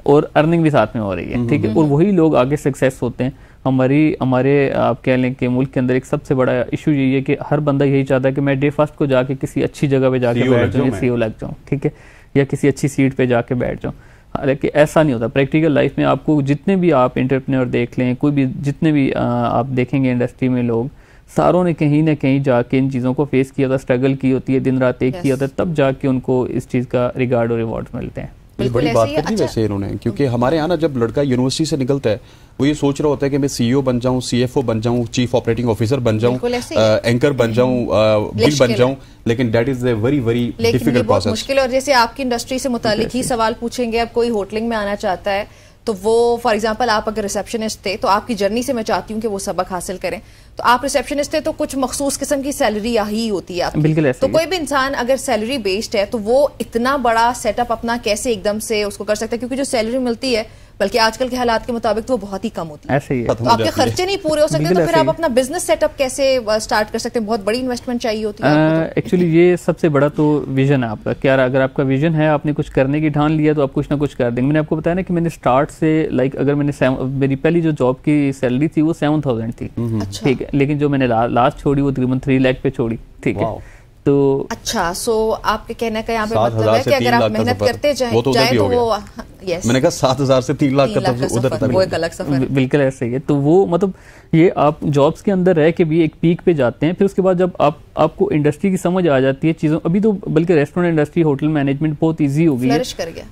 और अर्निंग भी साथ में हो रही है, ठीक है। और वही लोग आगे सक्सेस होते हैं। हमारे आप कह लें कि मुल्क के अंदर एक सबसे बड़ा इशू यही है कि हर बंदा यही चाहता है कि मैं डे फर्स्ट को जाके किसी अच्छी जगह पे जाके बैठ जाऊँ, CEO लग जाऊँ, ठीक है, या किसी अच्छी सीट पे जाके बैठ जाऊँ। हालांकि ऐसा नहीं होता प्रैक्टिकल लाइफ में। आपको जितने भी आप एंटरप्रेन्योर देख लें, कोई भी जितने भी आप देखेंगे इंडस्ट्री में लोग, सारों ने कहीं ना कहीं जाके इन चीज़ों को फेस किया होता, स्ट्रगल की होती है, दिन रात एक किया होता है, तब जाके उनको इस चीज़ का रिगार्ड और रिवॉर्ड मिलते हैं। बड़ी बात कर दी वैसे इन्होंने, क्योंकि हमारे यहाँ ना जब लड़का यूनिवर्सिटी से निकलता है वो ये सोच रहा होता है कि मैं CEO बन जाऊं, CFO बन जाऊं, चीफ ऑपरेटिंग ऑफिसर बन जाऊं, एंकर बन जाऊं, बिल बन जाऊं, लेकिन that is a very very difficult process. मुश्किल। और जैसे आपकी इंडस्ट्री से मुतालिक ही सवाल पूछेंगे, अब कोई होटलिंग में आना चाहता है तो वो फॉर एग्जांपल आप अगर रिसेप्शनिस्ट थे तो आपकी जर्नी से मैं चाहती हूँ कि वो सबक हासिल करें। तो आप रिसेप्शनिस्ट थे तो कुछ मखसूस किस्म की सैलरी ही होती है आपकी। बिल्कुल ऐसे तो कोई भी इंसान अगर सैलरी बेस्ड है तो वो इतना बड़ा सेटअप अपना कैसे एकदम से उसको कर सकता है, क्योंकि जो सैलरी मिलती है बल्कि आजकल के हालात के मुताबिक तो वो बहुत ही कम होती है। ऐसे ही है। तो आपके खर्चे नहीं पूरे हो सकते, तो फिर आप अपना बिजनेस सेटअप कैसे स्टार्ट कर सकते हैं? बहुत बड़ी इन्वेस्टमेंट चाहिए होती है। एक्चुअली ये सबसे बड़ा तो विजन है आपका। क्या अगर आपका विजन है, आपने कुछ करने की ठान लिया तो आप कुछ ना कुछ कर देंगे। मैंने आपको बताया ना कि मैंने स्टार्ट से अगर मेरी पहली जो जॉब की सैलरी थी वो 7,000 थी, ठीक है, लेकिन जो मैंने लास्ट छोड़ी वो तकरीबन 3 लाख पे छोड़ी, ठीक है। तो अच्छा, सो आपके कहने का यहाँ पे मतलब है कि अगर आप मेहनत करते जाए तो वो yes. मैंने कहा 7,000 से 3 लाख का उधर वो एक अलग सफर। बिल्कुल ऐसे ही है। तो वो मतलब ये आप जॉब्स के अंदर रह के भी एक पीक पे जाते हैं, फिर उसके बाद जब आपको इंडस्ट्री की समझ आ जाती है चीज़ों, अभी तो बल्कि रेस्टोरेंट इंडस्ट्री, होटल मैनेजमेंट बहुत ईजी हो गई है,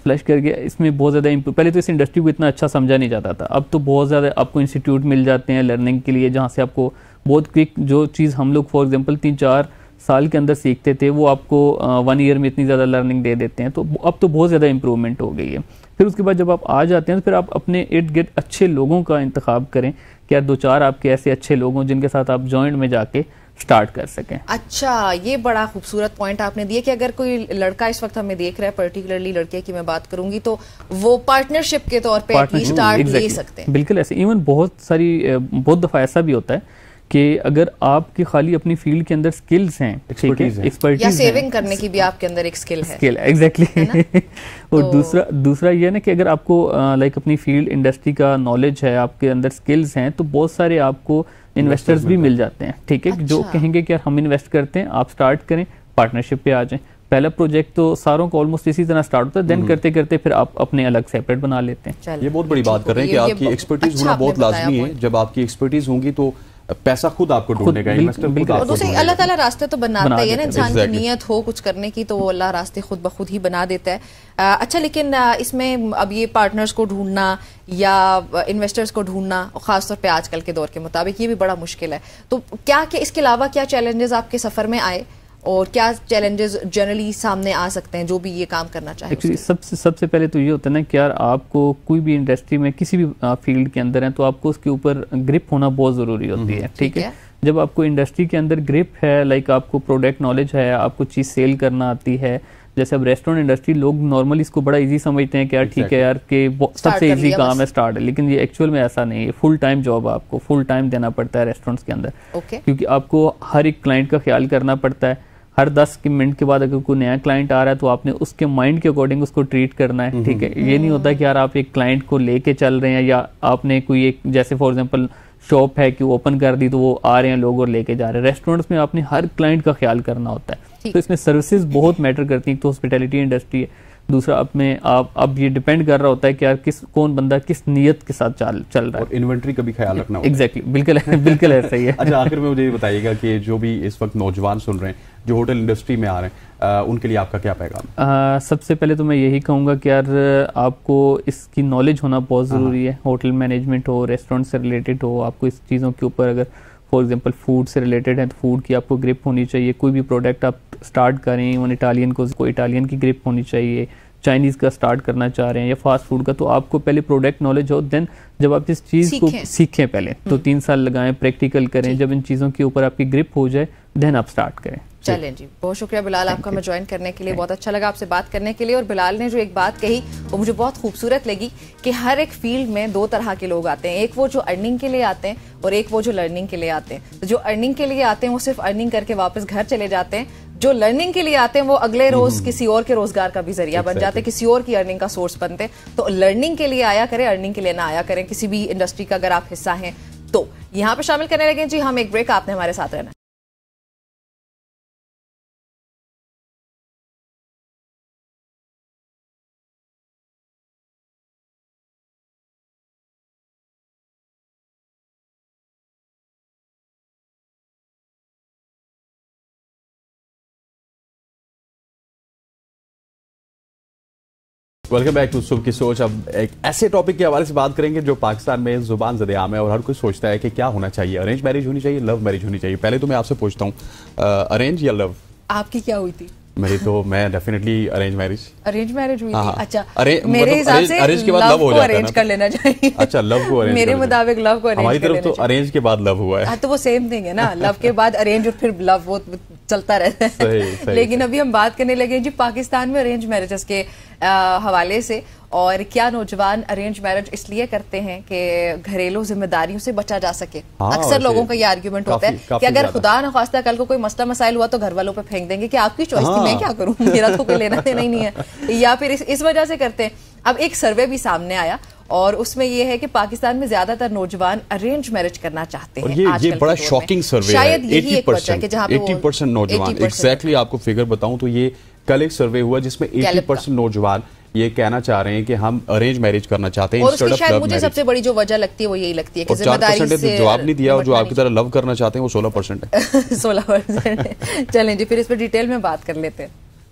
फ्लश कर गया। इसमें बहुत ज़्यादा इम्प्रूव, पहले तो इस इंडस्ट्री को इतना अच्छा समझा नहीं जाता था, अब तो बहुत ज़्यादा आपको इंस्टीट्यूट मिल जाते हैं लर्निंग के लिए, जहाँ से आपको बहुत क्विक जो चीज़ हम लोग फॉर एग्जाम्पल 3-4 साल के अंदर सीखते थे वो आपको 1 ईयर में इतनी ज़्यादा लर्निंग दे देते हैं। तो अब तो बहुत ज़्यादा इंप्रूवमेंट हो गई है। फिर उसके बाद जब आप आ जाते हैं तो फिर आप अपने इर्द गिर्द अच्छे लोगों का इंतखाब करें, क्या 2-4 आपके ऐसे अच्छे लोग हों जिनके साथ आप जॉइंट में जाके स्टार्ट कर सकें। अच्छा, ये बड़ा खूबसूरत पॉइंट आपने दिया कि अगर कोई लड़का इस वक्त हमें देख रहा है, पर्टिकुलरली लड़के की मैं बात करूंगी, तो वो पार्टनरशिप के तौर पे स्टार्ट ले सकते हैं। बिल्कुल ऐसे। इवन बहुत दफा ऐसा भी होता है कि अगर आपकी खाली अपनी फील्ड के अंदर स्किल्स हैं, ठीक है, एक्सपर्टीज या सेविंग करने की भी आपके अंदर एक स्किल है, एग्जैक्टली। और दूसरा ये ना कि अगर आपको अपनी फील्ड इंडस्ट्री का नॉलेज है, आपके अंदर स्किल्स हैं, तो बहुत सारे आपको इन्वेस्टर्स भी मिल जाते हैं, ठीक है। जो कहेंगे कि हम इन्वेस्ट करते हैं, आप स्टार्ट करें, पार्टनरशिप पे आ जाएं। पहला प्रोजेक्ट तो सारों को ऑलमोस्ट इसी तरह स्टार्ट होता है, देन करते करते फिर आप अपने अलग सेपरेट बना लेते हैं। ये बहुत बड़ी बात कर रहे हैं कि आपकी एक्सपर्टीज होना बहुत लाजमी है। जब आपकी एक्सपर्टीज होंगी तो पैसा खुद आपको ढूंढने का, इन्वेस्टर खुद आपको ढूंढेगा। अल्लाह ताला रास्ते तो बनाता ही है ना, इंसान की नीयत हो कुछ करने की तो वो अल्लाह रास्ते खुद ब खुद ही बना देता है। अच्छा, लेकिन इसमें अब ये पार्टनर्स को ढूंढना या इन्वेस्टर्स को ढूंढना, खासतौर पे आजकल के दौर के मुताबिक, ये भी बड़ा मुश्किल है। तो क्या इसके अलावा क्या चैलेंजेस आपके सफर में आए और क्या चैलेंजेस जनरली सामने आ सकते हैं जो भी ये काम करना चाहे? एक्चुअली सबसे पहले तो ये होता है ना कि यार आपको कोई भी इंडस्ट्री में किसी भी फील्ड के अंदर है तो आपको उसके ऊपर ग्रिप होना बहुत ज़रूरी होती है, ठीक है। जब आपको इंडस्ट्री के अंदर ग्रिप है, आपको प्रोडक्ट नॉलेज है, आपको चीज़ सेल करना आती है, जैसे अब रेस्टोरेंट इंडस्ट्री लोग नॉर्मली इसको बड़ा इजी समझते हैं कि यार ठीक है यार कि सबसे इजी काम है स्टार्ट है, लेकिन ये एक्चुअल में ऐसा नहीं है। फुल टाइम जॉब आपको फुल टाइम देना पड़ता है रेस्टोरेंट्स के अंदर, क्योंकि आपको हर एक क्लाइंट का ख्याल करना पड़ता है। हर 10 मिनट के बाद अगर कोई नया क्लाइंट आ रहा है तो आपने उसके माइंड के अकॉर्डिंग उसको ट्रीट करना है, ठीक है। ये नहीं होता कि यार आप एक क्लाइंट को लेके चल रहे हैं या आपने कोई एक जैसे फॉर एग्जांपल शॉप है कि ओपन कर दी तो वो आ रहे हैं लोग और लेके जा रहे हैं। रेस्टोरेंट्स में आपने हर क्लाइंट का ख्याल करना होता है, तो इसमें सर्विसेज बहुत मैटर करती हैं। तो हॉस्पिटैलिटी इंडस्ट्री है। दूसरा अब ये डिपेंड कर रहा होता है कि यार कौन बंदा किस नियत के साथ चल रहा है, और इन्वेंट्री का भी ख्याल रखना होगा। एग्जैक्टली, बिल्कुल ऐसा ही है। अच्छा, आखिर में मुझे ये बताइएगा कि जो भी इस वक्त नौजवान सुन रहे हैं जो होटल इंडस्ट्री में आ रहे हैं, उनके लिए आपका क्या पैगाम? सबसे पहले तो मैं यही कहूँगा कि यार आपको इसकी नॉलेज होना बहुत ज़रूरी है। होटल मैनेजमेंट हो, रेस्टोरेंट से रिलेटेड हो, आपको इस चीज़ों के ऊपर अगर फॉर एग्जांपल फूड से रिलेटेड है तो फूड की आपको ग्रिप होनी चाहिए। कोई भी प्रोडक्ट आप स्टार्ट करें, इवन इटालियन को इटालियन की ग्रिप होनी चाहिए, चाइनीज़ का स्टार्ट करना चाह रहे हैं या फास्ट फूड का, तो आपको पहले प्रोडक्ट नॉलेज हो। देन जब आप इस चीज़ को सीखें पहले तो 3 साल लगाएं, प्रैक्टिकल करें। जब इन चीज़ों के ऊपर आपकी ग्रिप हो जाए देन आप स्टार्ट करें। चलें जी, बहुत शुक्रिया बिलाल आपका हमें ज्वाइन करने के लिए। बहुत अच्छा लगा आपसे बात करने के लिए। और बिलाल ने जो एक बात कही वो मुझे बहुत खूबसूरत लगी कि हर एक फील्ड में 2 तरह के लोग आते हैं, एक वो जो अर्निंग के लिए आते हैं और एक वो जो लर्निंग के लिए आते हैं। तो जो अर्निंग के लिए आते हैं वो सिर्फ अर्निंग करके वापस घर चले जाते हैं, जो लर्निंग के लिए आते हैं वो अगले रोज किसी और के रोजगार का भी जरिया बन जाते हैं, किसी और की अर्निंग का सोर्स बनते हैं। तो लर्निंग के लिए आया करें, अर्निंग के लिए ना आया करें। किसी भी इंडस्ट्री का अगर आप हिस्सा हैं तो यहाँ पे शामिल करने लगे जी। हम एक ब्रेक, आपने हमारे साथ रहना। वेलकम बैक टू सुबह की सोच। अब एक ऐसे टॉपिक के हवाले से बात करेंगे जो पाकिस्तान में जुबान ज़द-ए-आम है और हर कोई सोचता है कि क्या होना चाहिए, अरेंज मैरिज होनी चाहिए, लव मैरिज होनी चाहिए। पहले तो मैं आपसे पूछता हूँ, अरेंज या लव? आपकी क्या हुई थी? मेरी तो मैं डेफिनेटली अरेंज मैरिज हुई थी। अच्छा, मेरे हिसाब से अरेंज के बाद लव हो जाता है, अरेंज कर लेना चाहिए। अच्छा, लव को अरेंज मेरे मुताबिक लव को अरेंज हमारी तरफ तो अरेंज के बाद लव हुआ है। तो वो सेम थिंग है ना, लव के बाद अरेंज और फिर लव, वो चलता रहता है। सही, लेकिन अभी हम बात करने लगे जी पाकिस्तान में अरेंज मैरिजेस के हवाले से, और क्या नौजवान अरेंज मैरिज इसलिए करते हैं कि घरेलू जिम्मेदारियों से बचा जा सके। अक्सर लोगों का ये आर्ग्यूमेंट होता है कि अगर खुदा न खास्ता कल को कोई मसला मसाइल हुआ तो घर वालों पे फेंक देंगे कि आपकी चॉइस थी, मैं क्या करूं, मेरा तो कोई लेना देना ही नहीं है, या फिर इस वजह से करते हैं। अब एक सर्वे भी सामने आया और उसमें ये है कि पाकिस्तान में ज्यादातर नौजवान अरेंज मैरिज करना चाहते हैं। ये बड़ा शॉकिंग सर्वे है। शायद यही एक वजह है कि जहां पे 80% नौजवान, एग्जैक्टली आपको फिगर बताऊं तो ये कल एक सर्वे हुआ जिसमें 80% नौजवान ये कहना चाह रहे हैं कि हम अरेंज मैरिज करना चाहते हैं। और उसकी शायद मुझे सबसे बड़ी जो वजह लगती है वो यही लगती है कि जिम्मेदारी से जवाब नहीं दिया, और जो आपकी तरह लव करना चाहते हैं वो 16% है। 16% है। चलें जी, फिर इस पर डिटेल में बात कर लेते हैं।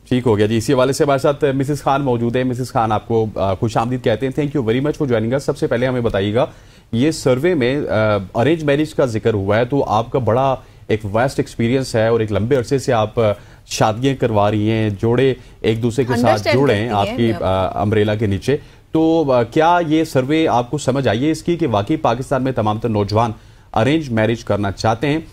ठीक हो गया जी। इसी हवाले से हमारे साथ मिसेस खान मौजूद है। मिसेस खान, आपको खुशामदीद कहते हैं। Thank you very much for joining us. सबसे पहले हमें बताइएगा, ये सर्वे में अरेंज मैरिज का जिक्र हुआ है, तो आपका बड़ा एक वास्ट एक्सपीरियंस है और एक लंबे अरसे से आप शादियां करवा रही हैं, जोड़े एक दूसरे के साथ जुड़े हैं आपकी अम्ब्रेला के नीचे। तो क्या ये सर्वे आपको समझ आई है इसकी कि वाकई पाकिस्तान में तमाम तर नौजवान अरेंज मैरिज करना चाहते हैं?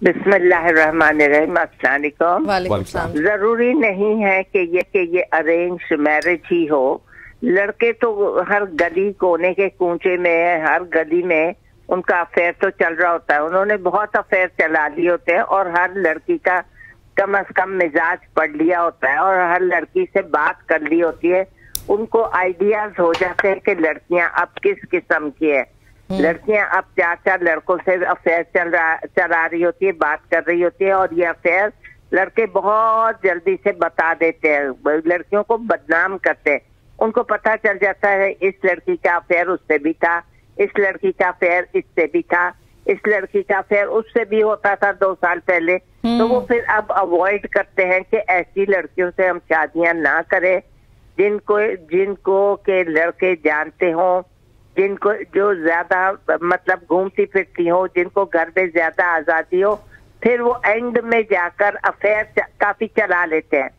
बिस्मिल्लाहिर्रहमानिर्रहीम, अस्सलाम वालेकुम। जरूरी नहीं है कि ये अरेंज मैरिज ही हो। लड़के तो हर गली कोने के कूचे में, हर गली में उनका अफेयर तो चल रहा होता है। उन्होंने बहुत अफेयर चला लिए होते हैं और हर लड़की का कम से कम मिजाज पढ़ लिया होता है और हर लड़की से बात कर ली होती है। उनको आइडियाज हो जाते हैं कि लड़कियां अब किस किस्म की है। लड़कियां अब 4-4 लड़कों से अफेयर चला रही होती है, बात कर रही होती है, और ये अफेयर लड़के बहुत जल्दी से बता देते हैं, लड़कियों को बदनाम करते हैं। उनको पता चल जाता है इस लड़की का अफेयर उससे भी था, इस लड़की का अफेयर इससे भी था, इस लड़की का अफेयर उससे भी होता था 2 साल पहले। तो वो फिर अब अवॉइड करते हैं कि ऐसी लड़कियों से हम शादियां ना करें जिनको के लड़के जानते हों, जिनको जो ज्यादा मतलब घूमती फिरती हो, जिनको घर में ज्यादा आजादी हो। फिर वो एंड में जाकर अफेयर काफी चला लेते हैं।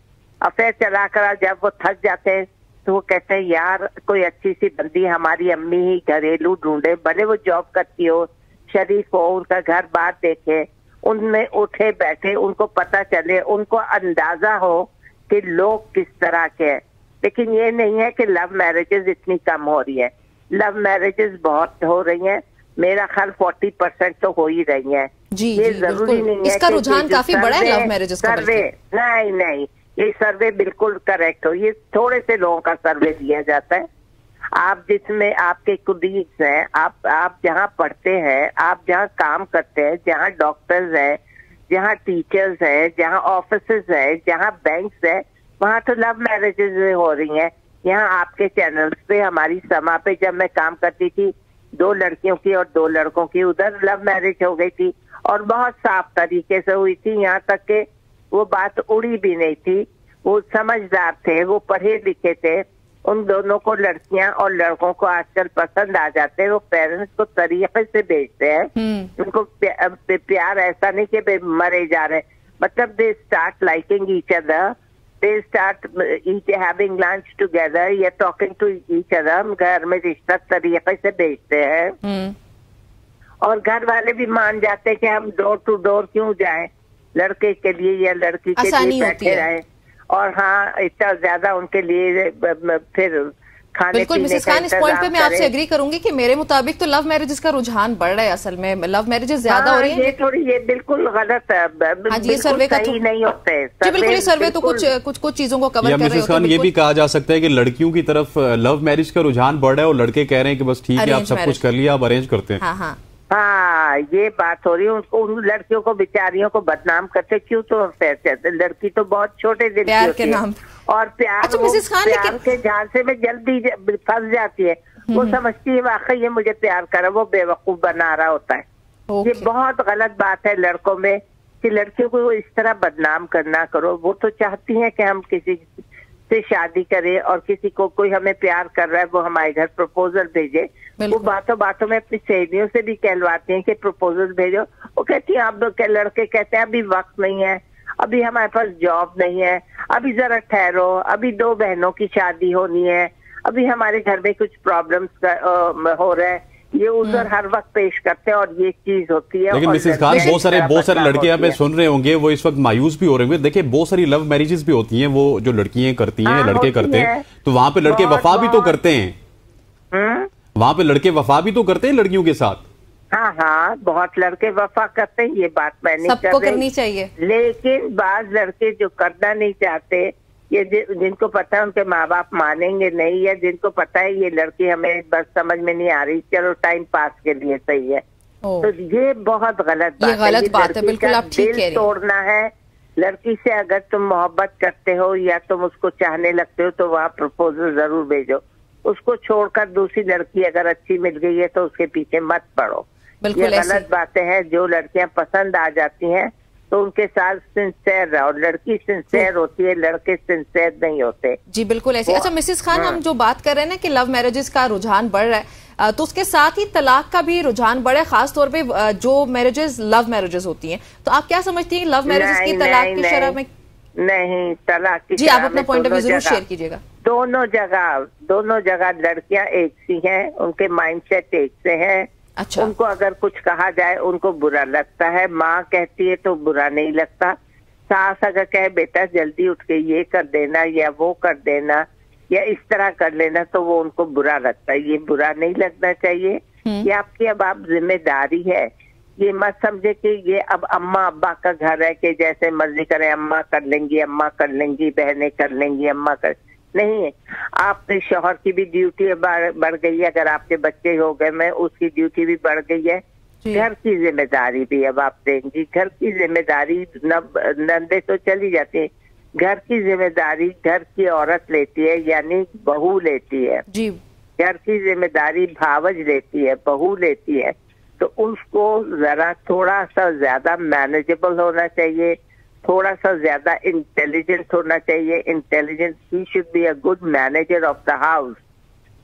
अफेयर चलाकर जब वो थक जाते हैं तो वो कहते हैं यार कोई अच्छी सी बंदी हमारी अम्मी ही घरेलू ढूंढे, भले वो जॉब करती हो, शरीफ हो, उनका घर बार देखे, उनमें उठे बैठे, उनको पता चले, उनको अंदाजा हो कि लोग किस तरह के हैं, लेकिन ये नहीं है कि लव मैरिजेस इतनी कम हो रही है। लव मैरिजेस बहुत हो रही हैं, मेरा ख्याल 40% तो हो ही रही हैं। ये जरूरी नहीं है इसका रुझान काफी बड़ा है लव मैरिजेस का। सर्वे नहीं, ये सर्वे बिल्कुल करेक्ट हो, ये थोड़े से लोगों का सर्वे दिया जाता है। आप जिसमें आपके कुलीग्स हैं, आप जहाँ पढ़ते हैं, आप जहाँ काम करते हैं, जहाँ डॉक्टर्स हैं, जहाँ टीचर्स हैं, जहाँ ऑफिसेज हैं, जहाँ बैंक्स हैं, वहाँ तो लव मैरिजेस हो रही हैं। यहाँ आपके चैनल्स पे, हमारी समा पे जब मैं काम करती थी, 2 लड़कियों की और 2 लड़कों की उधर लव मैरिज हो गई थी और बहुत साफ तरीके से हुई थी। यहाँ तक के वो बात उड़ी भी नहीं थी, वो समझदार थे, वो पढ़े लिखे थे। उन दोनों को लड़कियां और लड़कों को आजकल पसंद आ जाते हैं, वो पेरेंट्स को तरीके से भेजते हैं। उनको प्यार ऐसा नहीं कि मरे जा रहे, मतलब they start liking each other, they start having lunch together या टॉकिंग टू ईच अदर। घर में रिश्ता तरीके से भेजते हैं और घर वाले भी मान जाते हैं कि हम डोर टू डोर क्यों जाएं, लड़के के लिए या लड़की के लिए बैठे रहे। और हाँ, इतना ज्यादा उनके लिए फिर खाने बिल्कुल मिसेस खान, इस पॉइंट पे मैं आपसे एग्री करूंगी कि मेरे मुताबिक तो लव मैरिजेस का रुझान बढ़ रहा है। असल में लव मैरिजेस ज्यादा हो रही हैं। ये बिल्कुल गलत है। हाँ जी, सर्वे का सही नहीं होते जी, बिल्कुल ये सर्वे तो कुछ चीजों को कवर कर रहे हैं। मिसेस खान, ये भी कहा जा सकता है कि लड़कियों की तरफ लव मैरिज का रुझान बढ़ रहा है और लड़के कह रहे हैं कि बस ठीक है, आप सब कुछ कर लिया, आप अरेंज करते हैं। हाँ, ये बात हो रही है। उनको, उन लड़कियों को, बेचारियों को बदनाम करते क्यों? तो लड़की तो बहुत छोटे दिल की होती है और प्यार के झांसे में जल्दी फंस जाती है। वो समझती है वाकई ये मुझे प्यार कर रहा है, वो बेवकूफ बना रहा होता है। ये बहुत गलत बात है लड़कों में कि लड़कियों को इस तरह बदनाम करना करो। वो तो चाहती है कि हम किसी से शादी करें और किसी को, कोई हमें प्यार कर रहा है वो हमारे घर प्रपोजल भेजे। वो बातों बातों में अपनी सहेलियों से भी कहलवाती हैं कि प्रपोजल भेजो। वो कहती है, आप लड़के कहते हैं अभी वक्त नहीं है, अभी हमारे पास जॉब नहीं है, अभी जरा ठहरो, अभी 2 बहनों की शादी होनी है, अभी हमारे घर में कुछ प्रॉब्लम्स हो रहे हैं। ये उधर हर वक्त पेश करते हैं और ये चीज होती है। लेकिन मिसेस खान, बहुत सारे लड़के यहाँ पे सुन रहे होंगे, वो इस वक्त मायूस भी हो रहे होंगे। देखिए, बहुत सारी लव मैरिजेस भी होती हैं, वो जो लड़कियां करती हैं, लड़के करते हैं, तो वहां पे लड़के वफा भी तो करते हैं। वहां पे लड़के वफा भी तो करते हैं लड़कियों के साथ। हाँ, बहुत लड़के वफा करते हैं, ये बात मैं नहीं सबको करनी चाहिए। लेकिन बाज लड़के जो करना नहीं चाहते, ये जिनको पता है उनके माँ बाप मानेंगे नहीं, या जिनको पता है ये लड़की हमें बस समझ में नहीं आ रही, चलो टाइम पास के लिए सही है, तो ये बहुत गलत बात है। बिल्कुल आप ठीक कह रही हैं। तोड़ना है लड़की से। अगर तुम मोहब्बत करते हो या तुम उसको चाहने लगते हो तो वहाँ प्रपोजल जरूर भेजो। उसको छोड़कर दूसरी लड़की अगर अच्छी मिल गई है तो उसके पीछे मत पड़ो। ये गलत बातें हैं। जो लड़कियां पसंद आ जाती हैं तो उनके साथ सिंसेयर रहो। लड़की सिंसेयर होती है, लड़के सिंसेयर नहीं होते। जी बिल्कुल ऐसे। अच्छा मिसेस खान, हम जो बात कर रहे हैं ना कि लव मैरिजेस का रुझान बढ़ रहा है, तो उसके साथ ही तलाक का भी रुझान बढ़ा है, खासतौर पे जो मैरिजेस लव मैरिजेस होती हैं। तो आप क्या समझती हैं लव मैरिजेस की तलाक की शरह में? नहीं, तलाक की जी आप अपना पॉइंट ऑफ व्यू जरूर शेयर कीजिएगा। दोनों जगह लड़कियां एक सी हैं, उनके माइंडसेट एक से हैं। अच्छा। उनको अगर कुछ कहा जाए उनको बुरा लगता है, माँ कहती है तो बुरा नहीं लगता। सास अगर कहे बेटा जल्दी उठ के ये कर देना या वो कर देना या इस तरह कर लेना, तो वो उनको बुरा लगता है। ये बुरा नहीं लगना चाहिए। ये आपकी अब आप जिम्मेदारी है। ये मत समझे कि ये अब अम्मा अब्बा का घर है कि जैसे मर्जी करें, अम्मा कर लेंगी, बहनें कर लेंगी, अम्मा कर नहीं। आपके शौहर की भी ड्यूटी बढ़ गई है। अगर आपके बच्चे हो गए में उसकी ड्यूटी भी बढ़ गई है। घर की जिम्मेदारी भी अब आप देंगी। घर की जिम्मेदारी नंदे तो चली जाती है, घर की जिम्मेदारी घर की औरत लेती है, यानी बहू लेती है जी। घर की जिम्मेदारी भावज लेती है, बहू लेती है। तो उसको जरा थोड़ा सा ज्यादा मैनेजेबल होना चाहिए, थोड़ा सा ज्यादा इंटेलिजेंट होना चाहिए। Intelligent, he should be a good manager of the house.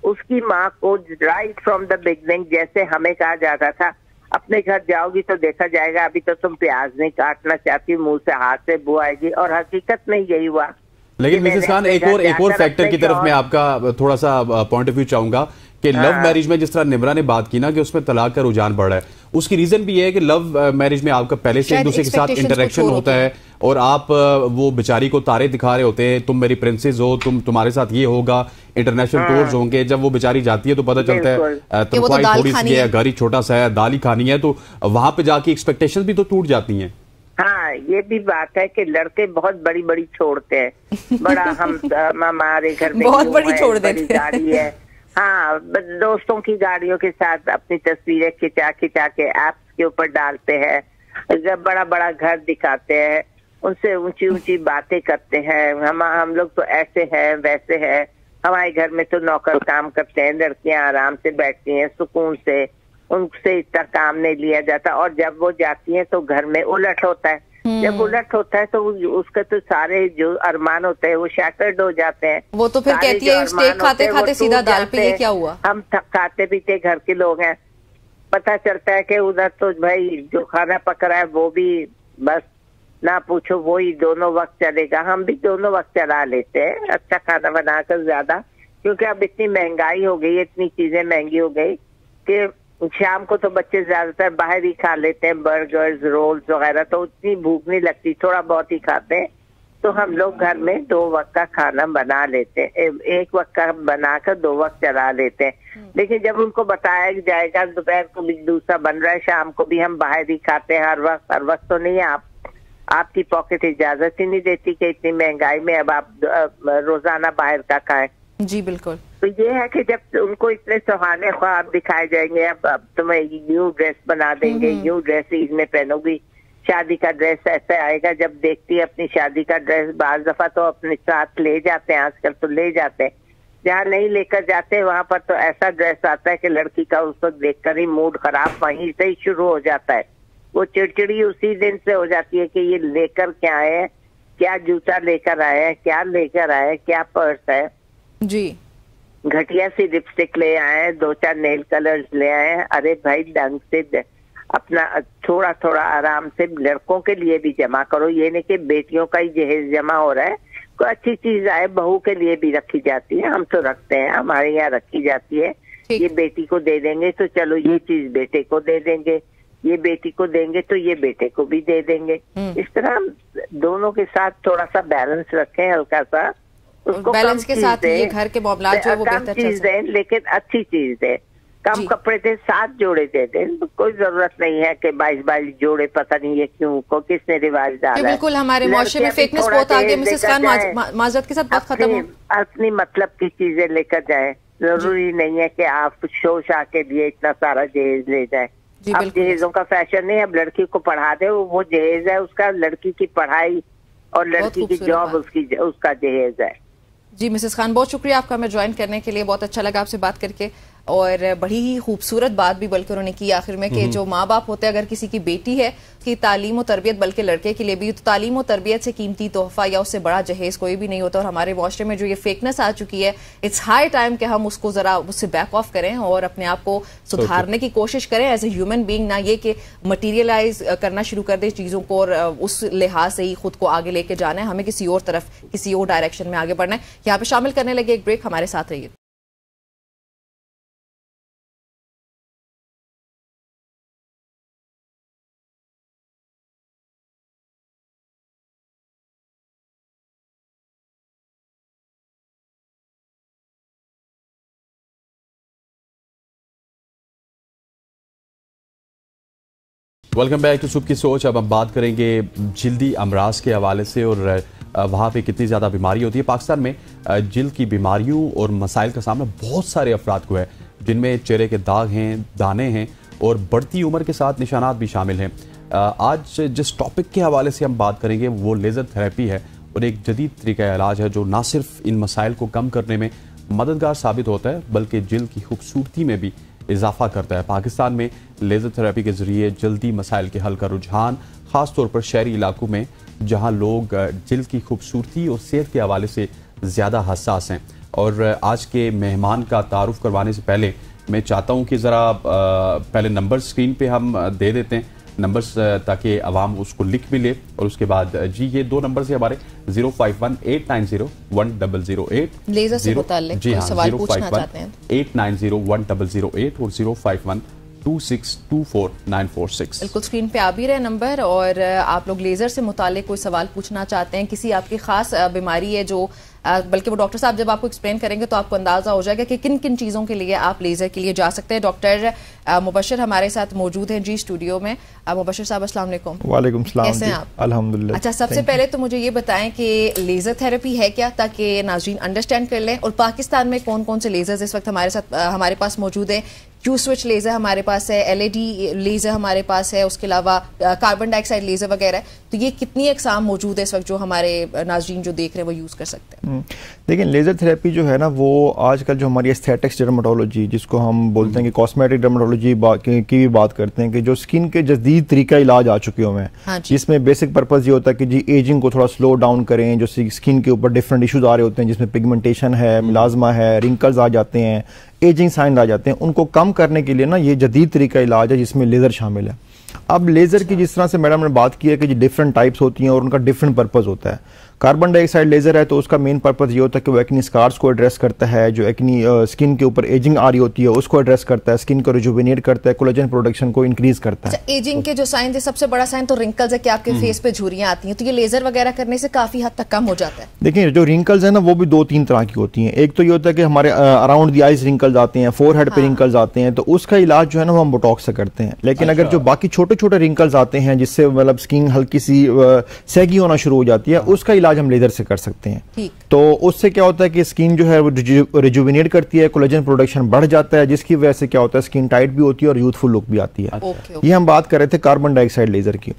उसकी माँ को राइट फ्रॉम द बिगनिंग, जैसे हमें कहा जाता था, अपने घर जाओगी तो देखा जाएगा, अभी तो तुम प्याज नहीं काटना चाहती, मुंह से हाथ से बुआएगी, और हकीकत में यही हुआ। लेकिन मिसेस खान, एक और फैक्टर की तरफ मैं आपका थोड़ा सा पॉइंट ऑफ व्यू चाहूंगा कि लव मैरिज में जिस तरह निम्रा ने बात की ना कि उसमें तलाक का रुझान बढ़ा है, उसकी रीजन भी है कि लव मैरिज में आपका पहले से एक दूसरे के साथ इंटरेक्शन होता है और आप वो बेचारी को तारे दिखा रहे होते हैं, तुम मेरी प्रिंसेस हो, तुम्हारे साथ ये होगा, इंटरनेशनल टूर्स होंगे। जब वो बेचारी जाती है तो पता चलता है तनख्वाही थोड़ी सी है, घर ही छोटा सा है, दाल ही खानी है, तो वहां पे जाके एक्सपेक्टेशंस भी तो टूट जाती हैं। हाँ, ये भी बात है कि लड़के बहुत बड़ी बड़ी छोड़ते हैं। बड़ा हम हमारे घर में बहुत बड़ी छोड़ देते हैं, गाड़ी है, हाँ, दोस्तों की गाड़ियों के साथ अपनी तस्वीरें खिंचा खिंचा के ऐप्स के ऊपर डालते हैं, जब बड़ा बड़ा घर दिखाते हैं, उनसे ऊंची ऊंची बातें करते हैं। हम लोग तो ऐसे हैं वैसे हैं, हमारे घर में तो नौकर काम करते हैं, लड़कियां आराम से बैठती हैं सुकून से, उनसे इतना काम नहीं लिया जाता। और जब वो जाती हैं तो घर में उलट होता है। जब उलट होता है तो उसका तो सारे जो अरमान होते हैं वो शैटर्ड हो जाते हैं। वो तो फिर कहती है स्टेक खाते खाते सीधा दाल पे, ये क्या हुआ? हम खाते पीते घर के लोग हैं, पता चलता है कि उधर तो भाई जो खाना पक रहा है वो भी बस ना पूछो, वो ही दोनों वक्त चलेगा। हम भी दोनों वक्त चला लेते हैं अच्छा खाना बनाकर ज्यादा, क्योंकि अब इतनी महंगाई हो गई, इतनी चीजें महंगी हो गई कि शाम को तो बच्चे ज्यादातर बाहर ही खा लेते हैं, बर्गर्स रोल्स वगैरह, तो उतनी भूख नहीं लगती, थोड़ा बहुत ही खाते हैं। तो हम लोग घर में 2 वक्त का खाना बना लेते हैं, 1 वक्त का बनाकर 2 वक्त चला लेते हैं। लेकिन जब उनको बताया जाएगा दोपहर को भी दूसरा बन रहा है, शाम को भी हम बाहर ही खाते हैं हर वक्त तो नहीं, आपकी पॉकेट इजाजत ही नहीं देती कि इतनी महंगाई में अब आप रोजाना बाहर का खाएं। जी बिल्कुल। तो ये है कि जब उनको इतने सुहाने ख्वाब दिखाए जाएंगे, अब तुम्हें न्यू ड्रेस बना देंगे, न्यू ड्रेस ईद में पहनोगी, शादी का ड्रेस ऐसा आएगा। जब देखती है अपनी शादी का ड्रेस, बाज दफा तो अपने साथ ले जाते हैं, आजकल तो ले जाते हैं, जहाँ नहीं लेकर जाते वहां पर तो ऐसा ड्रेस आता है कि लड़की का उसको देखकर ही मूड खराब वहीं से ही शुरू हो जाता है। वो चिड़चिड़ी उसी दिन से हो जाती है कि ये लेकर क्या आए, क्या जूता लेकर आए, क्या लेकर आए, क्या पर्स है जी, घटिया सी लिपस्टिक ले आए, 2-4 नेल कलर्स ले आए। अरे भाई ढंग से अपना थोड़ा थोड़ा आराम से लड़कों के लिए भी जमा करो, ये नहीं कि बेटियों का ही जहेज जमा हो रहा है। कोई अच्छी चीज आए बहू के लिए भी रखी जाती है, हम तो रखते हैं, हमारे यहाँ रखी जाती है। ये बेटी को दे देंगे तो चलो ये चीज बेटे को दे देंगे, ये बेटी को देंगे तो ये बेटे को भी दे देंगे। इस तरह हम दोनों के साथ थोड़ा सा बैलेंस रखें, हल्का सा उसको बैलेंस के साथ ये घर के मामला जो है वो बेहतर चीज दें, लेकिन अच्छी चीज दें। कम कपड़े थे 7 जोड़े दे दें, तो कोई जरूरत नहीं है कि 22 जोड़े, पता नहीं है क्यों को किसने रिवाज डाला। बिल्कुल हमारे मुआशरे में फेकनेस बहुत आगे। मिसेस खान माजरत के साथ बात खत्म हो, अपनी मतलब की चीजें लेकर जाए, जरूरी नहीं है कि आप शोश आके लिए इतना सारा जहेज ले जाए। अब जहेजों का फैशन नहीं, अब लड़की को पढ़ा दे, वो जहेज है उसका, लड़की की पढ़ाई और लड़की की जॉब उसका जहेज है। जी मिसेस खान, बहुत शुक्रिया आपका हमें ज्वाइन करने के लिए, बहुत अच्छा लगा आपसे बात करके। और बड़ी ही खूबसूरत बात भी बल्कि उन्होंने की आखिर में कि जो माँ बाप होते हैं, अगर किसी की बेटी है कि तालीम और तरबियत, बल्कि लड़के के लिए भी, तो तालीम और तरबियत से कीमती तोहफा या उससे बड़ा जहेज कोई भी नहीं होता। और हमारे मुआशरे में जो ये फेकनेस आ चुकी है, इट्स हाई टाइम कि हम उसको जरा उससे बैक ऑफ करें और अपने आप को सुधारने की कोशिश करें एज ए ह्यूमन बीइंग, ना ये कि मटीरियलाइज करना शुरू कर दे चीजों को और उस लिहाज से ही खुद को आगे लेके जाना है। हमें किसी और तरफ, किसी और डायरेक्शन में आगे बढ़ना है। यहाँ पे शामिल करने लगे एक ब्रेक, हमारे साथ रहिए। वेलकम बैक टू सुबह की सोच। अब हम बात करेंगे जल्दी अमराज के हवाले से और वहाँ पे कितनी ज़्यादा बीमारी होती है। पाकिस्तान में जल्द की बीमारियों और मसाइल का सामना बहुत सारे अफराद को है, जिनमें चेहरे के दाग हैं, दाने हैं और बढ़ती उम्र के साथ निशानात भी शामिल हैं। आज जिस टॉपिक के हवाले से हम बात करेंगे वो लेज़र थेरेपी है और एक जदीद तरीका इलाज है जो ना सिर्फ इन मसाइल को कम करने में मददगार साबित होता है बल्कि जल्द की खूबसूरती में भी इजाफा करता है। पाकिस्तान में लेज़र थेरेपी के जरिए जल्दी मसाइल के हल का रुझान ख़ास तौर पर शहरी इलाकों में, जहां लोग जल्द की खूबसूरती और सेहत के हवाले से ज़्यादा हसास हैं। और आज के मेहमान का तारुफ करवाने से पहले मैं चाहता हूं कि ज़रा पहले नंबर स्क्रीन पे हम दे देते हैं नंबर्स, ताकि आवाम उसको लिख भी ले। और उसके बाद जी ये 2 नंबर से हमारे 051-890-1008 लेज़र से मुताल्लिक कोई सवाल पूछना चाहते हैं 890-1008 और 2624 बिल्कुल स्क्रीन पे आ भी रहे नंबर। और आप लोग लेजर से मुतालिक कोई सवाल पूछना चाहते हैं, किसी आपकी खास बीमारी है जो बल्कि वो डॉक्टर साहब जब आपको एक्सप्लेन करेंगे तो आपको अंदाजा हो जाएगा कि किन किन चीज़ों के लिए आप लेजर के लिए जा सकते हैं। डॉक्टर मुबशर हमारे साथ मौजूद हैं जी स्टूडियो में। मुबशर साहब अस्सलाम वालेकुम। वालेकुम सलाम। कैसे हैं आप? अल्हम्दुलिल्लाह। अच्छा, सबसे पहले तो मुझे ये बताएं कि लेजर थेरेपी है क्या, ताकि नाज़रीन अंडरस्टैंड कर लें, और पाकिस्तान में कौन कौन से लेजर्स इस वक्त हमारे पास मौजूद है। क्यू स्विच लेजर हमारे पास है, LED लेजर हमारे पास है, उसके अलावा कार्बन डाइऑक्साइड लेजर वगैरह। तो ये कितनी अक़साम मौजूद है इस वक्त जो हमारे नाज़रीन जो देख रहे हैं वो यूज़ कर सकते हैं? देखिए, लेज़र थेरेपी जो है ना, वो आजकल जो हमारी एस्थेटिक्स डर्मेटोलॉजी, जिसको हम बोलते हैं कि कॉस्मेटिक डर्मेटोलॉजी की भी बात करते हैं, कि जो स्किन के जदीद तरीका इलाज आ चुके हुए हैं। हाँ, जिसमें बेसिक पर्पज़ ये होता है कि जी एजिंग को थोड़ा स्लो डाउन करें। जो स्किन के ऊपर डिफरेंट इशूज़ आ रहे होते हैं, जिसमें पिगमेंटेशन है, मिलाजमा है, रिंकल्स आ जाते हैं, एजिंग साइन आ जाते हैं, उनको कम करने के लिए ना ये जदीद तरीका इलाज है जिसमें लेज़र शामिल है। अब लेज़र की जिस तरह से मैडम ने बात की है कि डिफरेंट टाइप्स होती हैं और उनका डिफरेंट पर्पज़ होता है। कार्बन डाइऑक्साइड लेज़र है तो उसका मेन पर्पज़ ये होता है कि वो एक्नी स्कार्स को एड्रेस करता है, जो एक्नी स्किन के ऊपर एजिंग आ रही होती है उसको एड्रेस करता है, स्किन को रिजुविनेट करता है, कोलेजन प्रोडक्शन को इंक्रीज करता है। एजिंग के जो साइन है, सबसे बड़ा साइन तो रिंकल्स है कि आपके फेस पे झुर्रियां आती हैं, तो ये लेजर वगैरह करने से काफी हद तक कम हो जाता है। देखिए, जो रिंकल्स है ना, वो भी 2-3 तरह की होती हैं। एक तो ये होता है कि हमारे अराउंड दी आईज रिंकल्स आते हैं, फोरहेड पे रिंकल्स आते हैं, तो उसका इलाज जो है ना वो हम बोटॉक्स से करते हैं। लेकिन अगर जो बाकी छोटे छोटे रिंकल्स आते हैं जिससे मतलब स्किन हल्की सी सैगी होना शुरू हो जाती है, उसका इलाज हम लेजर से कर सकते हैं। तो उससे क्या होता है कि स्किन जो है वो रिजुविनेट करती है, कोलेजन प्रोडक्शन बढ़ जाता है, जिसकी वजह से क्या होता है स्किन टाइट भी होती है और यूथफुल लुक भी आती है। ये हम बात कर रहे थे कार्बन डाइऑक्साइड लेजर की।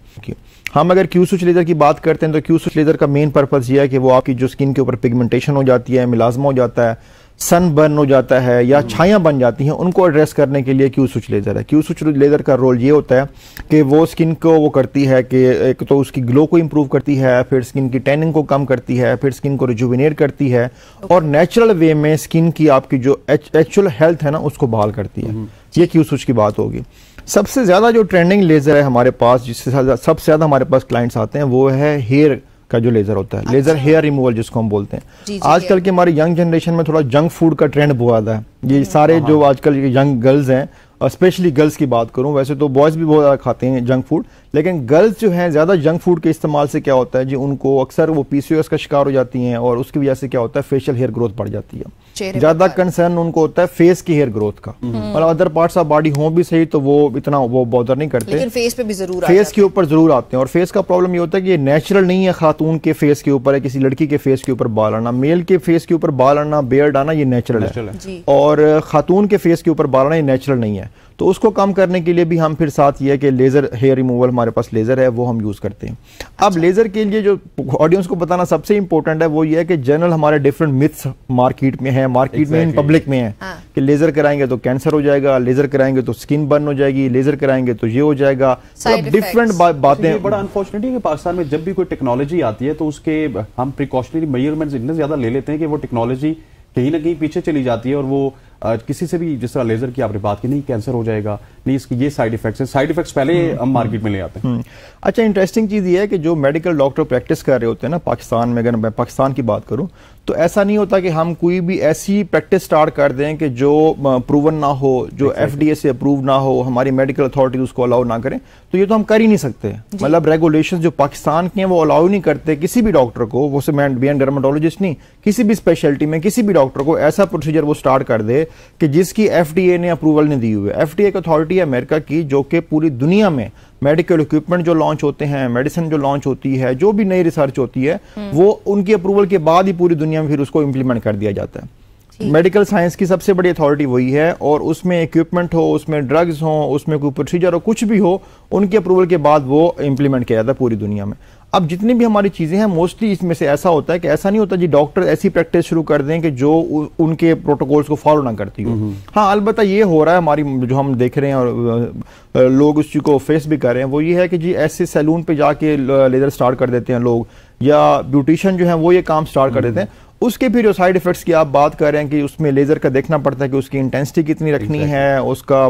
हम अगर क्यू स्विच लेजर की बात करते हैं तो क्यू स्विच लेजर का मेन पर्पज ये है कि वो आपकी जो स्किन के ऊपर पिगमेंटेशन हो जाती है, मिलाजमा हो जाता है, सन बर्न हो जाता है या छाया बन जाती हैं, उनको एड्रेस करने के लिए क्यू स्विच लेजर है। क्यू स्विच लेजर का रोल ये होता है कि वो स्किन को वो करती है कि एक तो उसकी ग्लो को इंप्रूव करती है, फिर स्किन की टैनिंग को कम करती है, फिर स्किन को रिजुविनेट करती है और नेचुरल वे में स्किन की आपकी जो एक्चुअल हेल्थ है ना उसको बहाल करती है। ये क्यू स्विच की बात होगी। सबसे ज्यादा जो ट्रेंडिंग लेजर है हमारे पास, जिससे सबसे ज्यादा हमारे पास क्लाइंट्स आते हैं, वो है हेयर का जो लेजर होता है। अच्छा। लेजर हेयर रिमूवल जिसको हम बोलते हैं। आजकल की हमारी यंग जनरेशन में थोड़ा जंक फूड का ट्रेंड बहुत ज्यादा है। ये सारे जो आजकल यंग गर्ल्स हैं, स्पेशली गर्ल्स की बात करूं, वैसे तो बॉयज भी बहुत ज्यादा खाते हैं जंक फूड, लेकिन गर्ल्स जो हैं ज्यादा जंक फूड के इस्तेमाल से क्या होता है जी, उनको अक्सर वो PCOS का शिकार हो जाती हैं और उसकी वजह से क्या होता है फेशियल हेयर ग्रोथ बढ़ जाती है। ज्यादा कंसर्न उनको होता है फेस की हेयर ग्रोथ का। मतलब अदर पार्ट्स ऑफ बॉडी हो भी सही तो वो इतना वो बॉदर नहीं करते, लेकिन फेस पे भी जरूर फेस के ऊपर जरूर आते हैं। और फेस का प्रॉब्लम ये होता है कि ये नेचुरल नहीं है। खातून के फेस के ऊपर है, किसी लड़की के फेस के ऊपर बाल आना, मेल के फेस के ऊपर बाल आना, बेयर्ड आना, ये नेचुरल है। और खातून के फेस के ऊपर बाल आना ये नेचुरल नहीं है। तो उसको कम करने के लिए भी हम फिर साथ ये है कि लेजर हेयर रिमूवल हमारे पास लेजर है, वो हम यूज करते हैं। अब लेजर के लिए जो ऑडियंस को बताना सबसे इंपॉर्टेंट है वो ये है कि जनरल हमारे डिफरेंट मिथ्स मार्केट में है, मार्केट में पब्लिक में है कि लेजर कराएंगे तो कैंसर हो जाएगा, लेजर कराएंगे तो स्किन बर्न हो जाएगी, लेजर कराएंगे तो ये हो जाएगा, डिफरेंट बातें। बड़ा अनफॉर्चुनेट है कि पाकिस्तान में जब भी कोई टेक्नोलॉजी आती है तो उसके हम प्रिकॉशनरी मेजरमेंट्स इतने ज्यादा ले लेते हैं कि वो टेक्नोलॉजी कहीं ना कहीं पीछे चली जाती है और वो किसी से भी, जिस तरह लेजर की आपने बात की, नहीं कैंसर हो जाएगा, नहीं इसके ये साइड इफेक्ट्स हैं, साइड इफेक्ट्स पहले हम मार्केट में ले आते हैं। अच्छा, इंटरेस्टिंग चीज ये है कि जो मेडिकल डॉक्टर प्रैक्टिस कर रहे होते हैं ना पाकिस्तान में, अगर मैं पाकिस्तान की बात करूं तो ऐसा नहीं होता कि हम कोई भी ऐसी प्रैक्टिस स्टार्ट कर दें कि जो प्रूवन ना हो, जो FDA से अप्रूव ना हो, हमारी मेडिकल अथॉरिटी उसको अलाउ ना करें, तो ये तो हम कर ही नहीं सकते। मतलब रेगुलेशन जो पाकिस्तान के हैं वो अलाउ नहीं करते किसी भी डॉक्टर को, वो बियॉन्ड डर्मेटोलॉजिस्ट नहीं, किसी भी स्पेशलिटी में किसी भी डॉक्टर को ऐसा प्रोसीजर वो स्टार्ट कर दे कि जिसकी FDA ने अप्रूवल नहीं दी हुई है। FDA एक अथॉरिटी है अमेरिका की जो कि पूरी दुनिया में मेडिकल इक्विपमेंट जो लॉन्च होते हैं, मेडिसिन जो लॉन्च होती है, जो भी नई रिसर्च होती है, वो उनकी अप्रूवल के बाद ही पूरी दुनिया में फिर उसको इंप्लीमेंट कर दिया जाता है। मेडिकल साइंस की सबसे बड़ी अथॉरिटी वही है और उसमें इक्विपमेंट हो, उसमें ड्रग्स हो, उसमें कोई प्रोसीजर हो, कुछ भी हो, उनके अप्रूवल के बाद वो इंप्लीमेंट किया जाता है पूरी दुनिया में। अब जितनी भी हमारी चीजें हैं मोस्टली इसमें से ऐसा होता है कि ऐसा नहीं होता जी डॉक्टर ऐसी प्रैक्टिस शुरू कर दें कि जो उनके प्रोटोकॉल्स को फॉलो ना करती हो। हाँ, अलबत्ता ये हो रहा है हमारी जो हम देख रहे हैं और लोग उस चीज को फेस भी कर रहे हैं, वो ये है कि जी ऐसे सैलून पे जाके लेजर स्टार्ट कर देते हैं लोग, या ब्यूटिशियन जो है वो ये काम स्टार्ट कर देते हैं। उसके फिर जो साइड इफेक्ट्स की आप बात कर रहे हैं कि उसमें लेजर का देखना पड़ता है कि उसकी इंटेंसिटी कितनी रखनी है, उसका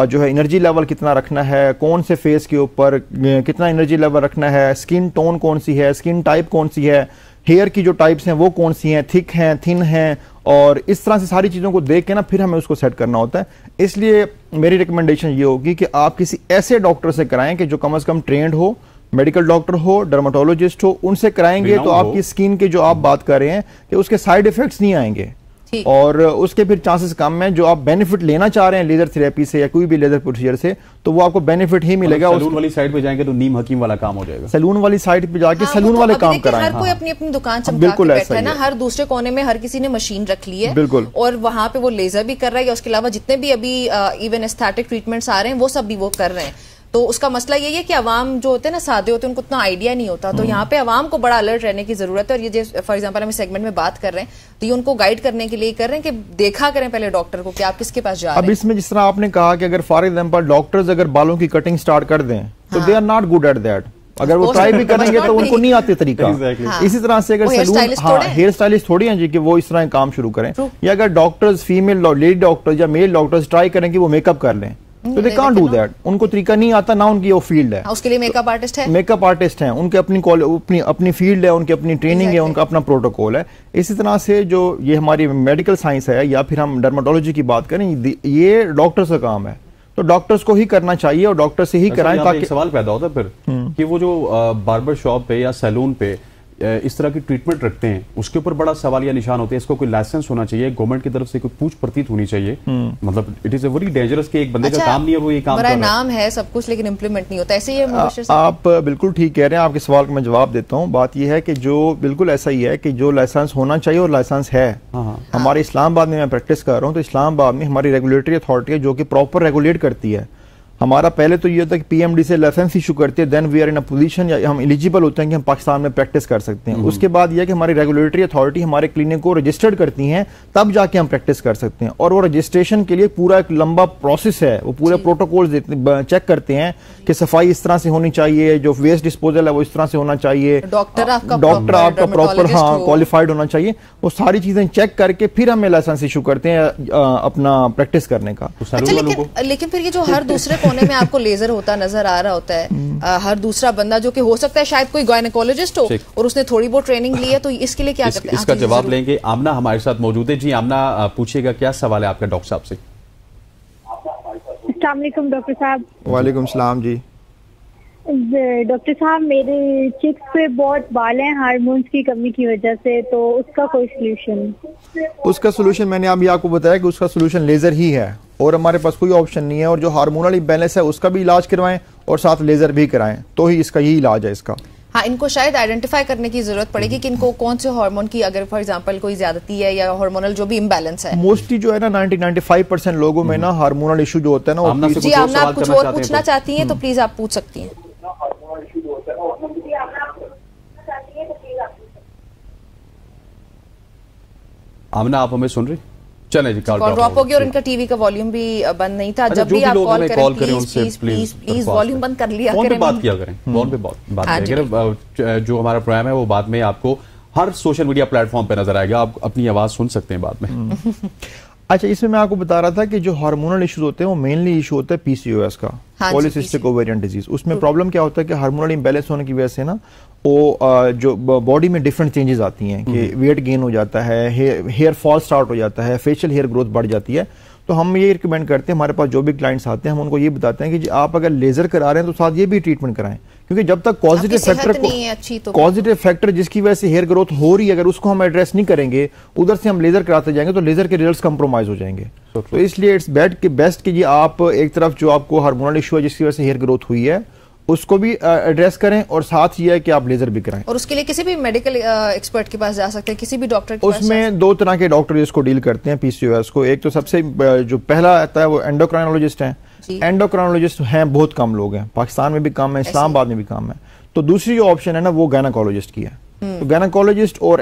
जो है एनर्जी लेवल कितना रखना है, कौन से फेस के ऊपर कितना एनर्जी लेवल रखना है, स्किन टोन कौन सी है, स्किन टाइप कौन सी है, हेयर की जो टाइप्स हैं वो कौन सी हैं, थिक हैं, थिन हैं, और इस तरह से सारी चीज़ों को देख के ना फिर हमें उसको सेट करना होता है। इसलिए मेरी रिकमेंडेशन ये होगी कि आप किसी ऐसे डॉक्टर से कराएं कि जो कम से कम ट्रेंड हो, मेडिकल डॉक्टर हो, डर्माटोलॉजिस्ट हो, उनसे कराएंगे तो आपकी स्किन के जो आप बात कर रहे हैं कि उसके साइड इफेक्ट्स नहीं आएंगे और उसके फिर चांसेस कम हैं। जो आप बेनिफिट लेना चाह रहे हैं लेजर थेरेपी से या कोई भी लेजर प्रोसीजर से, तो वो आपको बेनिफिट ही मिलेगा। सैलून वाली साइड पे जाएंगे तो नीम हकीम वाला काम हो जाएगा। सैलून वाली साइड पे जाके सैलून वाले काम कराएं। हर कोई अपनी अपनी दुकान चमका के बैठा है ना, हर दूसरे कोने में हर किसी ने मशीन रख ली है, बिल्कुल, और वहां पे वो लेजर भी कर रहा है या उसके अलावा जितने भी अभी इवन एस्थेटिक ट्रीटमेंट्स आ रहे हैं वो सब भी वो कर रहे हैं। तो उसका मसला यही है कि अवाम जो होते हैं ना, सादे होते हैं, उनको उतना आइडिया नहीं होता। तो यहाँ पे अवाम को बड़ा अलर्ट रहने की जरूरत है। और ये जो फॉर एग्जांपल हम सेगमेंट में बात कर रहे हैं तो ये उनको गाइड करने के लिए कर रहे हैं कि देखा करें पहले डॉक्टर को कि आप किसके पास जा रहे हैं। अब इसमें जिस तरह आपने कहा कि अगर फॉर एग्जांपल डॉक्टर्स अगर बालों की कटिंग स्टार्ट कर दें तो they are not good at that. अगर वो ट्राई भी करेंगे तो उनको नहीं आते तरीका। इसी तरह से अगर सैलून हेयर स्टाइलिस्ट थोड़ी हैं जी कि वो इस तरह काम शुरू करें, या अगर डॉक्टर्स फीमेल लेडी डॉक्टर्स या मेल डॉक्टर्स ट्राई करें कि वो मेकअप कर लें तो दे कांट डू दैट। उनको तरीका नहीं आता, ना उनकी वो फील्ड है। उसके लिए मेकअप आर्टिस्ट है, मेकअप आर्टिस्ट हैं, उनके अपनी फील्ड है, उनकी अपनी ट्रेनिंग है, उनका अपना प्रोटोकॉल है। इसी तरह से जो ये हमारी मेडिकल साइंस है या फिर हम डर्माटोलॉजी की बात करें, ये डॉक्टर्स का काम है, तो डॉक्टर्स को ही करना चाहिए और डॉक्टर से ही कराएं। ताकि सवाल पैदा होता है फिर कि वो जो बार्बर शॉप पे या सैलून पे इस तरह की ट्रीटमेंट रखते हैं उसके ऊपर बड़ा सवाल या निशान होते हैं। इसको कोई लाइसेंस होना चाहिए, गवर्नमेंट की तरफ से कोई पूछ प्रतीत होनी चाहिए। मतलब it is a very dangerous कि एक बंदे का काम नहीं है वो ये काम कर रहा है। नाम है सब कुछ लेकिन इम्प्लीमेंट नहीं होता। ऐसे ही आप बिल्कुल ठीक कह रहे हैं, आपके सवाल का मैं जवाब देता हूँ। बात यह है कि जो बिल्कुल ऐसा ही है कि जो लाइसेंस होना चाहिए और लाइसेंस है। हमारे इस्लामाबाद में मैं प्रैक्टिस कर रहा हूँ तो इस्लामाबाद में हमारी रेगुलेटरी अथॉरिटी है जो कि प्रॉपर रेगुलेट करती है। हमारा पहले तो ये होता है कि पीएमडी से लाइसेंस इशू करते हैं, then we are in a position या हम एलिजिबल होते हैं कि हम पाकिस्तान में प्रैक्टिस कर सकते हैं। उसके बाद यह कि हमारी रेगुलेटरी अथॉरिटी हमारे क्लिनिक को रजिस्टर्ड करती हैं, तब जाके हम प्रैक्टिस कर सकते हैं। और वो रजिस्ट्रेशन के लिए पूरा एक लंबा प्रोसेस है, वो पूरे प्रोटोकॉल चेक करते हैं कि सफाई इस तरह से होनी चाहिए, जो वेस्ट डिस्पोजल है वो इस तरह से होना चाहिए, डॉक्टर आपका प्रॉपर क्वालिफाइड होना चाहिए। वो सारी चीजें चेक करके फिर हमें लाइसेंस इशू करते हैं अपना प्रैक्टिस करने का। लेकिन फिर ये जो हर दूसरे कोने में आपको लेजर होता नजर आ रहा होता है, हर दूसरा बंदा जो कि हो सकता है शायद कोई गायनेकोलॉजिस्ट हो और उसने थोड़ी बहुत ट्रेनिंग ली है, तो इसके लिए क्या करते हैं? इसका जवाब लेंगे। आमना हमारे साथ मौजूद है। जी आमना, पूछिएगा, क्या सवाल है आपका डॉक्टर साहब से? अस्सलाम वालेकुम डॉक्टर साहब। वालेकुम सलाम जी। डॉक्टर साहब, मेरे चिक्स पे बहुत बाल हैं हार्मोन्स की कमी की वजह से, तो उसका कोई सोल्यूशन? उसका सोल्यूशन मैंने अभी आपको बताया कि उसका सोल्यूशन लेजर ही है और हमारे पास कोई ऑप्शन नहीं है। और जो हार्मोनल इम्बैलेंस है उसका भी इलाज करवाएं और साथ लेजर भी कराएं, तो ही इसका यही इलाज है इसका। हाँ, इनको शायद आइडेंटिफाई करने की जरूरत पड़ेगी कि इनको कौन से हार्मोन की अगर फॉर एग्जांपल कोई ज्यादती है या हार्मोनल जो भी इम्बैलेंस है। मोस्टली जो है ना 90-95% लोगों में ना हार्मोनल इशू जो होता है ना। जी आमना, आप कुछ और पूछना चाहती हैं तो प्लीज आप पूछ सकती हैं। आमना, आप हमें सुन रही? चले जी, कॉल ड्रॉप हो गया और इनका टीवी का वॉल्यूम भी बंद नहीं था। जब भी आप कॉल करें प्लीज वॉल्यूम बंद कर लिया करें, बात किया करें, फोन पे बात करें। जो हमारा प्रोग्राम है वो बाद में आपको हर सोशल मीडिया प्लेटफॉर्म पे नजर आएगा, आप अपनी आवाज सुन सकते हैं बाद में। अच्छा, इसमें मैं आपको बता रहा था कि जो हार्मोनल इश्यूज होते हैं वो मेनली इशू होता है पीसीओएस का, पॉलीसिस्टिक ओवेरियन डिजीज। उसमें प्रॉब्लम क्या होता है कि हार्मोनल इम्बैलेंस होने की वजह से ना वो जो बॉडी में डिफरेंट चेंजेस आती हैं कि वेट गेन हो जाता है, हेयर फॉल स्टार्ट हो जाता है, फेशियल हेयर ग्रोथ बढ़ जाती है। तो हम ये रिकमेंड करते हैं, हमारे पास जो भी क्लाइंट्स आते हैं हम उनको ये बताते हैं कि आप अगर लेजर करा रहे हैं तो साथ ये भी ट्रीटमेंट कराएं, क्योंकि जब तक पॉजिटिव फैक्टर जिसकी वजह से हेयर ग्रोथ हो रही है अगर उसको हम एड्रेस नहीं करेंगे, उधर से हम लेजर कराते जाएंगे तो लेजर के रिजल्ट्स कंप्रोमाइज हो जाएंगे। तो इसलिए इट्स बेस्ट कि आप एक तरफ जो आपको हार्मोनल इशू है जिसकी वजह से हेयर ग्रोथ हुई है उसको भी एड्रेस करें और साथ ये है कि आप लेजर भी कराएं। और उसके लिए किसी भी मेडिकल एक्सपर्ट के पास जा सकते हैं, किसी भी डॉक्टर के पास। उसमें दो तरह के डॉक्टर इसको डील करते हैं पीसीओएस को। एक तो सबसे जो पहला आता है वो एंडोक्राइनोलॉजिस्ट हैं। एंडोक्राइनोलॉजिस्ट हैं बहुत कम लोग हैं, पाकिस्तान में भी कम है, इस्लामाबाद में भी कम है। तो दूसरी जो ऑप्शन है ना वो गायनेकोलॉजिस्ट की है। तो गायनेकोलॉजिस्ट और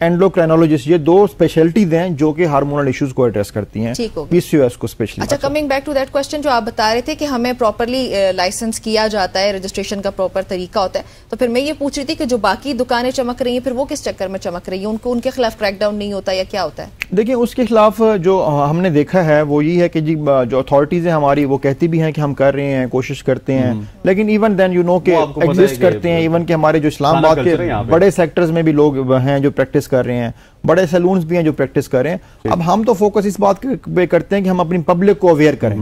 एंडोक्राइनोलॉजिस्ट ये दो स्पेशलिटीज हैं जो कि हार्मोनल इश्यूज को एड्रेस करती हैं, पीसीओएस को स्पेशली। अच्छा, coming back to that question जो आप बता रहे थे कि हमें प्रॉपर्ली लाइसेंस किया जाता है, रजिस्ट्रेशन का प्रॉपर तरीका होता है, तो फिर मैं ये पूछ रही थी कि जो बाकी दुकानें चमक रही हैं फिर वो किस चक्कर में चमक रही है? उनको उनके खिलाफ क्रैकडाउन नहीं होता या क्या होता है? देखिए, उसके खिलाफ जो हमने देखा है वो ये है कि जी जो अथॉरिटीज है हमारी वो कहती भी हैं कि हम कर रहे हैं, कोशिश करते हैं, लेकिन इवन देन यू नो के एग्जिस्ट करते हैं। इवन कि हमारे जो इस्लामाबाद उसके बड़े सेक्टर्स में भी लोग हैं जो प्रैक्टिस कर रहे हैं, बड़े सैलून्स भी हैं जो प्रैक्टिस कर रहे हैं। अब हम तो फोकस इस बात पे करते हैं कि हम अपनी पब्लिक को अवेयर करें,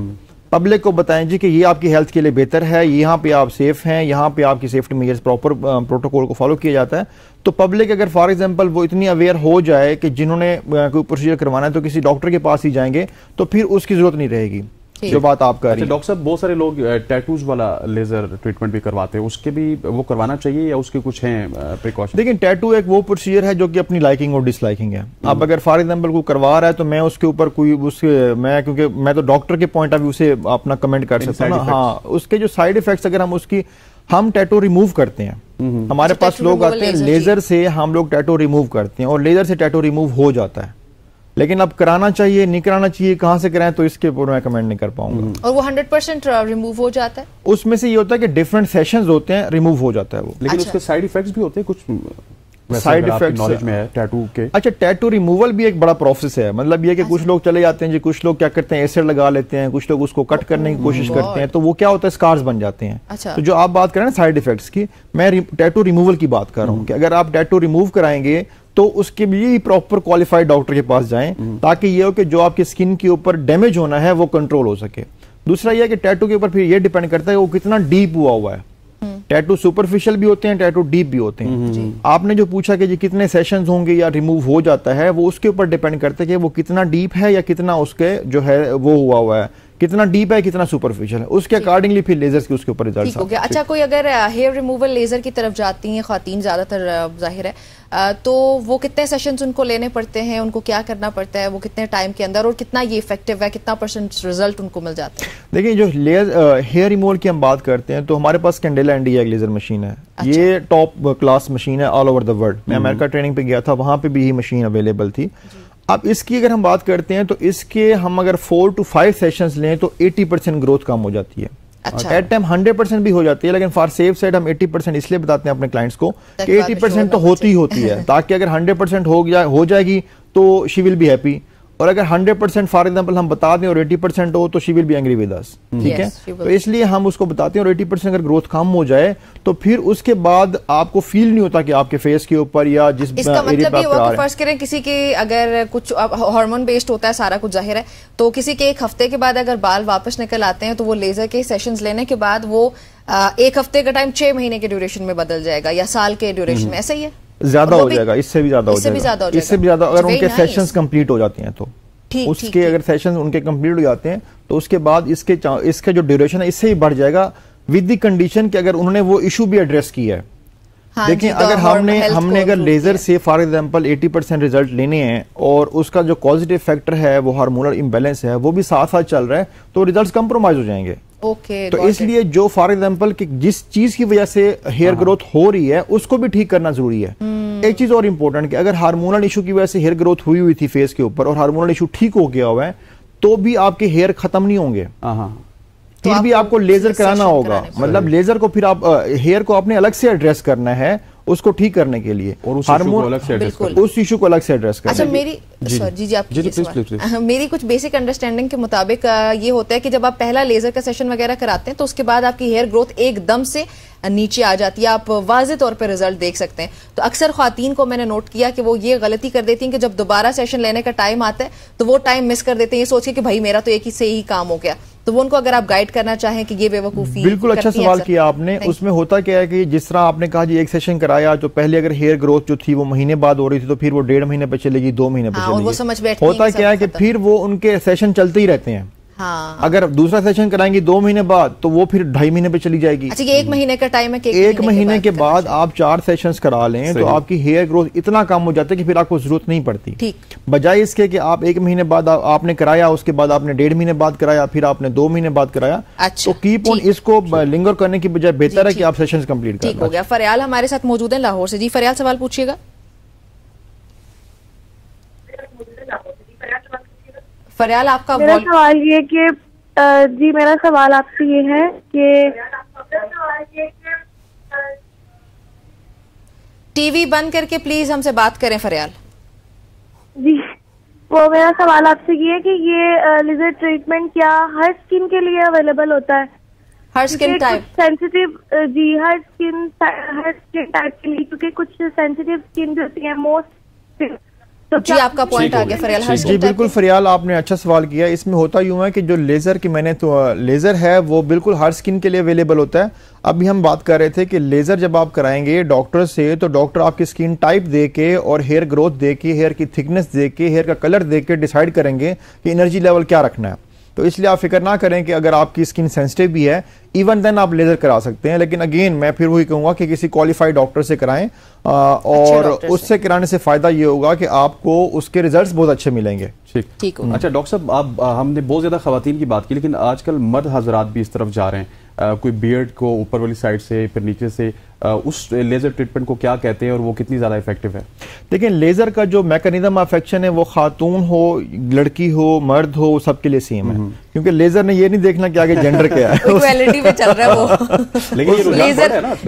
पब्लिक को बताएं जी कि ये आपकी हेल्थ के लिए बेहतर है, यहाँ पे आप सेफ हैं, यहाँ पे आपकी सेफ्टी मेजर्स प्रॉपर प्रोटोकॉल को फॉलो किया जाता है। तो पब्लिक अगर फॉर एग्जांपल वो इतनी अवेयर हो जाए कि जिन्होंने कोई प्रोसीजर करवाना है तो किसी डॉक्टर के पास ही जाएंगे, तो फिर उसकी जरूरत नहीं रहेगी, जो बात आप कर रही हैं। डॉक्टर साहब, बहुत सारे लोग टैटूज वाला लेजर ट्रीटमेंट भी करवाते हैं, उसके भी वो करवाना चाहिए या उसके कुछ हैं प्रिकॉशन? देखिए, टैटू एक वो प्रोसीजर है जो कि अपनी लाइकिंग और डिसलाइकिंग है। अब अगर फॉर एग्जांपल कोई करवा रहा है तो मैं उसके ऊपर कोई क्योंकि मैं तो डॉक्टर के पॉइंट ऑफ व्यू से अपना कमेंट कर सकता हूँ। हाँ, उसके जो साइड इफेक्ट्स अगर हम टैटू रिमूव करते हैं, हमारे पास लोग आते हैं लेजर से, हम लोग टैटू रिमूव करते हैं और लेजर से टैटू रिमूव हो जाता है। लेकिन अब कराना चाहिए नहीं कराना चाहिए, कहाँ से कराएं, तो इसके ऊपर मैं कमेंट नहीं कर पाऊंगा। और वो 100% रिमूव हो जाता है? उसमें से ये होता है कि डिफरेंट सेशंस होते हैं, रिमूव हो जाता है वो। लेकिन उसके साइड इफेक्ट्स भी होते हैं कुछ साइड इफेक्ट्स नॉलेज में है टैटू के? अच्छा, टैटू रिमूवल भी एक बड़ा प्रोसेस है। मतलब ये कि कुछ लोग चले जाते हैं जी, कुछ लोग क्या करते हैं एसिड लगा लेते हैं, कुछ लोग उसको कट करने की कोशिश करते हैं, तो वो क्या होता है स्कार्स बन जाते हैं। अच्छा। तो जो आप बात कर रहे हैं साइड इफेक्ट्स की, मैं टैटू रिमूवल की बात कर रहा हूँ कि अगर आप टैटू रिमूव कराएंगे तो उसके लिए प्रॉपर क्वालिफाइड डॉक्टर के पास जाएं, ताकि ये हो कि जो आपकी स्किन के ऊपर डैमेज होना है वो कंट्रोल हो सके। दूसरा ये कि टैटू के ऊपर फिर ये डिपेंड करता है वो कितना डीप हुआ है। टैटू सुपरफिशियल भी होते हैं, टैटू डीप भी होते हैं। आपने जो पूछा कि जी कितने सेशंस होंगे या रिमूव हो जाता है, वो उसके ऊपर डिपेंड करता है कि वो कितना डीप है या कितना उसके जो है वो हुआ है, कितना डीप है कितना सुपरफिशियल है, उसके अकॉर्डिंगली फिर लेजर्स के उसके ऊपर रिजल्ट हो गया। अच्छा, कोई अगर हेयर रिमूवल लेजर की तरफ जाती हैं ख्वातीन ज्यादातर, जाहिर है, तो वो कितने सेशंस उनको लेने पड़ते हैं, उनको क्या करना पड़ता है, वो कितने टाइम के अंदर, और कितना ये इफेक्टिव है, कितना % रिजल्ट उनको मिल जाता है? देखिए, जो हेयर रिमूवल की हम बात करते हैं तो हमारे पास कैंडेला ND एक लेजर मशीन है। अच्छा। ये टॉप क्लास मशीन है ऑल ओवर द वर्ल्ड। मैं अमेरिका ट्रेनिंग पे गया था, वहां पे भी ये मशीन अवेलेबल थी। अब इसकी अगर हम बात करते हैं तो इसके हम अगर 4 to 5 सेशंस लें तो 80% ग्रोथ कम हो जाती है। अच्छा। एट टाइम 100% भी हो जाती है, लेकिन फॉर सेफ साइड हम 80% इसलिए बताते हैं अपने क्लाइंट्स को कि 80% तो होती ही होती है, ताकि अगर 100% हो जाएगी तो शी विल बी हैप्पी, और अगर 100% फॉर एग्जांपल हम बता दें और 80% हो तो she will be angry with us. ठीक है, तो इसलिए हम उसको बताते हैं। और 80% अगर ग्रोथ कम हो जाए तो फिर उसके बाद आपको फील नहीं होता कि आपके फेस के ऊपर या जिस इसका मतलब ये हुआ कि फर्स्ट करें किसी के अगर कुछ हार्मोन बेस्ड होता है सारा कुछ जाहिर है, तो किसी के 1 हफ्ते के बाद अगर बाल वापस निकल आते हैं तो वो लेजर के सेशंस लेने के बाद वो 1 हफ्ते का टाइम 6 महीने के ड्यूरेशन में बदल जाएगा या साल के ड्यूरेशन में, ऐसा ही है? ज्यादा हो जाएगा, इससे भी ज्यादा हो जाएगा, इससे भी ज्यादा अगर उनके सेशंस कंप्लीट हो जाते हैं तो। उसके अगर सेशन उनके कंप्लीट हो जाते हैं तो उसके बाद इसके जो ड्यूरेशन है इससे ही बढ़ जाएगा, विद द कंडीशन कि अगर उन्होंने वो इशू भी एड्रेस किया है। हाँ, देखिए, अगर हमने अगर लेजर से फॉर एग्जांपल 80% रिजल्ट लेने हैं और उसका जो पॉजिटिव फैक्टर है वो हार्मोनल इम्बैलेंस है वो भी साथ साथ चल रहा है, तो रिजल्ट्स कंप्रोमाइज हो जाएंगे। तो इसलिए जो फॉर एग्जांपल कि जिस चीज की वजह से हेयर ग्रोथ हो रही है उसको भी ठीक करना जरूरी है। एक चीज और इंपॉर्टेंट कि अगर हार्मोनल इशू की वजह से हेयर ग्रोथ हुई थी फेस के ऊपर और हार्मोनल इशू ठीक हो गया हुआ है तो भी आपके हेयर खत्म नहीं होंगे, फिर भी आपको लेजर कराना होगा। मतलब लेजर को फिर आप हेयर को अपने अलग से एड्रेस करना है उसको ठीक करने के लिए, और उस इशू को अलग से एड्रेस करना। अच्छा, मेरी कुछ बेसिक अंडरस्टैंडिंग के मुताबिक ये होता है कि जब आप पहला लेजर का सेशन वगैरह कराते हैं तो उसके बाद आपकी हेयर ग्रोथ एकदम से नीचे आ जाती है, आप वाज़े तौर पे रिजल्ट देख सकते हैं। तो अक्सर ख्वातीन को मैंने नोट किया कि वो ये गलती कर देती हैं कि जब दोबारा सेशन लेने का टाइम आता है तो वो टाइम मिस कर देते हैं, ये सोच के कि भाई मेरा तो एक ही से ही काम हो गया। तो वो उनको अगर आप गाइड करना चाहें कि ये बेवकूफी। बिल्कुल अच्छा सवाल किया आपने। उसमें होता क्या है कि जिस तरह आपने कहा जी एक सेशन कराया तो पहले अगर हेयर ग्रोथ जो थी वो महीने बाद हो रही थी तो फिर वो 1.5 महीने पे चलेगी, 2 महीने पे चलेगी। होता क्या है कि फिर वो उनके सेशन चलते ही रहते हैं। हाँ। अगर दूसरा सेशन कराएंगे 2 महीने बाद तो वो फिर 2.5 महीने पे चली जाएगी। अच्छा, ये 1 महीने का टाइम है कि 1 महीने के बाद आप 4 सेशंस करा लें तो आपकी हेयर ग्रोथ इतना कम हो जाता है कि फिर आपको जरूरत नहीं पड़ती। ठीक, बजाय इसके कि आप 1 महीने बाद आपने कराया, उसके बाद आपने 1.5 महीने बाद कराया, फिर आपने 2 महीने बाद कराया। अच्छा, तो कीप ऑन इसको लिंगर करने की बजाय बेहतर है कि आप सेशंस कंप्लीट करें। ठीक हो गया। फरियाल हमारे साथ मौजूद है लाहौर से। जी फरियाल, सवाल पूछिएगा। फरियाल, आपका मेरा सवाल ये कि जी मेरा सवाल आपसे ये है कि टीवी बंद करके प्लीज हमसे बात करें फरियाल। जी, वो मेरा सवाल आपसे ये है कि ये लेजर ट्रीटमेंट क्या हर स्किन के लिए अवेलेबल होता है? हर स्किन टाइप सेंसिटिव जी, हर स्किन टाइप के लिए, क्योंकि कुछ सेंसिटिव स्किन भी होती है मोस्ट। तो जी आपका पॉइंट आ गया फरियाल। हर जी बिल्कुल फरियाल, आपने अच्छा सवाल किया। इसमें होता यूं है कि जो लेजर की मैंने तो लेजर है वो बिल्कुल हर स्किन के लिए अवेलेबल होता है। अभी हम बात कर रहे थे कि लेजर जब आप कराएंगे डॉक्टर से, तो डॉक्टर आपकी स्किन टाइप दे के और हेयर ग्रोथ दे के, हेयर की थिकनेस दे के, हेयर का कलर दे के डिसाइड करेंगे कि एनर्जी लेवल क्या रखना है। तो इसलिए आप फिक्र ना करें कि अगर आपकी स्किन सेंसिटिव भी है, इवन देन आप लेजर करा सकते हैं। लेकिन अगेन मैं फिर वही कहूंगा कि किसी क्वालिफाइड डॉक्टर से कराएं, और उससे कराने से फायदा ये होगा कि आपको उसके रिजल्ट्स बहुत अच्छे मिलेंगे। ठीक। अच्छा डॉक्टर साहब, आप हमने बहुत ज्यादा खवातीन की बात की, लेकिन आजकल मर्द हजरात भी इस तरफ जा रहे हैं। कोई बियर्ड को ऊपर वाली साइड से फिर नीचे से, उस लेजर ट्रीटमेंट को क्या कहते हैं और वो कितनी ज्यादा इफेक्टिव है? देखिए लेजर का जो मैकेनिज्म ऑफ एक्शन है वो खातून हो, लड़की हो, मर्द हो, सबके लिए सेम है, क्योंकि लेजर ने ये नहीं देखना कि आगे जेंडर क्या है। इक्वालिटी पे चल रहा है वो। लेकिन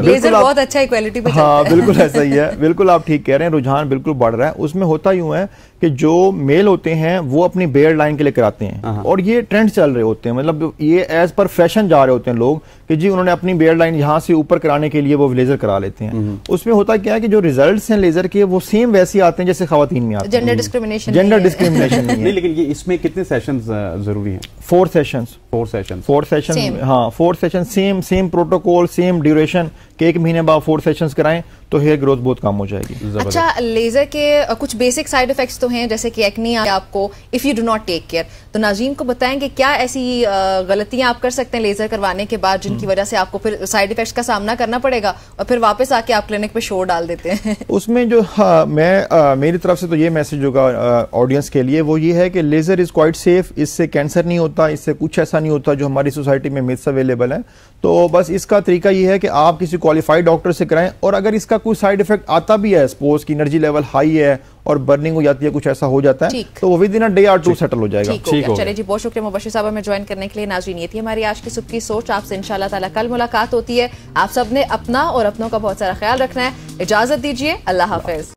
लेजर बहुत अच्छा इक्वालिटी पे चल रहा है। हाँ बिल्कुल ऐसा ही है, बिल्कुल आप ठीक कह रहे हैं, रुझान बिल्कुल बढ़ रहा है। उसमें होता यूं है कि जो मेल होते हैं वो अपनी बियर्ड लाइन के लिए कराते हैं, और ये ट्रेंड चल रहे होते हैं, मतलब ये एज पर फैशन जा रहे होते हैं लोग कि जी उन्होंने अपनी बियर्ड लाइन यहाँ से ऊपर कराने के लिए वो लेजर करा लेते हैं। उसमें होता क्या है कि जो रिजल्ट्स हैं लेजर के वो सेम वैसे आते हैं जैसे खवातीन में आते हैं। जेंडर डिस्क्रिमिनेशन नहीं है। लेकिन ये इसमें कितने सेशंस जरूरी हैं? 4 सेशंस। 4 सेशन। हाँ 4 session, same protocol, same duration के 1 महीने बाद 4 सेशंस कराएं तो हेयर ग्रोथ बहुत कम हो जाएगी। अच्छा, लेजर के कुछ बेसिक साइड इफेक्ट्स तो हैं, जैसे कि एक्नी आपको if you do not take care, तो नाज़रीन को बताएंगे क्या ऐसी गलतियां आप कर सकते हैं लेजर करवाने के बाद जिनकी वजह से आपको फिर साइड इफेक्ट्स का सामना करना पड़ेगा और फिर वापस आके आप क्लिनिक पे शोर डाल देते हैं। उसमें जो मेरी तरफ से तो ये मैसेज होगा ऑडियंस के लिए, वो ये है कि लेजर इज क्वाइट सेफ, इससे कैंसर नहीं होता, इससे कुछ ऐसा नहीं होता जो हमारी सोसाइटी में मिथ्स अवेलेबल है। तो बस इसका तरीका ये है कि आप किसी क्वालिफाइड डॉक्टर से कराएं, और अगर इसका कोई साइड इफेक्ट आता भी है, सपोज की एनर्जी लेवल हाई है और बर्निंग हो जाती है, कुछ ऐसा हो जाता है, तो वो विद इन अ डे और 2 सेटल हो जाएगा। ठीक हो। चलिए जी, बहुत शुक्रिया मुबश्शिर साहब हमें ज्वाइन करने के लिए। नाज़रीन ये थी हमारी आज की सुबह की सोच। आपसे इंशाल्लाह ताला कल मुलाकात होती है। आप सबने अपना और अपनों का बहुत सारा ख्याल रखना है। इजाजत दीजिए, अल्लाह हाफिज।